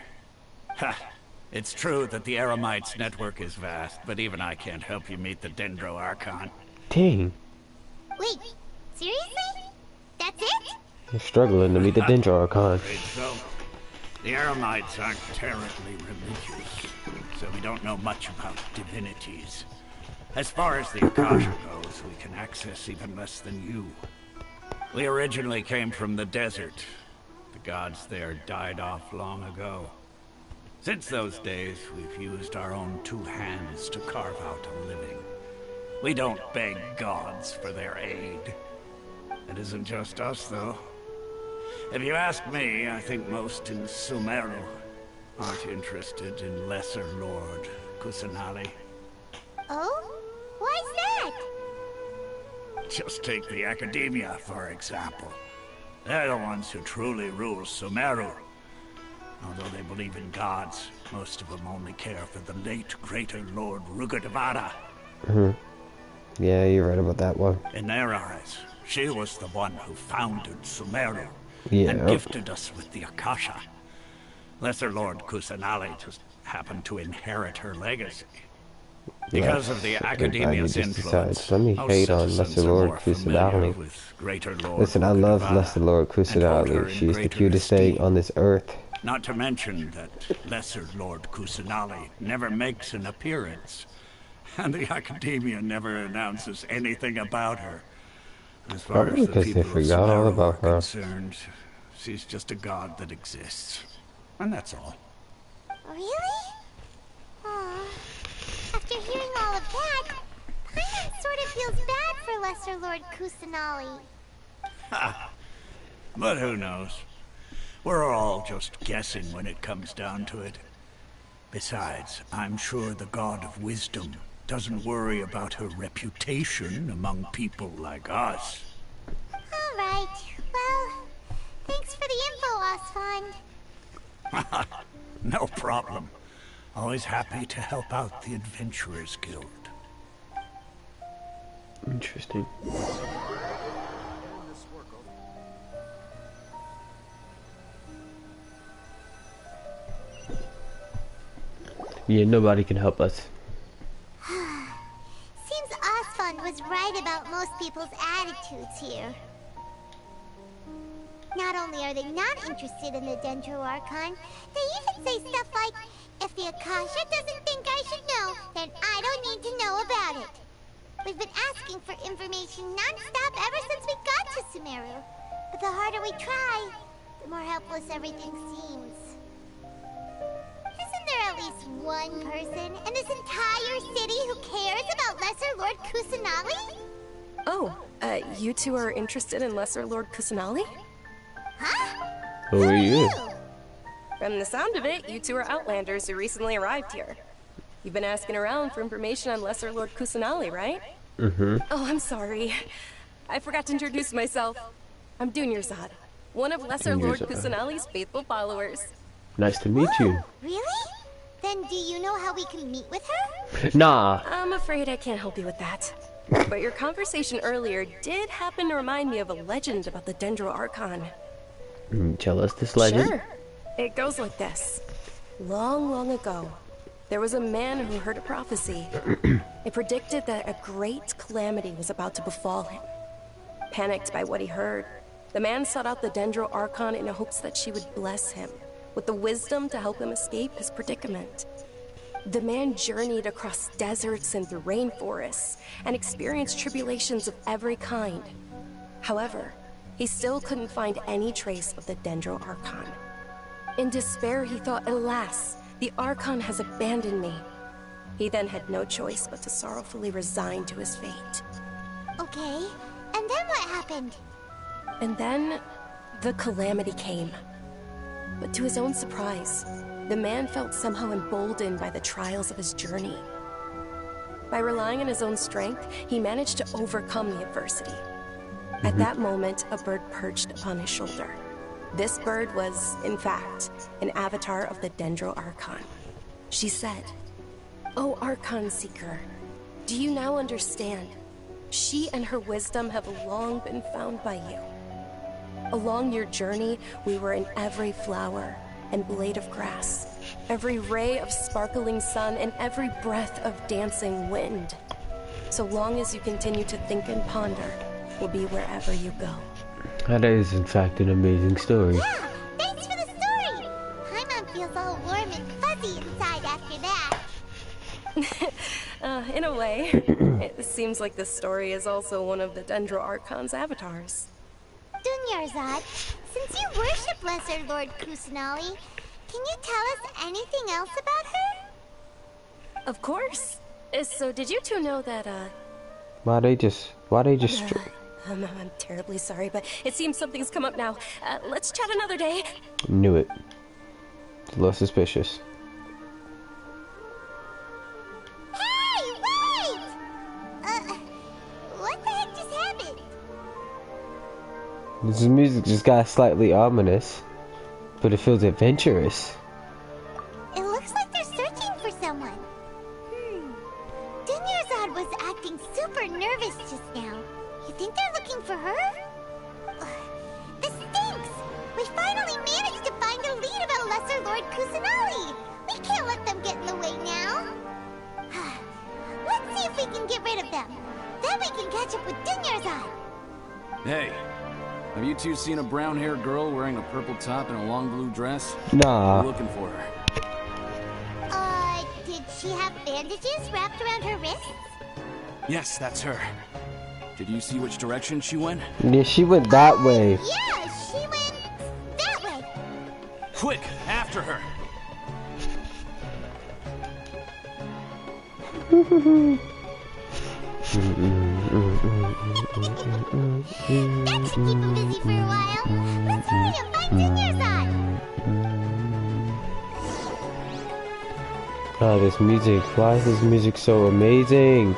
J: Ha! It's true that the Eremites' network is vast, but even I can't help you meet the Dendro Archon.
A: Dang.
B: Wait, seriously? That's it?
A: You're struggling to meet the Dendro Archon.
J: So, the Eremites aren't terribly religious, so we don't know much about divinities. As far as the Akasha goes, we can access even less than you. We originally came from the desert. The gods there died off long ago. Since those days, we've used our own two hands to carve out a living. We don't beg gods for their aid. It isn't just us, though. If you ask me, I think most in Sumeru aren't interested in Lesser Lord Kusanali.
B: Oh? Why's that?
J: Just take the Academia, for example. They're the ones who truly rule Sumeru. Although they believe in gods, most of them only care for the late Greater Lord Rugadavada.
A: Yeah, you're right about that one.
J: In their eyes, she was the one who founded Sumeru
A: Yeah.
J: and gifted us with the Akasha. Lesser Lord Kusanali just happened to inherit her legacy. Because of the Academia's influence,
A: let me hate on Lesser Lord Kusanali. Listen, I love Lesser Lord Kusanali. She's the cutest thing on this earth.
J: Not to mention that Lesser Lord Kusanali never makes an appearance. And the Academia never announces anything about her. As far as the people of Sumeru are concerned, she's just a god that exists. And that's all.
B: Really? Aw. After hearing all of that, Paimon sort of feels bad for Lesser Lord Kusanali.
J: Ha! But who knows? We're all just guessing when it comes down to it. Besides, I'm sure the God of Wisdom doesn't worry about her reputation among people like us.
B: All right. Well, thanks for the info, Osfond.
J: No problem. Always happy to help out the Adventurers Guild.
A: Interesting. Yeah, nobody can help us.
B: Seems Osfond was right about most people's attitudes here. Not only are they not interested in the Dendro Archon, they even say stuff like, if the Akasha doesn't think I should know, then I don't need to know about it. We've been asking for information non-stop ever since we got to Sumeru. But the harder we try, the more helpless everything seems. Isn't there at least one person in this entire city who cares about Lesser Lord Kusanali?
N: Oh, you two are interested in Lesser Lord Kusanali?
B: Huh?
A: Who are you?
N: From the sound of it, you two are Outlanders who recently arrived here. You've been asking around for information on Lesser Lord Kusanali, right?
A: Mm-hmm.
N: Oh, I'm sorry. I forgot to introduce myself. I'm Dunyarzad, one of Lesser Lord Kusanali's faithful followers.
A: Nice to meet you.
B: Really? Then do you know how we can meet with her?
A: Nah.
N: I'm afraid I can't help you with that. But your conversation earlier did happen to remind me of a legend about the Dendro Archon.
A: Tell us this legend.
N: Sure. It goes like this. Long, long ago, there was a man who heard a prophecy. It predicted that a great calamity was about to befall him. Panicked by what he heard, the man sought out the Dendro Archon in hopes that she would bless him with the wisdom to help him escape his predicament. The man journeyed across deserts and through rainforests and experienced tribulations of every kind. However, he still couldn't find any trace of the Dendro Archon. In despair, he thought, alas, the Archon has abandoned me. He then had no choice but to sorrowfully resign to his fate.
B: Okay, and then what happened?
N: And then, the calamity came. But to his own surprise, the man felt somehow emboldened by the trials of his journey. By relying on his own strength, he managed to overcome the adversity. At that moment, a bird perched upon his shoulder. This bird was, in fact, an avatar of the Dendro Archon. She said, "O Archon Seeker, do you now understand? She and her wisdom have long been found by you. Along your journey, we were in every flower and blade of grass, every ray of sparkling sun, and every breath of dancing wind. So long as you continue to think and ponder, we'll be wherever you go."
A: That is, in fact, an amazing story.
B: Yeah, thanks for the story! Paimon feels all warm and fuzzy inside after that.
N: In a way, it seems like this story is also one of the Dendro Archon's avatars.
B: Dunyarzad, since you worship Lesser Lord Kusanali, can you tell us anything else about her?
N: Of course. So did you two know that,
A: Why they just
N: I'm terribly sorry, but it seems something's come up now. Let's chat another day.
A: Knew it. It's a little suspicious.
B: Hey, wait! What the heck just happened?
A: This music just got slightly ominous, but it feels adventurous.
B: It looks like they're searching for someone. Dunyarzad was acting super nervous just now. You think they're looking for her? This stinks! We finally managed to find a lead about Lesser Lord Kusanali! We can't let them get in the way now! Let's see if we can get rid of them. Then we can catch up with Dunyarzad!
O: Hey, have you two seen a brown-haired girl wearing a purple top and a long blue dress?
A: Nah.
O: We're looking for her.
B: Did she have bandages wrapped around her wrists?
O: Yes, that's her. Did you see which direction she went?
A: Yeah, she went that way.
B: Yeah, she went that way.
O: Quick, after her.
B: That should keep him busy for a while. Let's hurry and find Dunyarzad.
A: Oh, this music. Why is this music so amazing?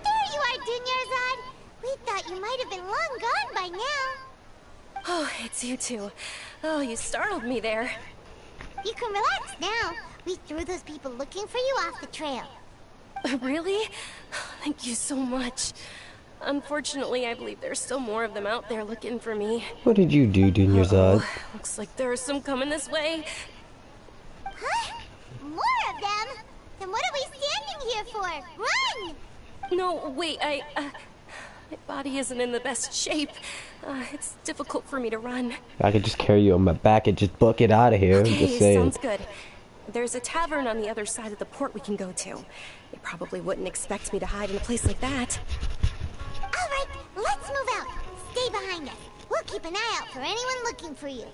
B: There you are, Dunyarzad. We thought you might have been long gone by now.
N: Oh, it's you two. Oh, you startled me there.
B: You can relax now. We threw those people looking for you off the trail.
N: Really? Thank you so much. Unfortunately, I believe there's still more of them out there looking for me.
A: What did you do, Dunyarzad?
N: Looks like there are some coming this way.
B: Huh? More of them? Then what are we standing here for? Run!
N: No, wait, my body isn't in the best shape. It's difficult for me to run.
A: I could just carry you on my back and just book it out of here.
N: Okay,
A: Just saying.
N: sounds good. There's a tavern on the other side of the port we can go to. They probably wouldn't expect me to hide in a place like that.
B: All right, let's move out. Stay behind us. We'll keep an eye out for anyone looking for you.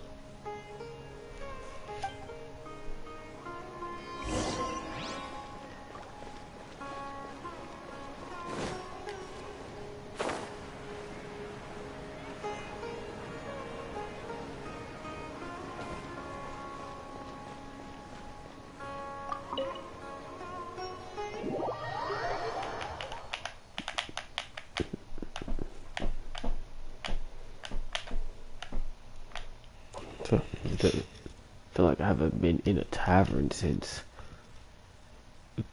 A: I feel like I haven't been in a tavern since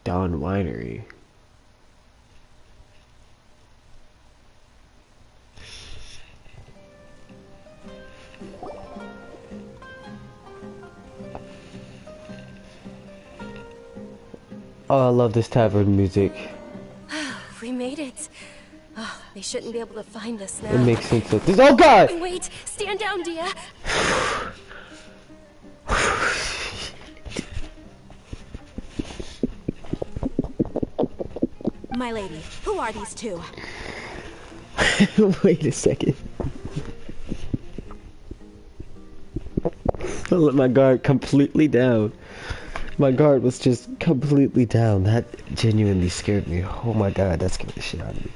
A: Dawn Winery. Oh, I love this tavern music.
N: We made it. Oh, they shouldn't be able to find us now.
A: It makes sense that this. Oh God!
N: Wait, stand down, Dia.
M: My lady, who are these two?
A: Wait a second. I let my guard completely down. My guard was just completely down. That genuinely scared me. Oh my God, that scared the shit out of me.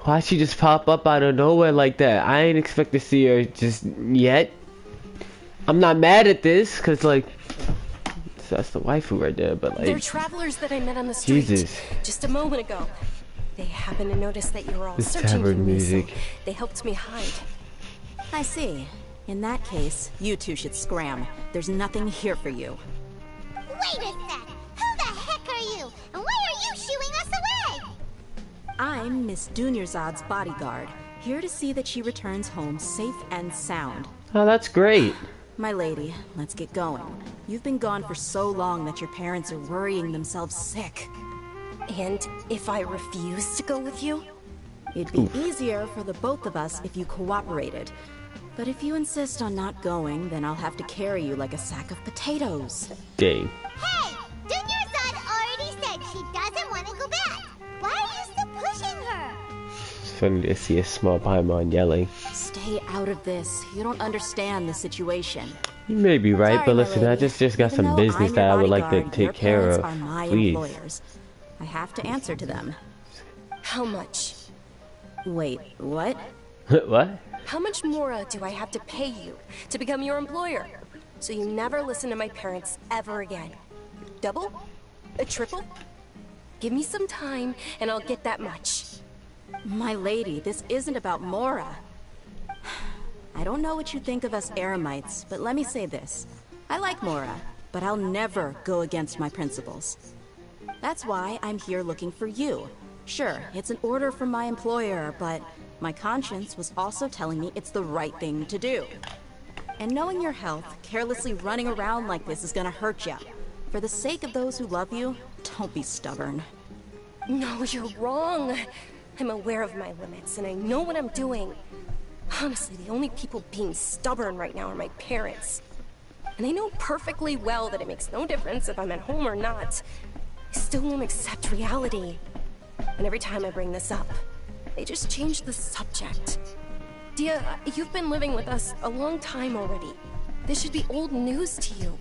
A: Why'd she just pop up out of nowhere like that? I ain't expect to see her just yet. I'm not mad at this, cause like that's the waifu right there, but like
N: They're travelers that I met on the street
A: Jesus.
N: just a moment ago. They happened to notice that you were all
A: This
N: searching for
A: tavern
N: me,
A: music.
N: so they helped me hide.
M: I see. In that case, you two should scram. There's nothing here for you.
B: Wait a sec! Who the heck are you? And why are you shooing us away?
M: I'm Miss Dunyarzad's bodyguard, here to see that she returns home safe and sound.
A: Oh, that's great.
M: My lady, let's get going. You've been gone for so long that your parents are worrying themselves sick.
N: And if I refuse to go with you?
M: It'd be easier for the both of us if you cooperated. But if you insist on not going, then I'll have to carry you like a sack of potatoes.
A: Dang.
B: Hey! Dunyarzad already said she doesn't want to go back. Why are you still pushing her?
A: It's funny to see a small Paimon yelling.
M: Stay out of this. You don't understand the situation.
A: You may be right,
M: Sorry,
A: but
M: my
A: listen, I
M: lady.
A: just got
M: Even
A: some
M: though
A: business
M: I'm
A: that
M: your
A: I would like to
M: bodyguard,
A: take
M: your
A: care
M: parents
A: of.
M: are my
A: Please.
M: employers. I have to answer to them.
N: How much?
M: Wait, what?
A: What?
N: How much more do I have to pay you to become your employer? So you never listen to my parents ever again. Double? A triple? Give me some time and I'll get that much.
M: My lady, this isn't about Mora. I don't know what you think of us Eremites, but let me say this. I like Mora, but I'll never go against my principles. That's why I'm here looking for you. Sure, it's an order from my employer, but my conscience was also telling me it's the right thing to do. And knowing your health, carelessly running around like this is gonna hurt you. For the sake of those who love you, don't be stubborn.
N: No, you're wrong. I'm aware of my limits and I know what I'm doing. Honestly, the only people being stubborn right now are my parents. And they know perfectly well that it makes no difference if I'm at home or not. They still won't accept reality. And every time I bring this up, they just change the subject. Dia, you've been living with us a long time already. This should be old news to you.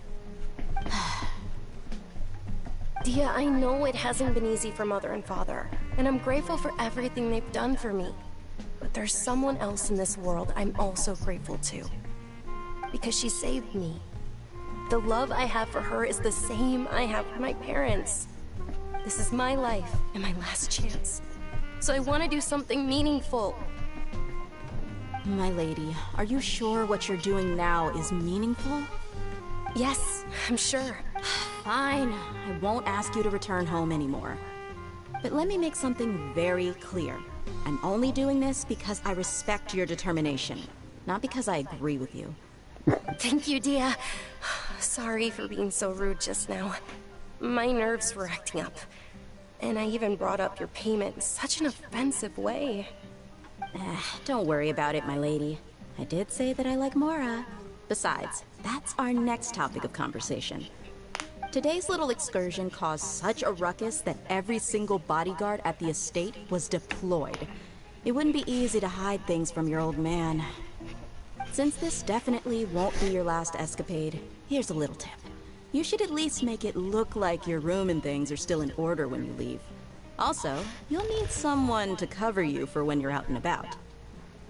N: Dia, I know it hasn't been easy for Mother and Father, and I'm grateful for everything they've done for me. But there's someone else in this world I'm also grateful to. Because she saved me. The love I have for her is the same I have for my parents. This is my life and my last chance. So I want to do something meaningful.
P: My lady, are you sure what you're doing now is meaningful?
N: Yes, I'm sure.
P: Fine. I won't ask you to return home anymore. But let me make something very clear. I'm only doing this because I respect your determination, not because I agree with you.
N: Thank you, Dia. Sorry for being so rude just now. My nerves were acting up. And I even brought up your payment in such an offensive way.
P: Don't worry about it, my lady. I did say that I like Mora. Besides, that's our next topic of conversation. Today's little excursion caused such a ruckus that every single bodyguard at the estate was deployed. It wouldn't be easy to hide things from your old man. Since this definitely won't be your last escapade, here's a little tip. You should at least make it look like your room and things are still in order when you leave. Also, you'll need someone to cover you for when you're out and about.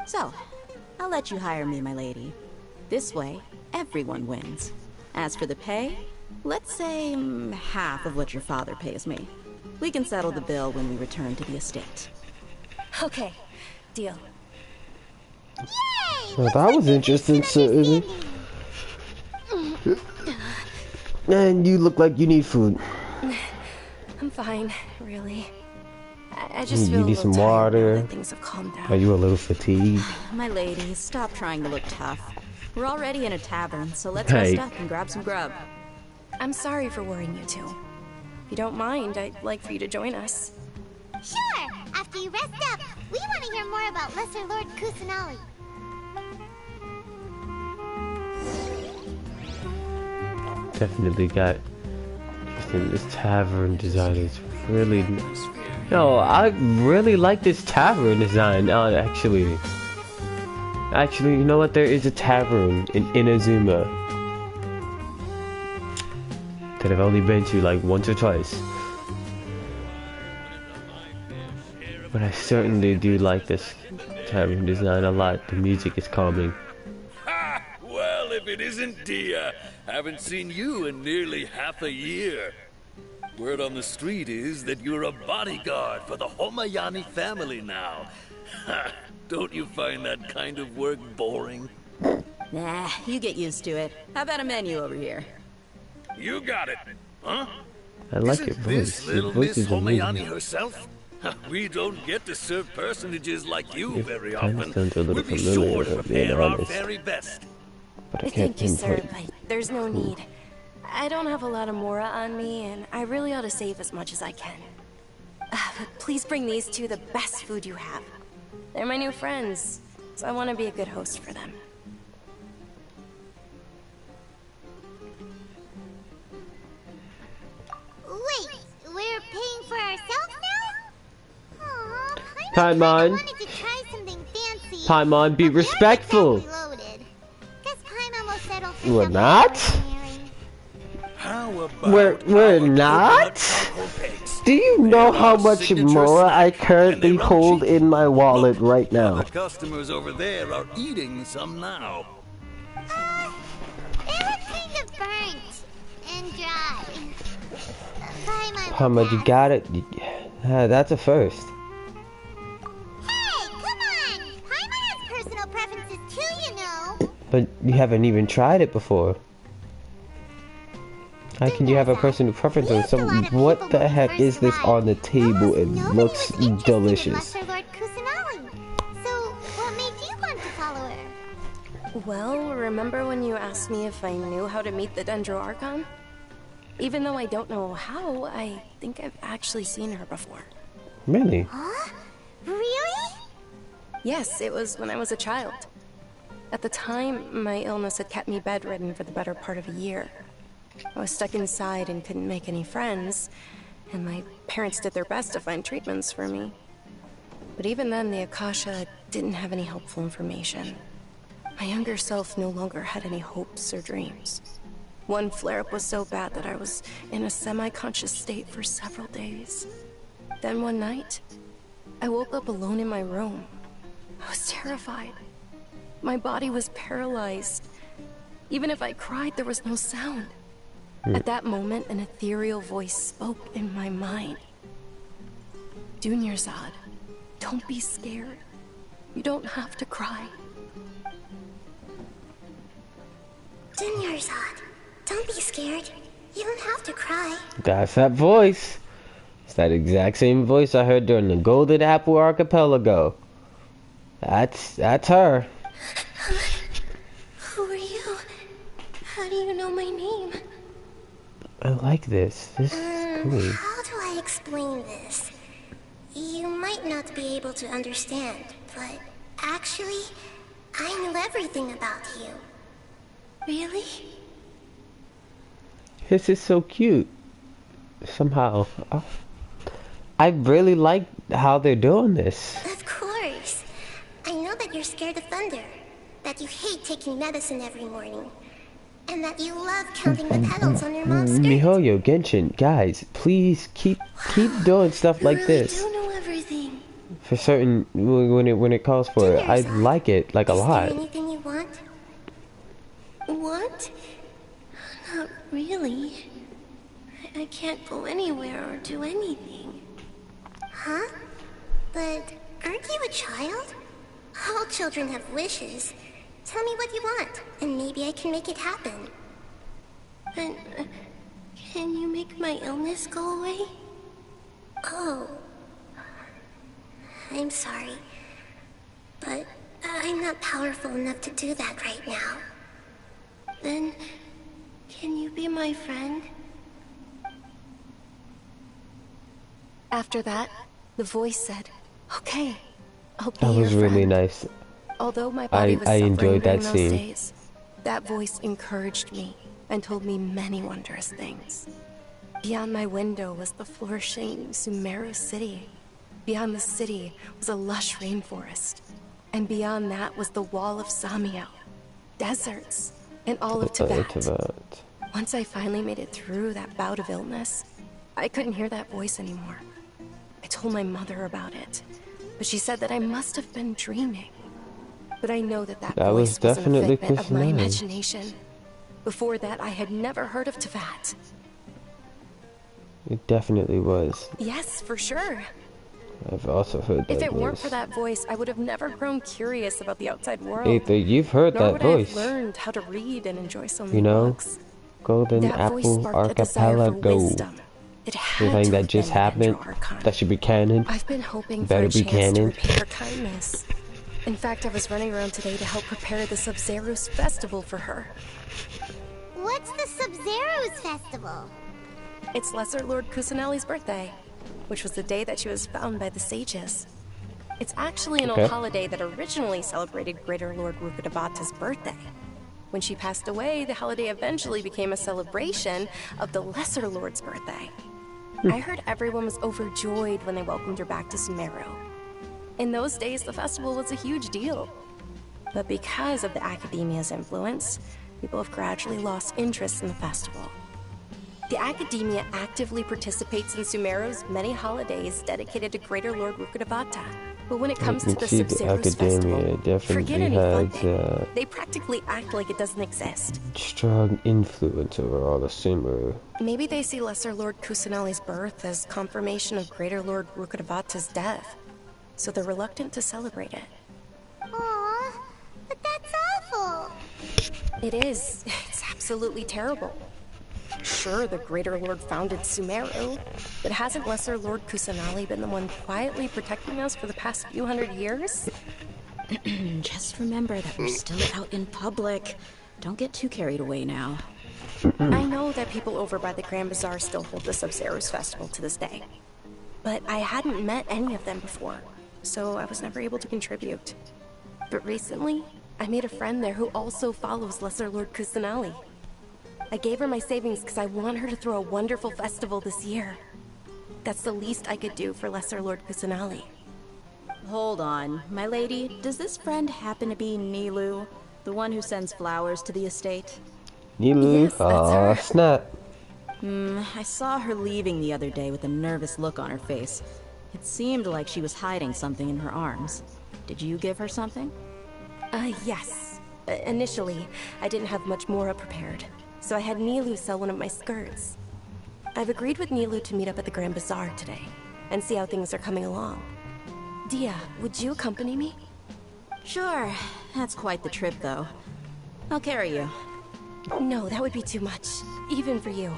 P: So, I'll let you hire me, my lady. This way, everyone wins. As for the pay, let's say half of what your father pays me. We can settle the bill when we return to the estate.
N: Okay, deal.
A: Well, that was interesting, certainly. And you look like you need food.
N: I'm fine, really. I just feel
A: you need some water.
N: Things have calmed down.
A: Are you a little fatigued?
P: My lady, stop trying to look tough. We're already in a tavern, so let's rest up and grab some grub.
N: I'm sorry for worrying you two. If you don't mind, I'd like for you to join us.
B: Sure! After you rest up, we want to hear more about Lesser Lord Kusanali.
A: Definitely got this tavern design is really. No, I really like this tavern design. Actually, you know what? There is a tavern in Inazuma that I've only been to like once or twice, but I certainly do like this tavern design a lot. The music is calming.
Q: Ha! Well, if it isn't Dia, haven't seen you in nearly half a year. Word on the street is that you're a bodyguard for the Homayani family now. Ha! Don't you find that kind of work boring?
P: Nah, you get used to it. How about a menu over here?
Q: You got it, huh?
A: I like your
Q: Isn't
A: voice.
Q: this
A: Your
Q: little
A: voice
Q: Miss
A: is
Q: Homayani
A: amazing.
Q: herself? We don't get to serve personages like you very
A: Kinda
Q: often.
A: sounds a little
Q: We'll be
A: familiar,
Q: sure to
A: if being
Q: prepare our
A: honest.
Q: very best.
A: But I can't
N: Thank you, sir,
A: pinpoint.
N: but there's no need. I don't have a lot of Mora on me, and I really ought to save as much as I can. But please bring these two the best food you have. They're my new friends, so I want to be a good host for them.
B: Wait, we're paying for ourselves now? Aww,
A: Paimon,
B: wanted to try something fancy.
A: Paimon, be respectful.
B: Loaded. Guess Paimon will settle for
A: We're
B: something
A: not.
B: ordinary.
Q: How about
A: We're not. Do you know how much more I currently hold in my wallet right now?
Q: The customers over there are eating some now.
B: They look kind of burnt and dry. Paimon
A: How much you got it? That's a first.
B: Hey, come on! Paimon has personal preferences too, you know.
A: But you haven't even tried it before. How can you have a personal preference on some? What the heck is this on the table? It looks delicious.
B: Lesser Lord Kusanali. So, what made you want to follow her?
N: Well, remember when you asked me if I knew how to meet the Dendro Archon? Even though I don't know how, I think I've actually seen her before.
A: Really?
B: Huh? Really?
N: Yes, it was when I was a child. At the time, my illness had kept me bedridden for the better part of a year. I was stuck inside and couldn't make any friends, and my parents did their best to find treatments for me. But even then, the Akasha didn't have any helpful information. My younger self no longer had any hopes or dreams. One flare-up was so bad that I was in a semi-conscious state for several days. Then one night, I woke up alone in my room. I was terrified. My body was paralyzed. Even if I cried, there was no sound. At that moment, an ethereal voice spoke in my mind. Dunyarzad, don't be scared. You don't have to cry.
B: Dunyarzad, don't be scared. You don't have to cry.
A: That's that voice. It's that exact same voice I heard during the Golden Apple Archipelago. That's her.
B: Who are you? How do you know my name?
A: I like this. This is cool.
B: How do I explain this? You might not be able to understand, but actually, I know everything about you. Really?
A: This is so cute. Somehow. I really like how they're doing this.
B: Of course. I know that you're scared of thunder, that you hate taking medicine every morning, and that you love counting the petals on your mom's skirt.
A: Mihoyo, Genshin, guys, please keep doing stuff like this.
B: You really do know everything.
A: For certain, when it calls for it, I like it like a lot.
B: Is there anything you want? What? Not really. I can't go anywhere or do anything. Huh? But aren't you a child? All children have wishes. Tell me what you want, and maybe I can make it happen. But, can you make my illness go away? Oh. I'm sorry. But I'm not powerful enough to do that right now. Then, can you be my friend?
N: After that, the voice said, "Okay, I'll be
A: That was
N: your
A: really
N: friend."
A: nice.
N: Although my body was
A: I
N: suffering
A: enjoyed that
N: during those
A: scene.
N: days, that voice encouraged me and told me many wondrous things. Beyond my window was the flourishing Sumeru city. Beyond the city was a lush rainforest. And beyond that was the wall of Samiel, deserts, and all of Tibet. Once I finally made it through that bout of illness, I couldn't hear that voice anymore. I told my mother about it, but she said that I must have been dreaming. But I know that voice was an figment of my imagination. Before that, I had never heard of Tibet.
A: It definitely was.
N: Yes, for sure.
A: I've also heard that
N: If it weren't
A: voice.
N: for that voice, I would have never grown curious about the outside world.
A: Ether, you've heard
N: Nor
A: that
N: would
A: voice.
N: I have learned how to read and enjoy so many
A: You know,
N: books.
A: Golden
N: That voice
A: Apple
N: sparked a desire for
A: Archipelago.
N: wisdom. It had
A: The thing
N: to
A: that
N: have
A: just
N: been
A: happened,
N: Vendra Archon.
A: that should be canon.
N: I've been hoping for
A: Better
N: a
A: be
N: chance to
A: canon.
N: repay her kindness. In fact, I was running around today to help prepare the Sub-Zero's festival for her.
B: What's the Sub-Zero's festival?
N: It's Lesser Lord Kusanali's birthday, which was the day that she was found by the sages. It's actually an
A: Okay.
N: old holiday that originally celebrated Greater Lord Rukkhadevata's birthday. When she passed away, the holiday eventually became a celebration of the Lesser Lord's birthday. I heard everyone was overjoyed when they welcomed her back to Sumeru. In those days, the festival was a huge deal. But because of the Academia's influence, people have gradually lost interest in the festival. The Academia actively participates in Sumeru's many holidays dedicated to Greater Lord Rukkhadevata. But when it comes to the
A: see the
N: Sub-Zero's
A: Academia
N: festival, forget
A: definitely
N: any
A: has
N: funding. They practically act like it doesn't exist.
A: strong influence over all the Sumeru.
N: Maybe they see Lesser Lord Kusanali's birth as confirmation of Greater Lord Rukkhadevata's death, so they're reluctant to celebrate it.
B: Aww, but that's awful.
N: It is. It's absolutely terrible. Sure, the Greater Lord founded Sumeru, but hasn't Lesser Lord Kusanali been the one quietly protecting us for the past few hundred years?
P: Just remember that we're still out in public. Don't get too carried away now.
N: I know that people over by the Grand Bazaar still hold the Sub-Zero's festival to this day, but I hadn't met any of them before, so I was never able to contribute. But recently, I made a friend there who also follows Lesser Lord Kusanali. I gave her my savings because I want her to throw a wonderful festival this year. That's the least I could do for Lesser Lord Kusanali.
P: Hold on, my lady. Does this friend happen to be Nilu, the one who sends flowers to the estate?
A: Nilu?
N: Yes, that's
A: Aw,
N: her.
A: snap.
P: I saw her leaving the other day with a nervous look on her face. It seemed like she was hiding something in her arms. Did you give her something?
N: Yes. Initially, I didn't have much Mora prepared, so I had Nilu sell one of my skirts. I've agreed with Nilu to meet up at the Grand Bazaar today, and see how things are coming along. Dia, would you accompany me?
P: Sure. That's quite the trip, though. I'll carry you.
N: No, that would be too much, even for you.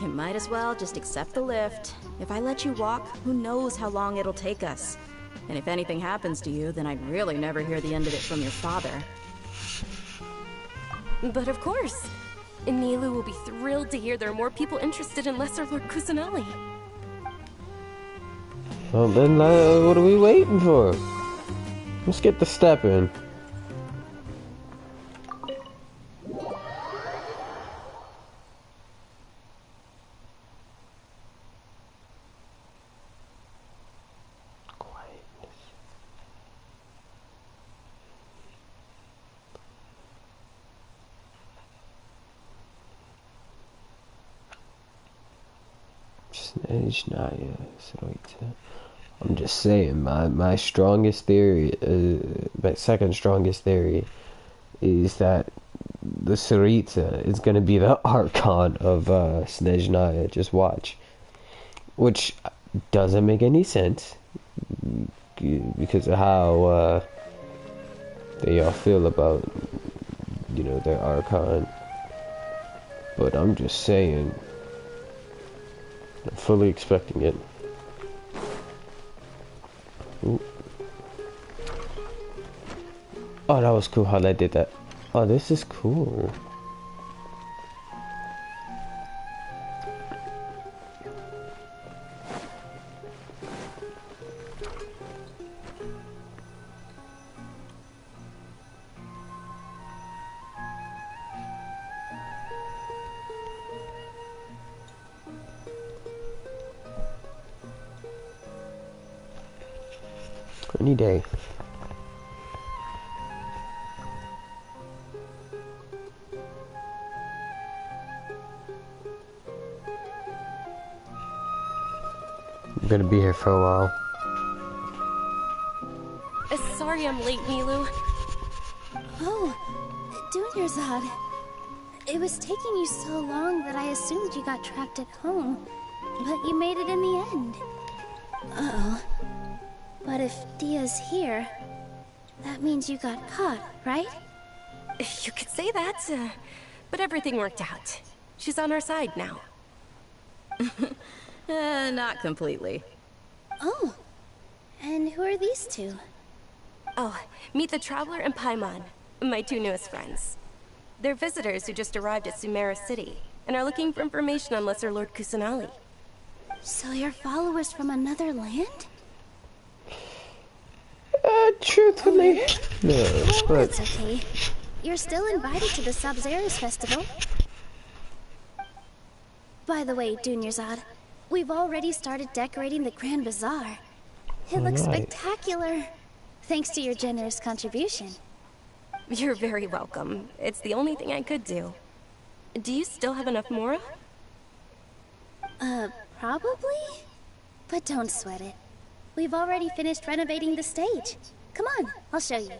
P: You might as well just accept the lift. If I let you walk, who knows how long it'll take us. And if anything happens to you, then I'd really never hear the end of it from your father.
N: But of course. Nilu will be thrilled to hear there are more people interested in Lesser Lord Kusanali.
A: Well then, what are we waiting for? Let's get the step in. I'm just saying, my strongest theory, my second strongest theory, is that the Sarita is going to be the Archon of Snezhnaya. Just watch. Which doesn't make any sense, because of how they all feel about, you know, their Archon. But I'm just saying, I'm fully expecting it. Ooh. Oh, that was cool how they did that. Oh, this is cool. Any day. I'm gonna be here for a while.
N: Sorry I'm late, Nilu.
D: Oh, Dunyarzad. It was taking you so long that I assumed you got trapped at home. But you made it in the end. Uh-oh. But if Dia's here, that means you got caught, right?
N: You could say that, but everything worked out. She's on our side now.
P: Not completely.
D: Oh, and who are these two?
N: Oh, meet the Traveler and Paimon, my two newest friends. They're visitors who just arrived at Sumeru City, and are looking for information on Lesser Lord Kusanali.
D: So you're followers from another land?
A: Truthfully, no,
D: Well,
A: but
D: that's okay. You're still invited to the Sabzerus festival. By the way, Dunyarzad, we've already started decorating the Grand Bazaar. It looks spectacular, thanks to your generous contribution.
N: You're very welcome. It's the only thing I could do. Do you still have enough Mora?
D: Probably? But don't sweat it. We've already finished renovating the stage. Come on, I'll show you.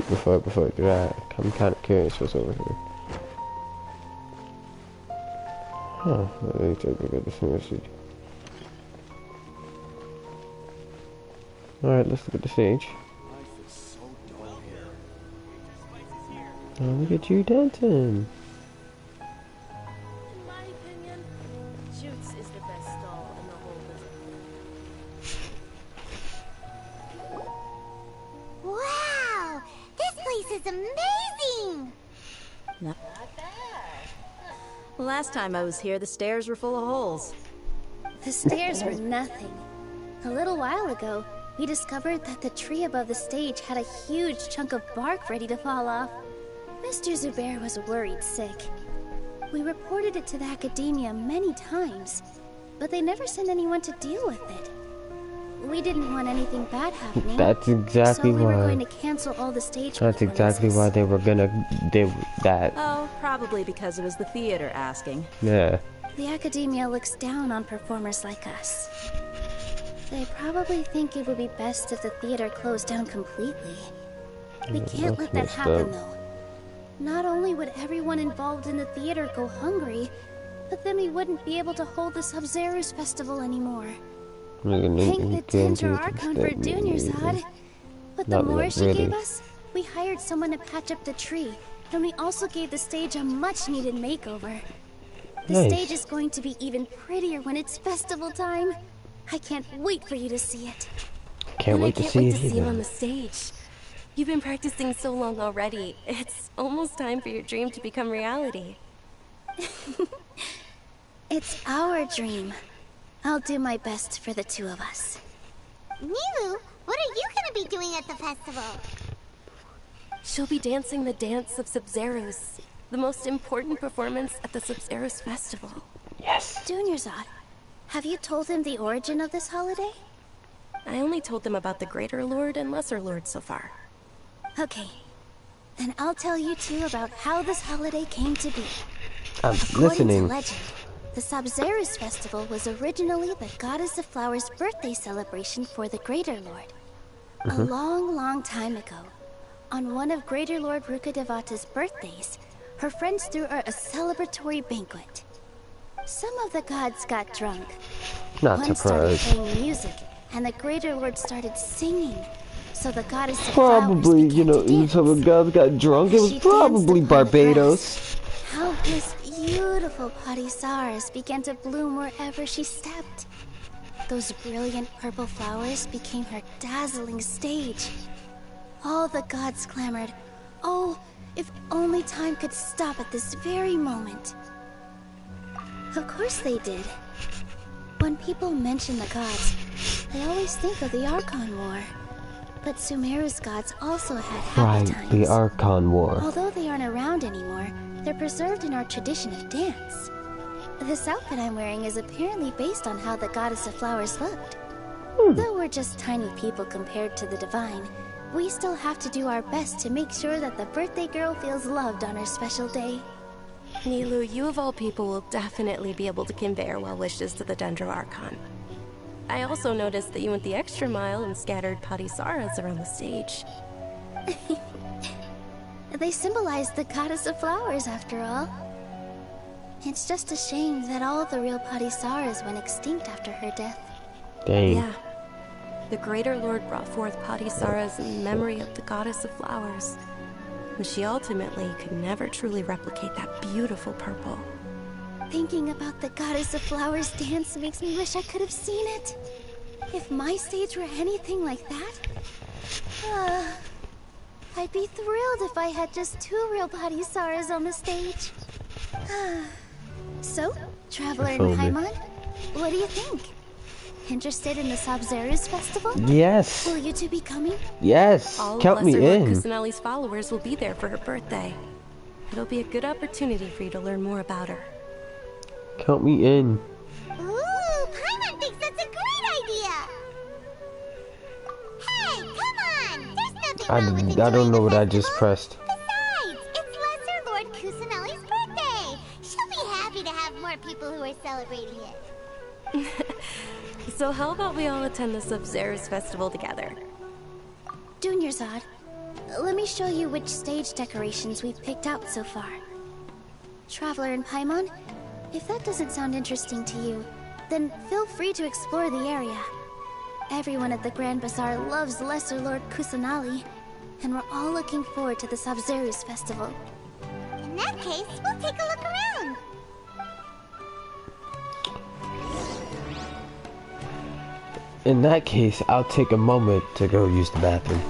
A: Before I do that, I'm kind of curious what's over here. Huh, let me take a look at this message. Alright, let's look at the stage. Oh, look at you dancing.
B: Wow! This place is amazing!
P: Not bad. Last time I was here, the stairs were full of holes.
D: The stairs were nothing. A little while ago, we discovered that the tree above the stage had a huge chunk of bark ready to fall off. Mr. Zubair was worried sick.
R: We reported it to the Academia many times, but they never sent anyone to deal with it. We didn't want anything bad happening.
A: That's exactly
R: so we were
A: why.
R: going to cancel all the stage
A: That's exactly why they were gonna do that.
P: Oh, probably because it was the theater asking.
A: Yeah.
R: The Academia looks down on performers like us. They probably think it would be best if the theater closed down completely. We can't let that happen, though. Not only would everyone involved in the theater go hungry, but then we wouldn't be able to hold the Sub-Zero's festival anymore. Thank the Tender Archon for Dunyarzad. With the more she gave us, we hired someone to patch up the tree, and we also gave the stage a much-needed makeover. The stage is going to be even prettier when it's festival time. I can't wait for you to see it.
A: Can't wait to see it
N: you on the stage. You've been practicing so long already. It's almost time for your dream to become reality.
R: It's our dream. I'll do my best for the two of us.
B: Nilou, what are you gonna be doing at the festival?
N: She'll be dancing the dance of Sub-Zeros, the most important performance at the Sub-Zeros festival.
A: Yes.
R: Dunyarzad, have you told him the origin of this holiday?
N: I only told them about the Greater Lord and Lesser Lord so far.
R: Okay. Then I'll tell you two about how this holiday came to be.
A: I'm
R: According
A: listening.
R: to legend, the Sub-Zeros festival was originally the Goddess of Flowers' birthday celebration for the Greater Lord. A long, long time ago, on one of Greater Lord Rukkhadevata's birthdays, her friends threw her a celebratory banquet. Some of the gods got drunk.
A: Not
R: One started
A: surprised.
R: playing music, and the Greater Lord started singing. So the Goddess of
A: Probably, you know, some of the guys got drunk. It was probably Barbados.
R: How this beautiful Padisaras began to bloom wherever she stepped. Those brilliant purple flowers became her dazzling stage. All the gods clamored, "Oh, if only time could stop at this very moment." Of course they did. When people mention the gods, they always think of the Archon War. But Sumeru's gods also had happy times.
A: The Archon War.
R: Although they aren't around anymore, they're preserved in our tradition of dance. This outfit I'm wearing is apparently based on how the Goddess of Flowers looked. Though we're just tiny people compared to the Divine, we still have to do our best to make sure that the birthday girl feels loved on her special day.
N: Nilou, you of all people will definitely be able to convey our well wishes to the Dendro Archon. I also noticed that you went the extra mile and scattered Padisaras around the stage.
R: They symbolize the Goddess of Flowers, after all. It's just a shame that all the real Padisaras went extinct after her death.
A: Dang.
N: Yeah. The Greater Lord brought forth Padisaras in memory of the Goddess of Flowers. But she ultimately could never truly replicate that beautiful purple.
R: Thinking about the Goddess of Flowers dance makes me wish I could have seen it. If my stage were anything like that, I'd be thrilled if I had just two real Padisaras on the stage. So, Traveler in Paimon, what do you think? Interested in the Sub-Zero's festival?
A: Yes.
R: Will you two be coming?
A: Yes.
N: All
A: Count
N: of
A: me
N: Lesser Lord
A: in.
N: Kusanali's followers will be there for her birthday. It'll be a good opportunity for you to learn more about her.
A: Count me in.
B: Ooh, Paimon thinks that's a great idea! Hey, come on! There's nothing wrong with enjoying
A: I don't know
B: the
A: what I
B: festival.
A: just pressed.
B: Besides, it's Lesser Lord Kusanali's birthday! She'll be happy to have more people who are celebrating it.
N: So how about we all attend the Sub-Zero's festival together?
R: Dunyarzad, let me show you which stage decorations we've picked out so far. Traveler in Paimon, if that doesn't sound interesting to you, then feel free to explore the area. Everyone at the Grand Bazaar loves Lesser Lord Kusanali, and we're all looking forward to the Sub-Zero's festival.
B: In that case, we'll take a look around.
A: In that case, I'll take a moment to go use the bathroom.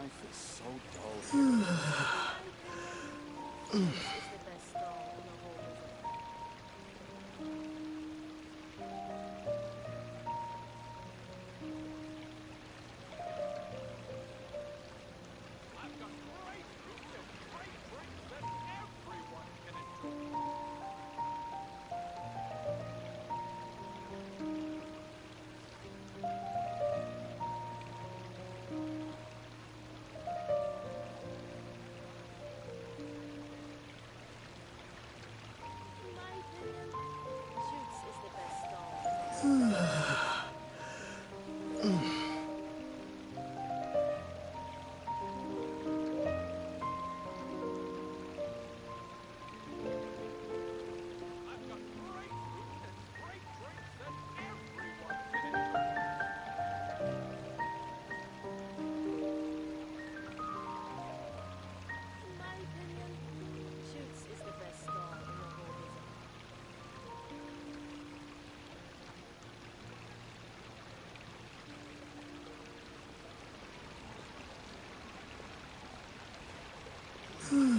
O: Life is so dull.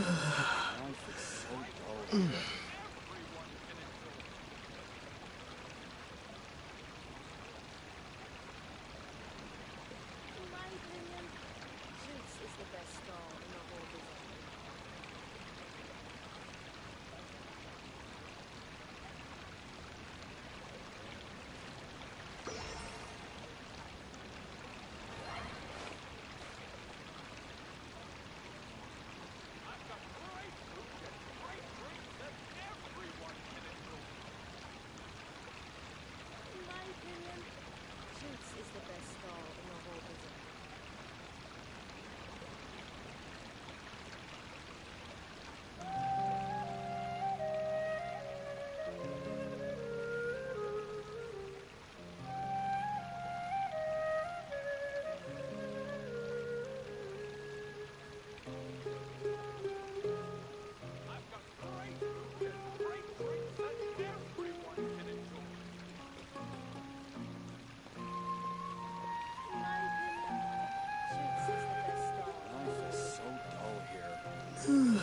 O: Life is so dull.
S: In my opinion, Juice is the best stall in the whole business. In my opinion, Juice is the best stall in the whole business. In my opinion, Juice is the best stall.
O: Life is so dull here.
S: In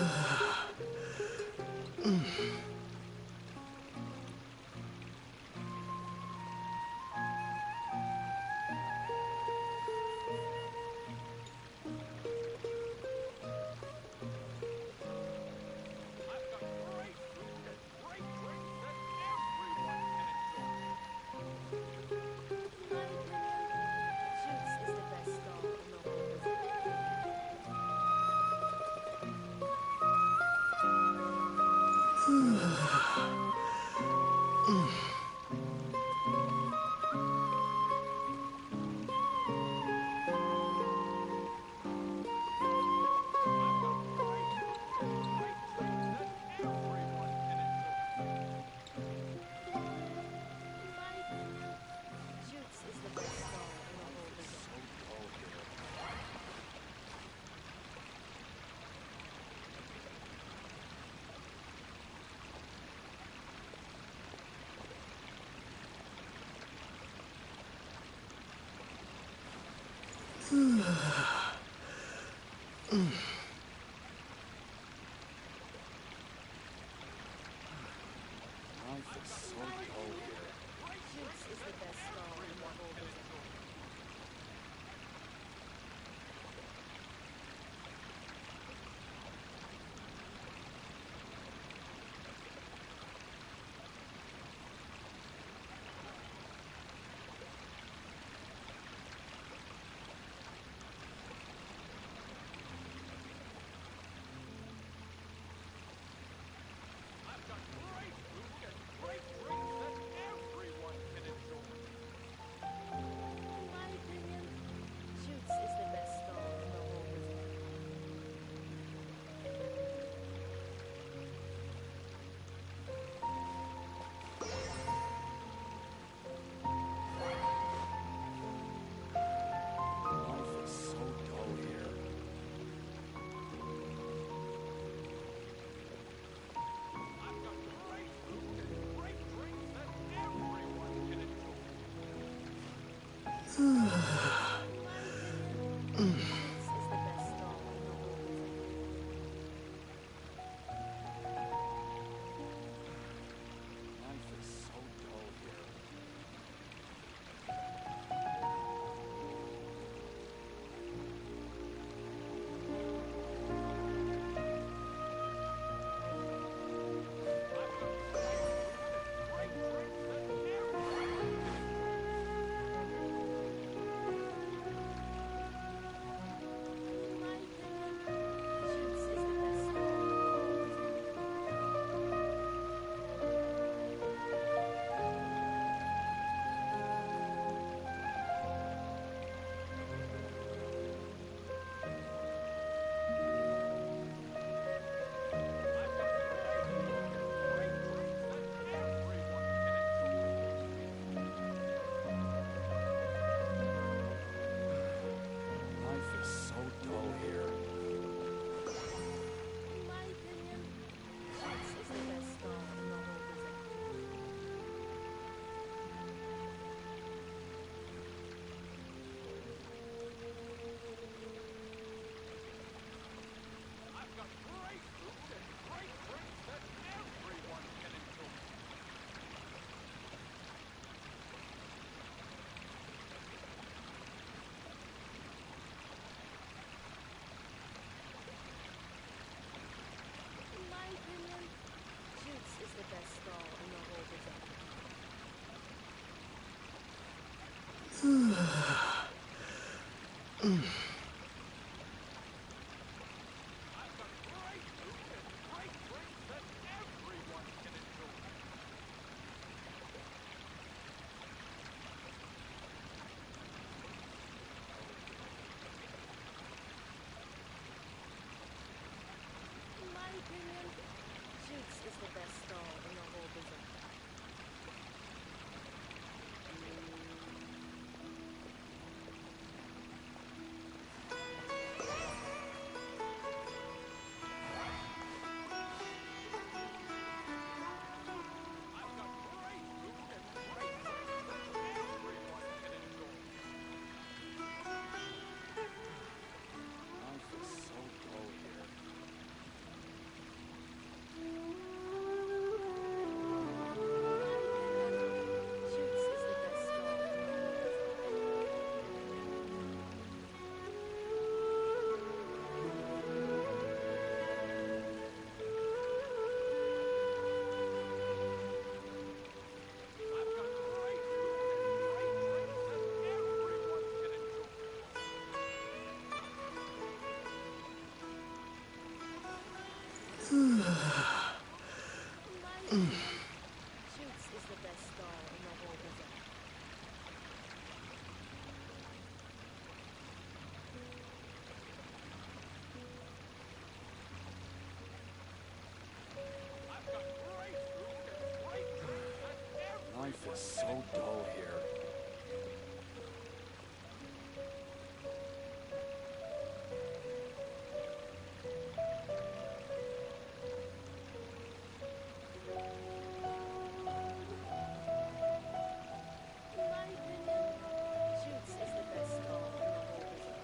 S: my opinion, Juice is the best stall in the whole business. In my opinion, Juice is the best stall in the whole business.
O: Life is so dull here.
S: Juice is the best stall in the whole business.
L: In my opinion, Jude's is the best stall in the whole bazaar.
O: Life is so dull here.
L: Jude's is the best stall in the whole bazaar. Jude's is the best stall in the whole bazaar.
O: Life is so dull here.
L: In my opinion, Jude's is the best stall in the whole bazaar.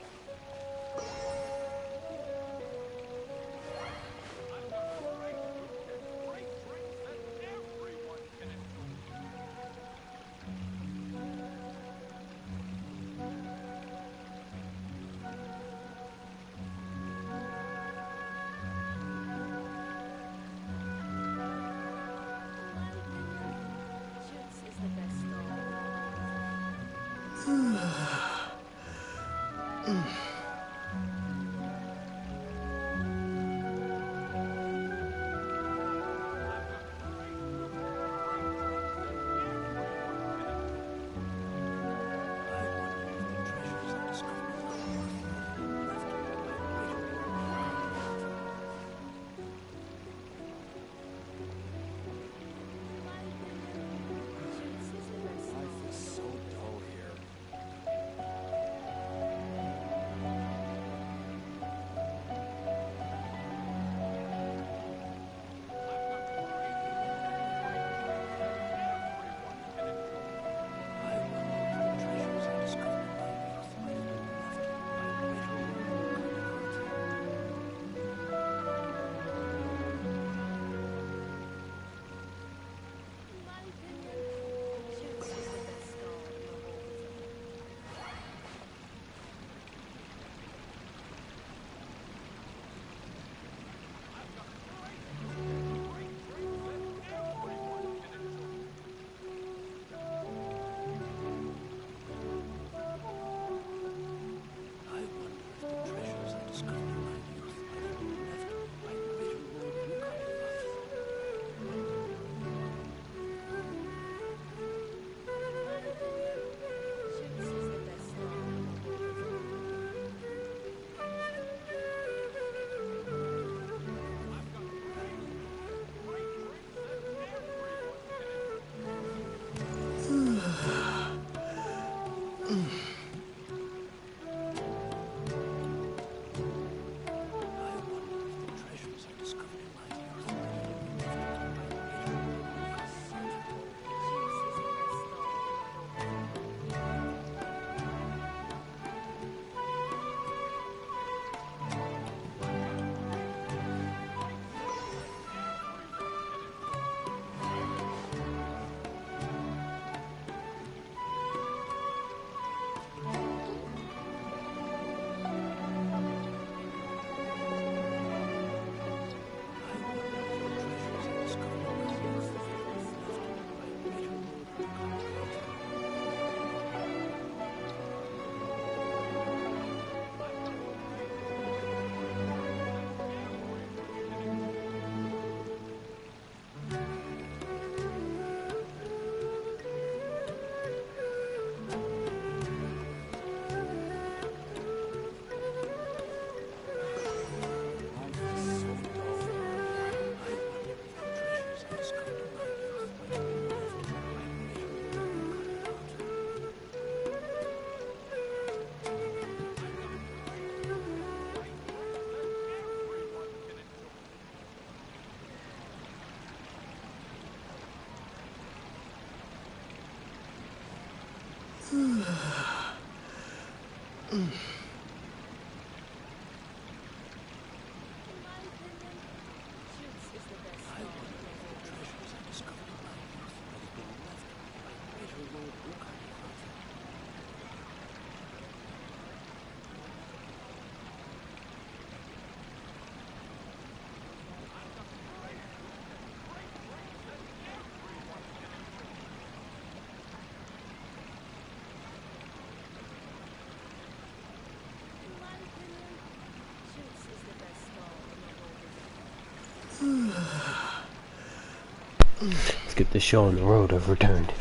A: Let's get the show on the road. I've returned.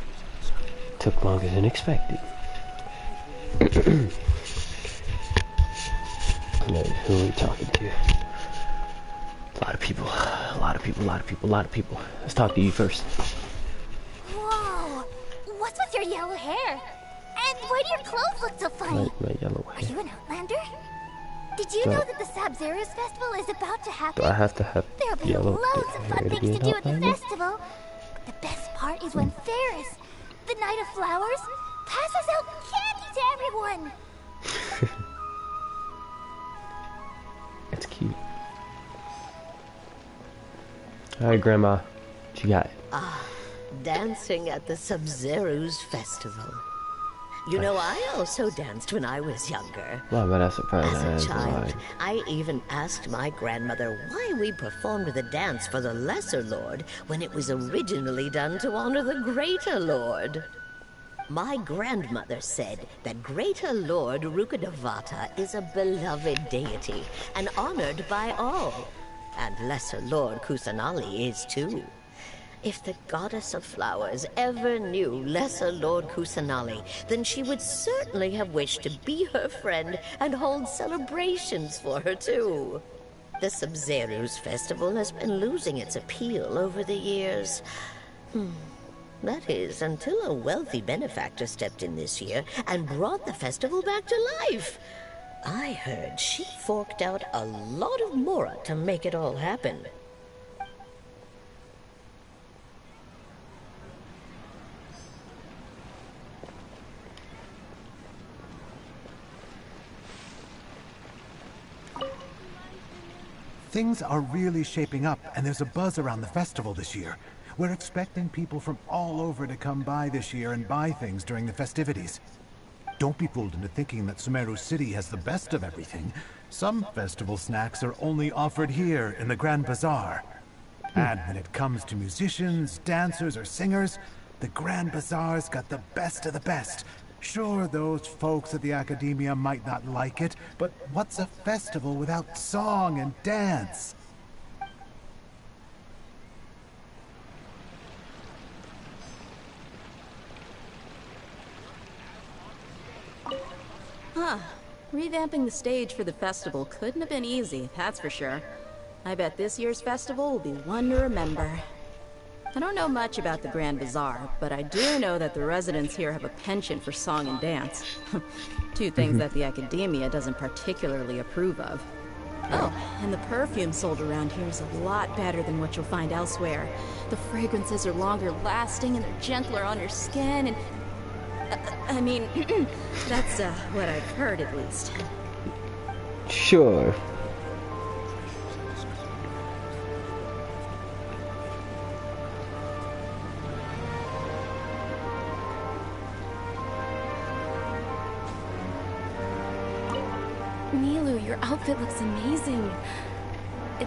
A: Took longer than expected. Who are we talking to? A lot of people. A lot of people. A lot of people. A lot of people. Let's talk to you first.
D: Whoa! What's with your yellow hair? And why do your clothes look so funny?
A: My yellow
D: Are
A: hair.
D: you an outlander? Did you know that the Sabzeruz festival is about to happen?
A: Do I have to have
D: There'll be
A: yellow
D: loads of
A: hair
D: fun
A: to be
D: things to
A: an
D: do at the
A: outlander?
D: festival. But the best part is when Ferris, the Knight of Flowers, passes out candy to everyone.
A: That's cute. Alright, Grandma. What you got?
T: Ah, dancing at the Sabzeruz festival. You know, I also danced when I was younger.
A: Wow, but that's surprising.
T: As a
A: That's
T: child,
A: lying.
T: I even asked my grandmother why we performed the dance for the Lesser Lord when it was originally done to honor the Greater Lord. My grandmother said that Greater Lord Rukkhadevata is a beloved deity and honored by all. And Lesser Lord Kusanali is too. If the Goddess of Flowers ever knew Lesser Lord Kusanali, then she would certainly have wished to be her friend and hold celebrations for her too. The Sabzeruz festival has been losing its appeal over the years. That is, until a wealthy benefactor stepped in this year and brought the festival back to life. I heard she forked out a lot of mora to make it all happen.
F: Things are really shaping up, and there's a buzz around the festival this year. We're expecting people from all over to come by this year and buy things during the festivities. Don't be fooled into thinking that Sumeru City has the best of everything. Some festival snacks are only offered here in the Grand Bazaar. And when it comes to musicians, dancers, or singers, the Grand Bazaar's got the best of the best. Sure, those folks at the Academia might not like it, but what's a festival without song and dance?
P: Huh. Revamping the stage for the festival couldn't have been easy, that's for sure. I bet this year's festival will be one to remember. I don't know much about the Grand Bazaar, but I do know that the residents here have a penchant for song and dance. Two things that the Academia doesn't particularly approve of. Oh, and the perfume sold around here is a lot better than what you'll find elsewhere. The fragrances are longer lasting and they're gentler on your skin and... I mean, that's what I've heard at least.
A: Sure.
N: Nilu, your outfit looks amazing.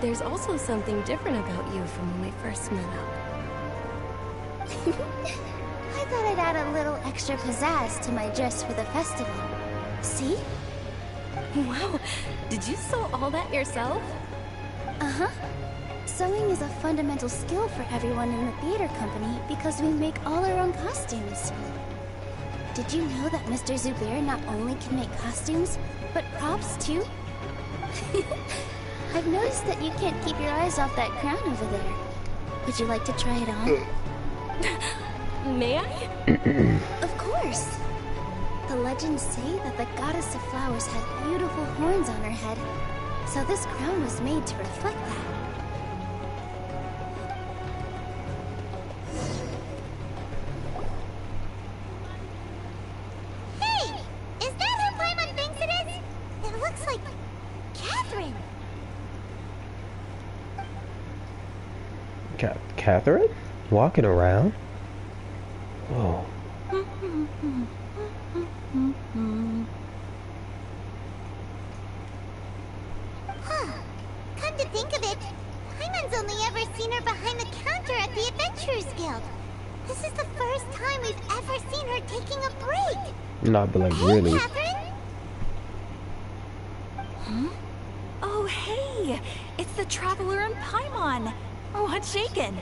N: There's also something different about you from when we first met up.
R: I thought I'd add a little extra pizzazz to my dress for the festival. See?
N: Wow, did you sew all that yourself?
R: Uh-huh. Sewing is a fundamental skill for everyone in the theater company because we make all our own costumes. Did you know that Mr. Zubair not only can make costumes, but props too? I've noticed that you can't keep your eyes off that crown over there. Would you like to try it on?
N: May I?
R: Of course! The legends say that the Goddess of Flowers had beautiful horns on her head, so this crown was made to reflect that.
B: Hey! Is that who Paimon thinks it is?
A: Catherine? Walking around? Whoa.
B: Huh. Come to think of it, Paimon's only ever seen her behind the counter at the Adventurers Guild. This is the first time we've ever seen her taking a break.
A: Not, but like really.
B: Catherine?
M: Huh? Oh, hey! It's the Traveler and Paimon! What's shaken?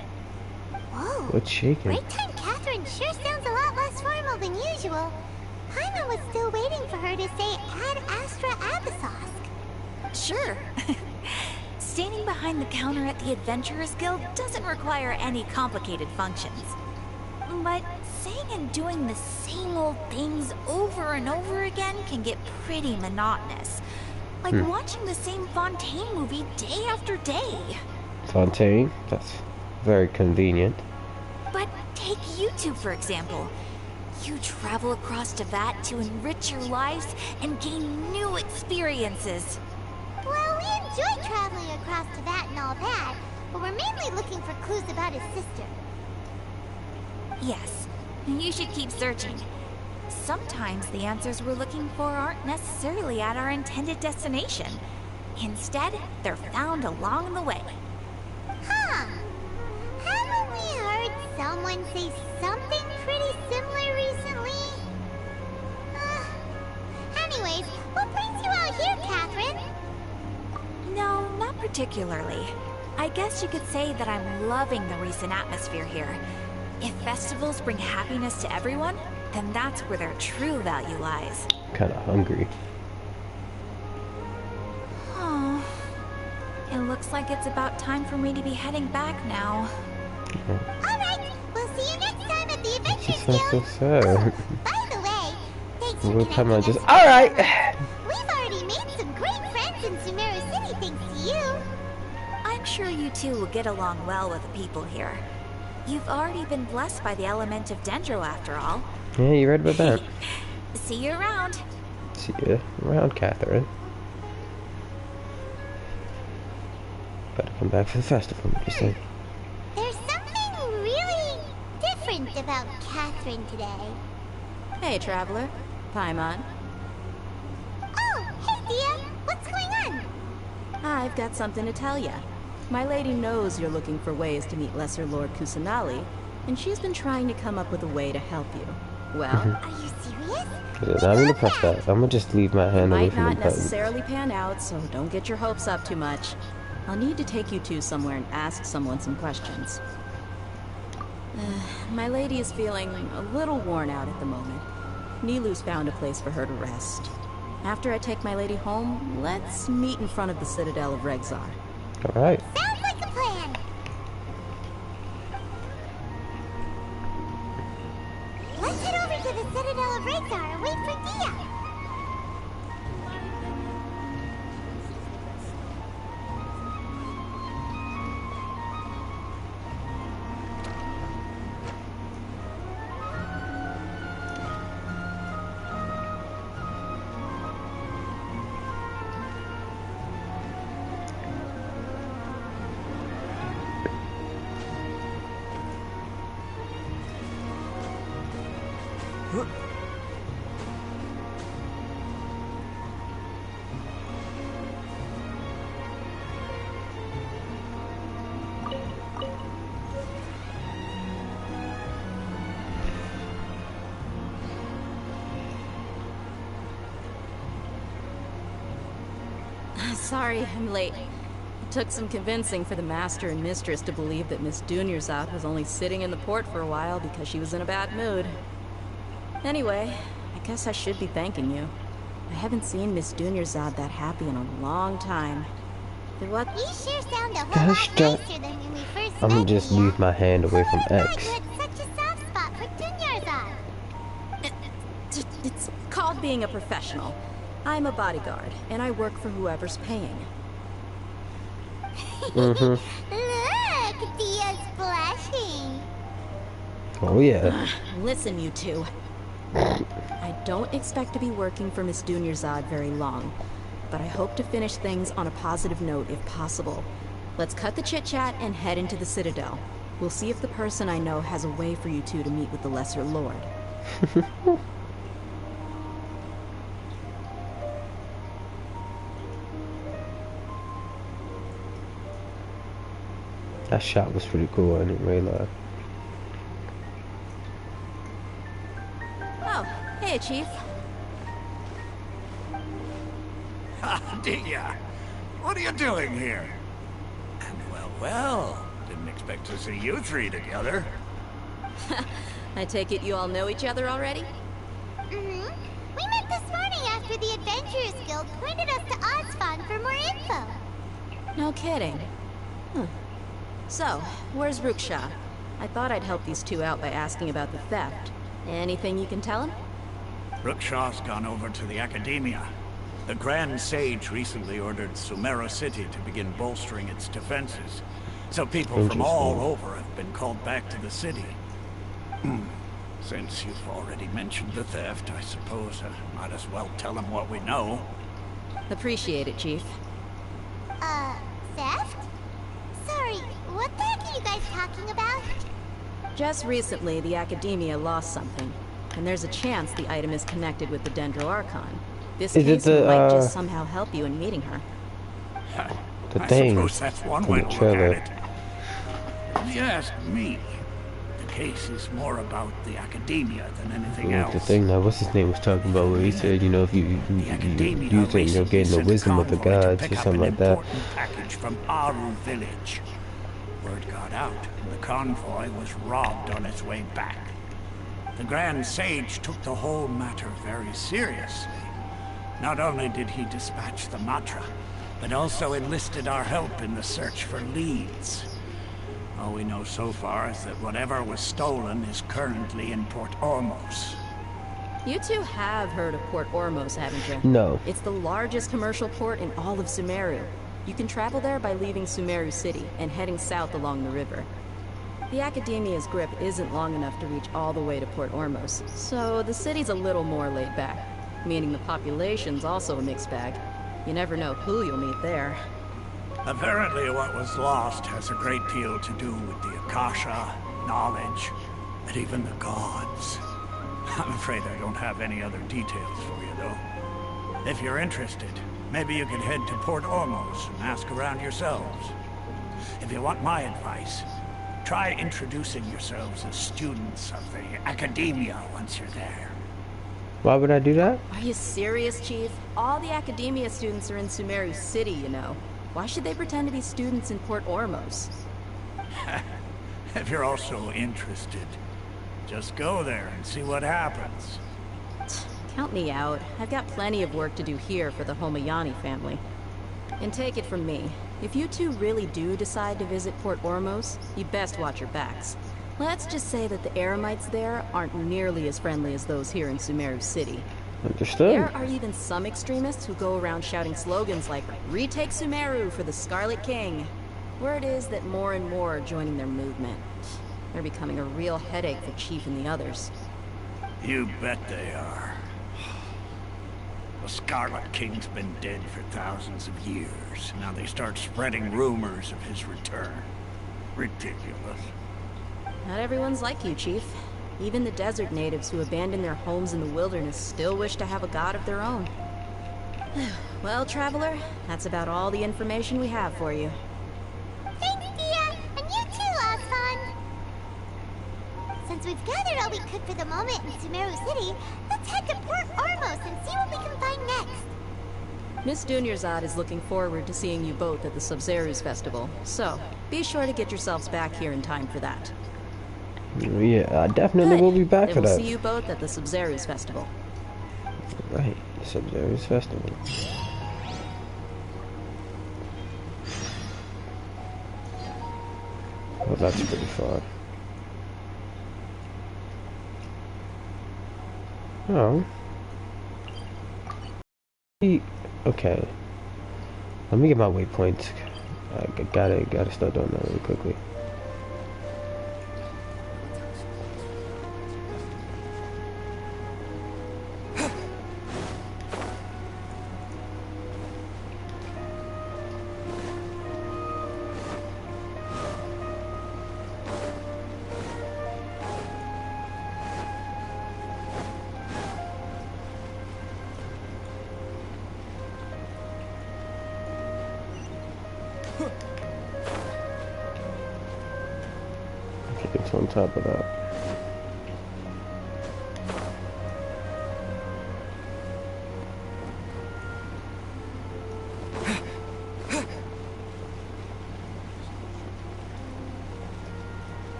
B: Whoa.
A: What's shaking?
B: Break time Catherine sure sounds a lot less formal than usual. Paimon was still waiting for her to say Ad Astra Abyssosque.
M: Sure. Standing behind the counter at the Adventurers Guild doesn't require any complicated functions. But saying and doing the same old things over and over again can get pretty monotonous. Like watching the same Fontaine movie day after day.
A: Fontaine? That's very convenient.
M: But take you two, for example. You travel across Teyvat to enrich your lives and gain new experiences.
B: Well, we enjoy traveling across Teyvat and all that, but we're mainly looking for clues about his sister.
M: Yes, you should keep searching. Sometimes the answers we're looking for aren't necessarily at our intended destination. Instead, they're found along the way.
B: Huh. Haven't we heard someone say something pretty similar recently? Anyways, what brings you out here, Catherine?
M: No, not particularly. I guess you could say that I'm loving the recent atmosphere here. If festivals bring happiness to everyone, then that's where their true value lies.
A: Kinda hungry.
M: Oh, it looks like it's about time for me to be heading back now.
B: Alright, we'll see you next time at the Adventures
A: That's
B: Guild.
A: so sad.
B: By the way, thanks for
A: We'll come
B: connecting
A: on, just
B: us.
A: alright!
B: We've already made some great friends in Sumeru City thanks to you.
M: I'm sure you two will get along well with the people here. You've already been blessed by the element of Dendro after all.
A: Yeah, you read about that.
M: See you around.
A: See you around, Catherine. Better come back for the festival, what do you say?
B: There's something really different about Catherine today.
P: Hey, Traveler. Paimon.
B: Oh, hey, Dia. What's going on?
P: I've got something to tell ya. My lady knows you're looking for ways to meet Lesser Lord Kusanali, and she's been trying to come up with a way to help you. Well,
B: are you serious?
A: I'm gonna press that. I'm gonna just leave my hand away
P: might
A: from the
P: not
A: button.
P: necessarily pan out, so don't get your hopes up too much. I'll need to take you two somewhere and ask someone some questions. My lady is feeling a little worn out at the moment. Nilu's found a place for her to rest. After I take my lady home, let's meet in front of the Citadel of Regzar.
A: Alright.
B: Sounds like a plan. Let's head over to the Citadel of Regzar and wait for Dia.
P: Sorry, I'm late. It took some convincing for the Master and Mistress to believe that Miss Dunyarzad was only sitting in the port for a while because she was in a bad mood. Anyway, I guess I should be thanking you. I haven't seen Miss Dunyarzad that happy in a long time. But what?
B: You sure sound a whole lot nicer than when we first
A: I'm gonna
B: met,
A: just
B: Dia.
A: move my hand away from
B: Who would've
A: X.
B: thought you had such a soft spot for Dunyarzad?
P: It's called being a professional. I'm a bodyguard, and I work for whoever's paying.
B: Look, Dia's blushing.
A: Oh yeah.
P: Listen, you two. I don't expect to be working for Miss Dunyarzad very long, but I hope to finish things on a positive note if possible. Let's cut the chit-chat and head into the Citadel. We'll see if the person I know has a way for you two to meet with the Lesser Lord.
A: That shot was pretty cool, I didn't realize.
P: Oh, hey, Chief.
J: Dia, what are you doing here? And well, didn't expect to see you three together.
P: I take it you all know each other already?
B: Mm-hmm. We met this morning after the Adventurers Guild pointed us to Osfond for more info.
P: No kidding. So, where's Ruksha? I thought I'd help these two out by asking about the theft. Anything you can tell him?
J: Ruksha's gone over to the Academia. The Grand Sage recently ordered Sumeru City to begin bolstering its defenses. So people from all over have been called back to the city. Since you've already mentioned the theft, I suppose I might as well tell them what we know.
P: Appreciate it, Chief.
B: Theft? Sorry, what the heck are you guys talking about?
P: Just recently, the Academia lost something, and there's a chance the item is connected with the Dendro Archon. This case might just somehow help you in meeting her.
A: The
J: I
A: thing
J: suppose that's one
A: from
J: way
A: the
J: to look
A: trailer.
J: at it. If you ask me, the case is more about the Academia than anything else.
A: The thing that what's his name was talking about, where he said, you know, if you use it, you'll gain the wisdom of the gods or something like that.
J: Package from Aru village. Word got out, and the convoy was robbed on its way back. The Grand Sage took the whole matter very seriously. Not only did he dispatch the Matra, but also enlisted our help in the search for leads. All we know so far is that whatever was stolen is currently in Port Ormos.
P: You two have heard of Port Ormos, haven't you?
A: No.
P: It's the largest commercial port in all of Sumeru. You can travel there by leaving Sumeru City and heading south along the river. The Academia's grip isn't long enough to reach all the way to Port Ormos, so the city's a little more laid back, meaning the population's also a mixed bag. You never know who you'll meet there.
J: Apparently what was lost has a great deal to do with the Akasha, knowledge, and even the gods. I'm afraid I don't have any other details for you, though. If you're interested, maybe you could head to Port Ormos and ask around yourselves. If you want my advice, try introducing yourselves as students of the Academia once you're there.
A: Why would I do that?
P: Are you serious, Chief? All the Academia students are in Sumeru City, you know. Why should they pretend to be students in Port Ormos?
J: If you're also interested, just go there and see what happens.
P: Count me out. I've got plenty of work to do here for the Homayani family. And take it from me, if you two really do decide to visit Port Ormos, you best watch your backs. Let's just say that the Eremites there aren't nearly as friendly as those here in Sumeru City.
A: Understood.
P: There are even some extremists who go around shouting slogans like, "Retake Sumeru for the Scarlet King." Word is that more and more are joining their movement. They're becoming a real headache for Chief and the others.
J: You bet they are. The Scarlet King's been dead for thousands of years. Now they start spreading rumors of his return. Ridiculous.
P: Not everyone's like you, Chief. Even the desert natives who abandoned their homes in the wilderness still wish to have a god of their own. Well, Traveler, that's about all the information we have for you.
B: Thanks, Dia! And you too, Osfond! Since we've gathered all we could for the moment in Sumeru City, let's head to Port Ormos and see what we can find next.
P: Miss Dunyarzad is looking forward to seeing you both at the Sub-Zerus Festival, so be sure to get yourselves back here in time for that.
A: Yeah, I definitely will be back for
P: Then we'll
A: that.
P: see you both at the Sub-Zerus Festival.
A: Right, Sub-Zerus Festival. Well, that's pretty far. Oh. Okay. Let me get my waypoints. I gotta start doing that really quickly. Okay, it's on top of that.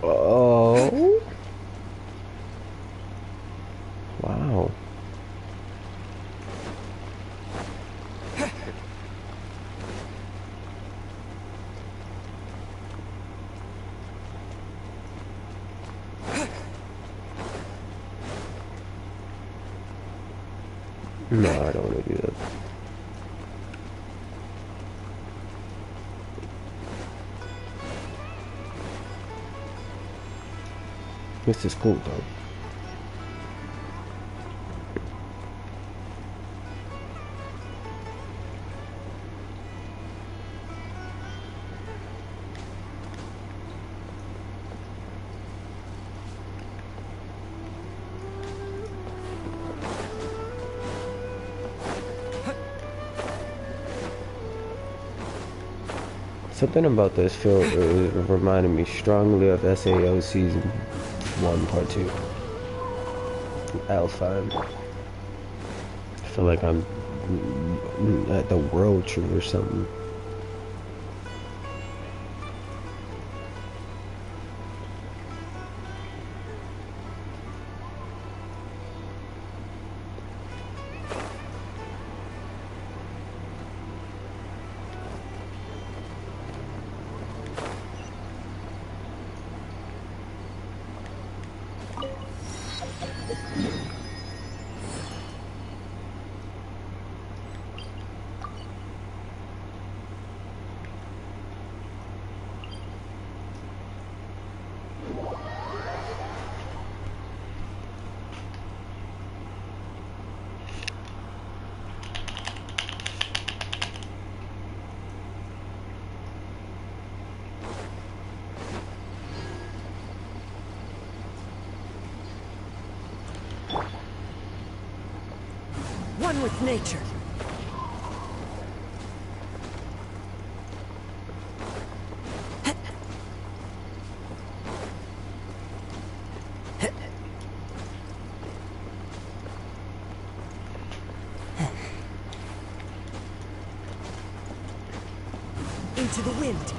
A: Oh. Wow. No, I don't want to do that. This is cool though. Something about this feel reminded me strongly of SAO Season 1 Part 2. Alpine. I feel like I'm at the World Tree or something.
U: One with nature. Into the wind.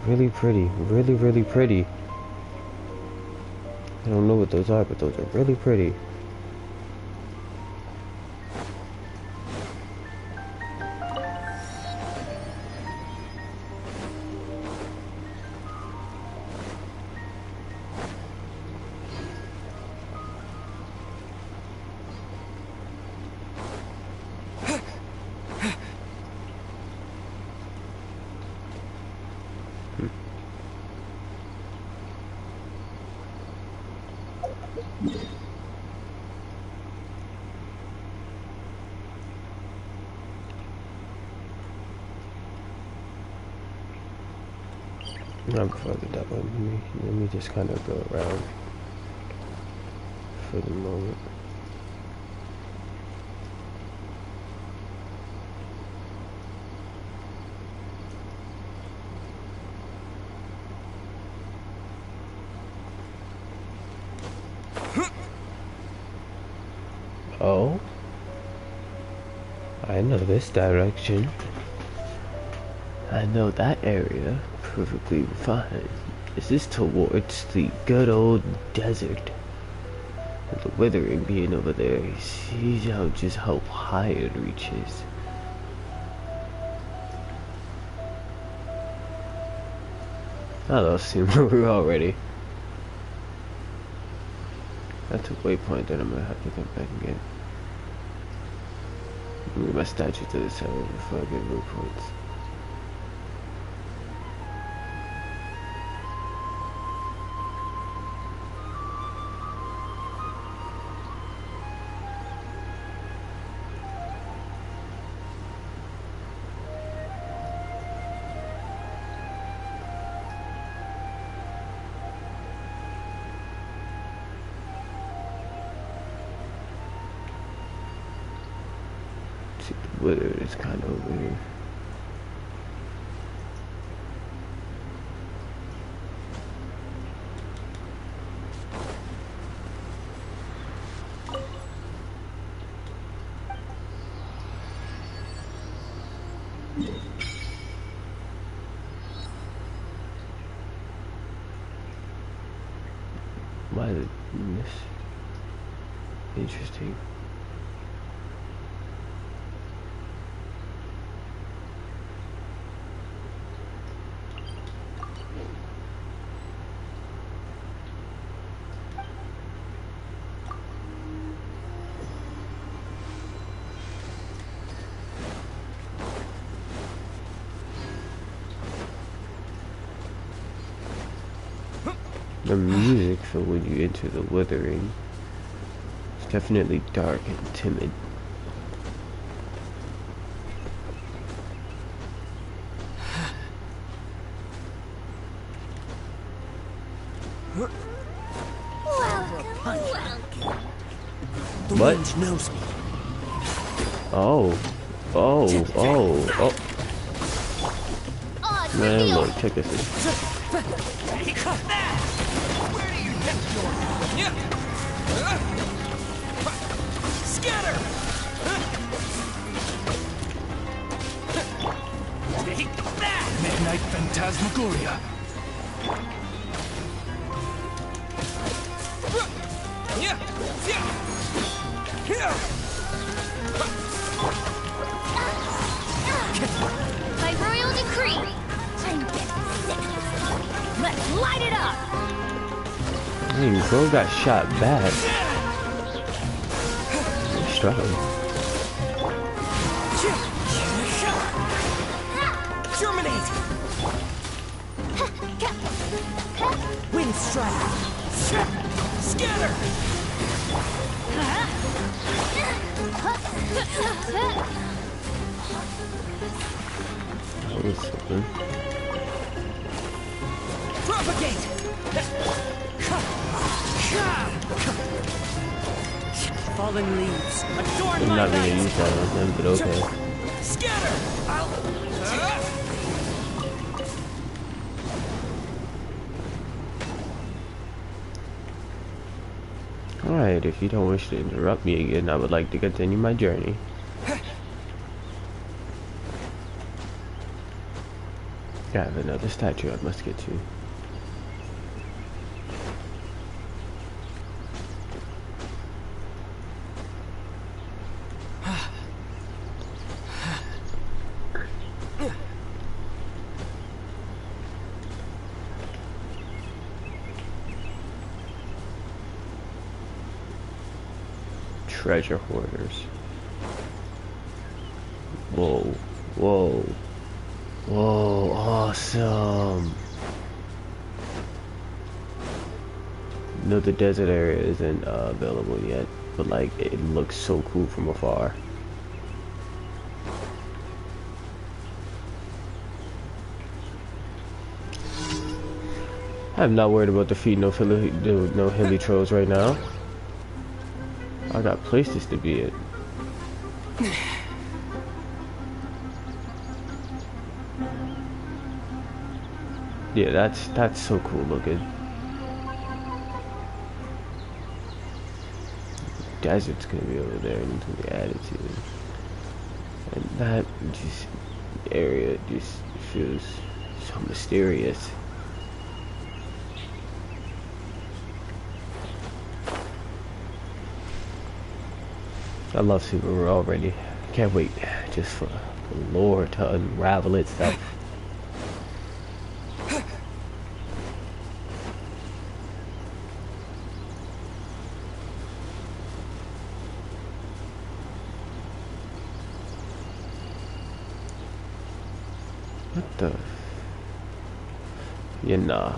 A: Really pretty, really, really pretty. I don't know what those are, but those are really pretty. Not before I get that one. Let me just kind of go around for the moment. Oh, I know this direction. I know that area perfectly fine. This is towards the good old desert. And the withering being over there, see just how high it reaches. I lost Sumeru already. That's a waypoint that I'm gonna have to come back and get. Move my statue to the side before I get waypoints. See, the wither is kind of over here. Why is this interesting? The music for when you enter the withering is definitely dark and timid.
U: The
A: What?
U: wind knows me.
A: Oh. Man, look, check this out.
U: Scatter! Take that! Midnight Phantasmagoria.
D: By royal decree, I'm getting sick. Let's light it up!
A: I mean, bro got shot back. He's struggling.
U: Germinate! Wind strike! Scatter!
A: That was something.
U: Propagate! Fallen leaves, adorn
A: I'm
U: my
A: not gonna
U: night.
A: use that on him, but okay.
U: Scatter!
A: Alright, if you don't wish to interrupt me again, I would like to continue my journey. I have another statue I must get to. Treasure hoarders. Whoa, whoa, whoa, awesome. No, the desert area isn't available yet, but like it looks so cool from afar. I'm not worried about defeating no hilly trolls right now. I got places to be at. Yeah, that's so cool looking. Desert's gonna be over there, and it's gonna be added to it. And that just area just feels so mysterious. I love Sumeru already. Can't wait just for the lore to unravel itself. What the? Yeah, nah.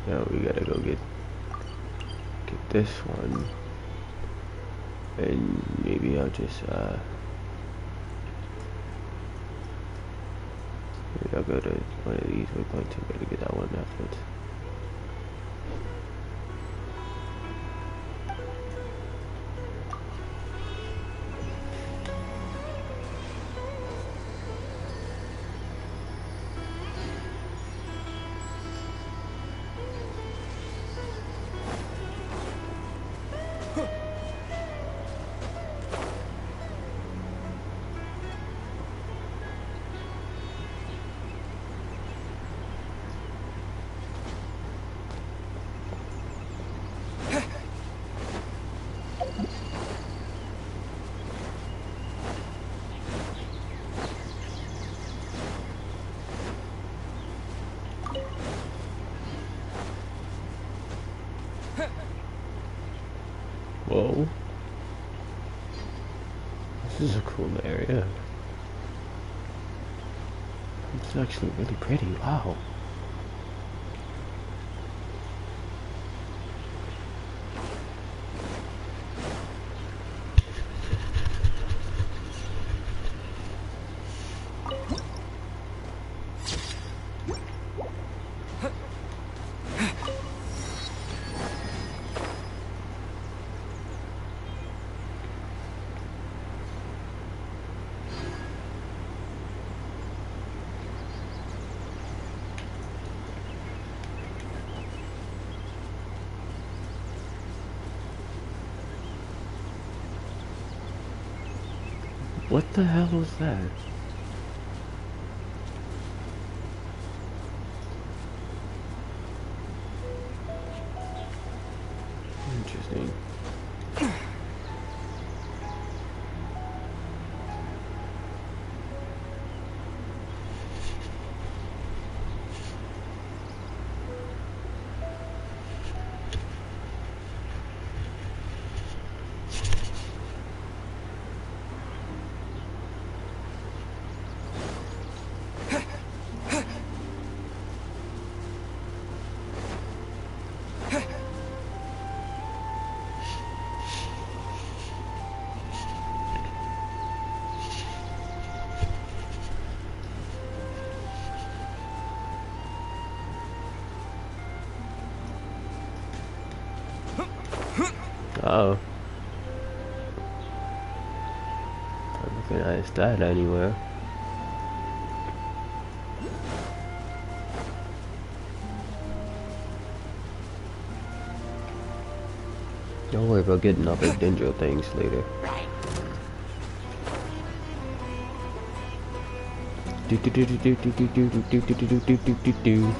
A: Now we gotta go get this one, and maybe I'll just maybe I'll go to one of these waypoints and gotta get that one afterwards. Whoa. This is a cool area. It's actually really pretty. Wow. What the hell was that? Interesting. Uh-oh. I don't recognize that anywhere. Don't worry about getting other dendro things later. Do do do do do do do do do do do do do do do.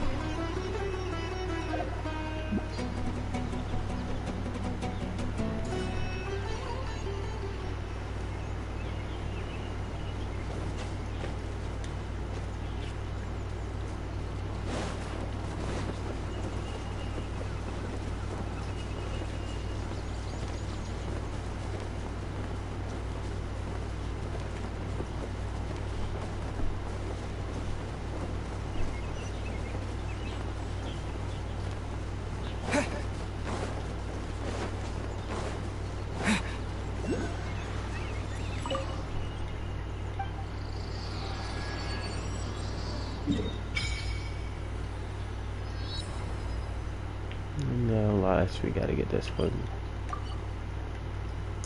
A: guess we gotta get this one.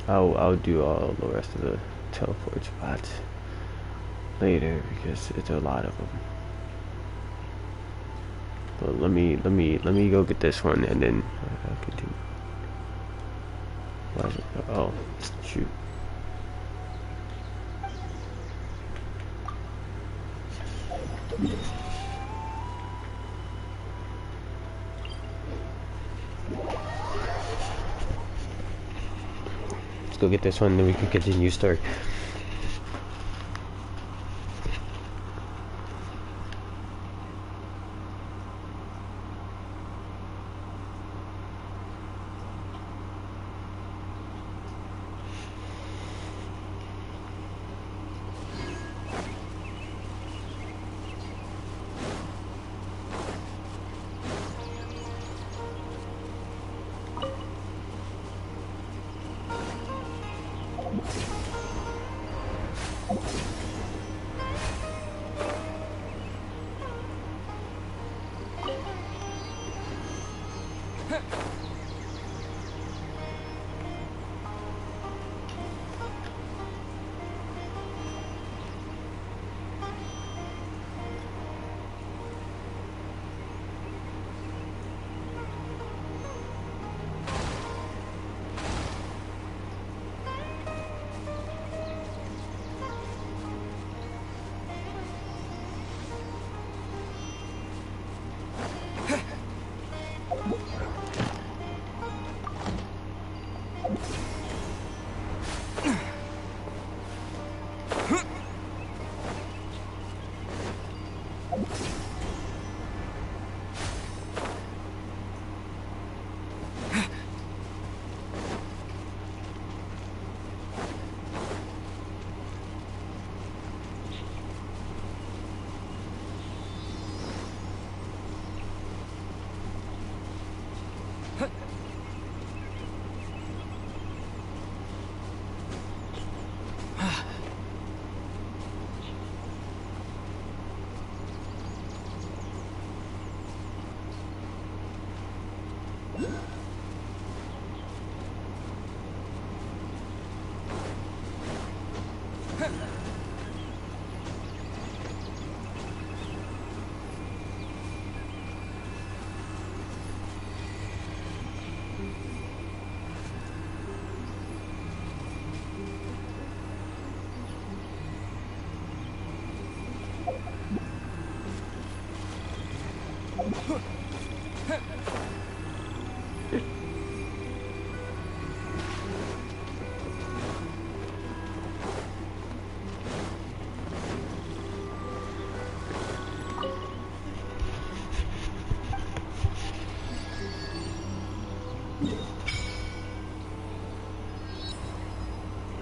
A: I'll do all the rest of the teleport spots later because it's a lot of them. But let me go get this one and then I'll continue. Why is it? Oh, shoot. Let's go get this one, then we can continue story.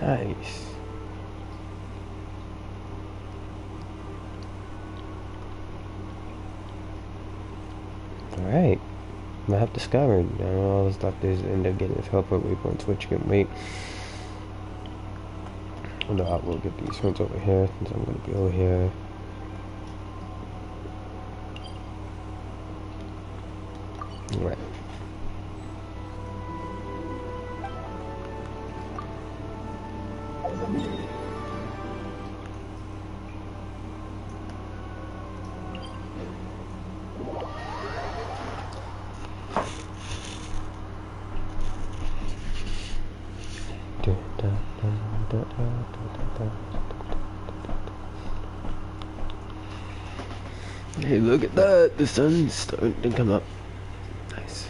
A: Nice. Alright. Map discovered. Now all the stuff is end up getting teleport waypoints, which can wait. Although I will get these ones over here since I'm gonna be over here. Alright. Hey, look at that! The sun's starting to come up. Nice.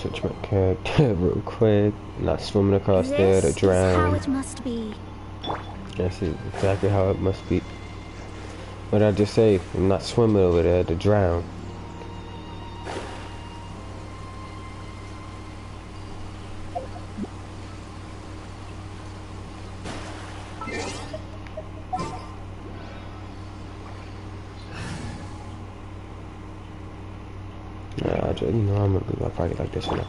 A: switch my character real quick. Not swimming across there to drown.
D: This is how it must be.
A: This is exactly how it must be. What did I just say? I'm not swimming over there to drown. You know, I'm gonna leave my party like this, you know.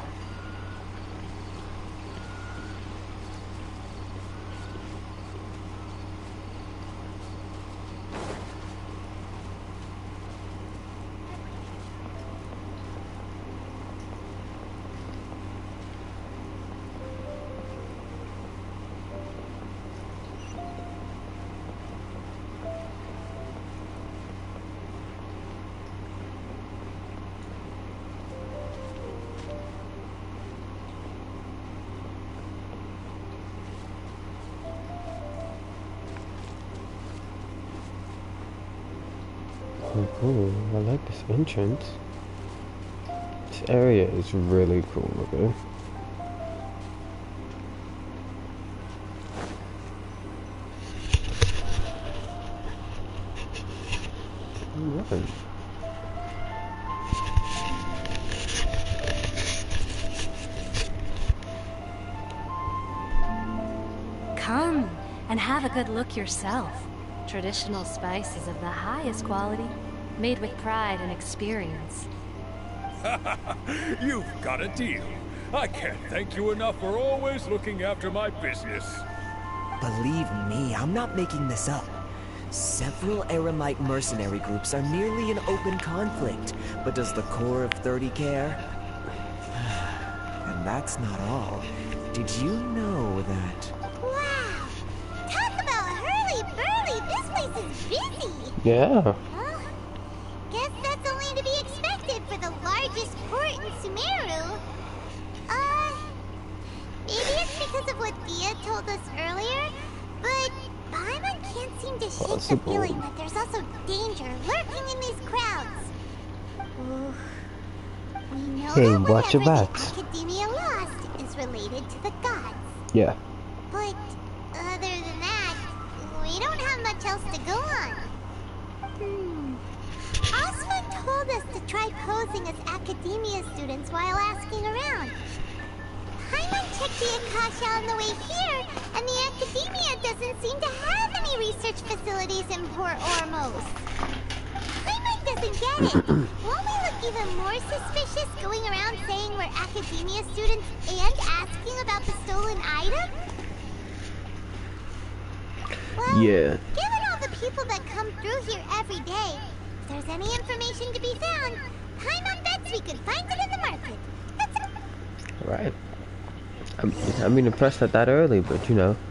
A: Ooh, I like this entrance. This area is really cool looking. Nothing.
E: Come and have a good look yourself. Traditional spices of the highest quality, made with pride and experience.
V: You've got a deal. I can't thank you enough for always looking after my business.
W: Believe me, I'm not making this up. Several Eremite mercenary groups are nearly in open conflict, but does the core of 30 care? And that's not all. Did you know that...
B: Wow! Talk about hurly-burly! This place is busy!
A: Yeah.
B: Huh? Guess that's only to be expected for the largest port in Sumeru. Maybe it's because of what Dia told us earlier, but Paimon can't seem to shake the feeling that there's also danger lurking in these crowds. Ooh. We know
A: Hey,
B: that
A: watch your
B: whatever
A: backs.
B: the Academia lost is related to the gods.
A: Yeah.
B: But other than that, we don't have much else to go on. Osman told us to try posing as Academia students while asking around. Paimon checked the Akasha on the way here, and the Academia doesn't seem to have any research facilities in Port Ormos. Paimon doesn't get it. Won't we look even more suspicious going around saying we're Academia students and asking about the stolen item? Well,
A: yeah.
B: Given all the people that come through here every day, if there's any information to be found, Paimon bets we could find it in the market.
A: Right. I mean, impressed at that early, but you know.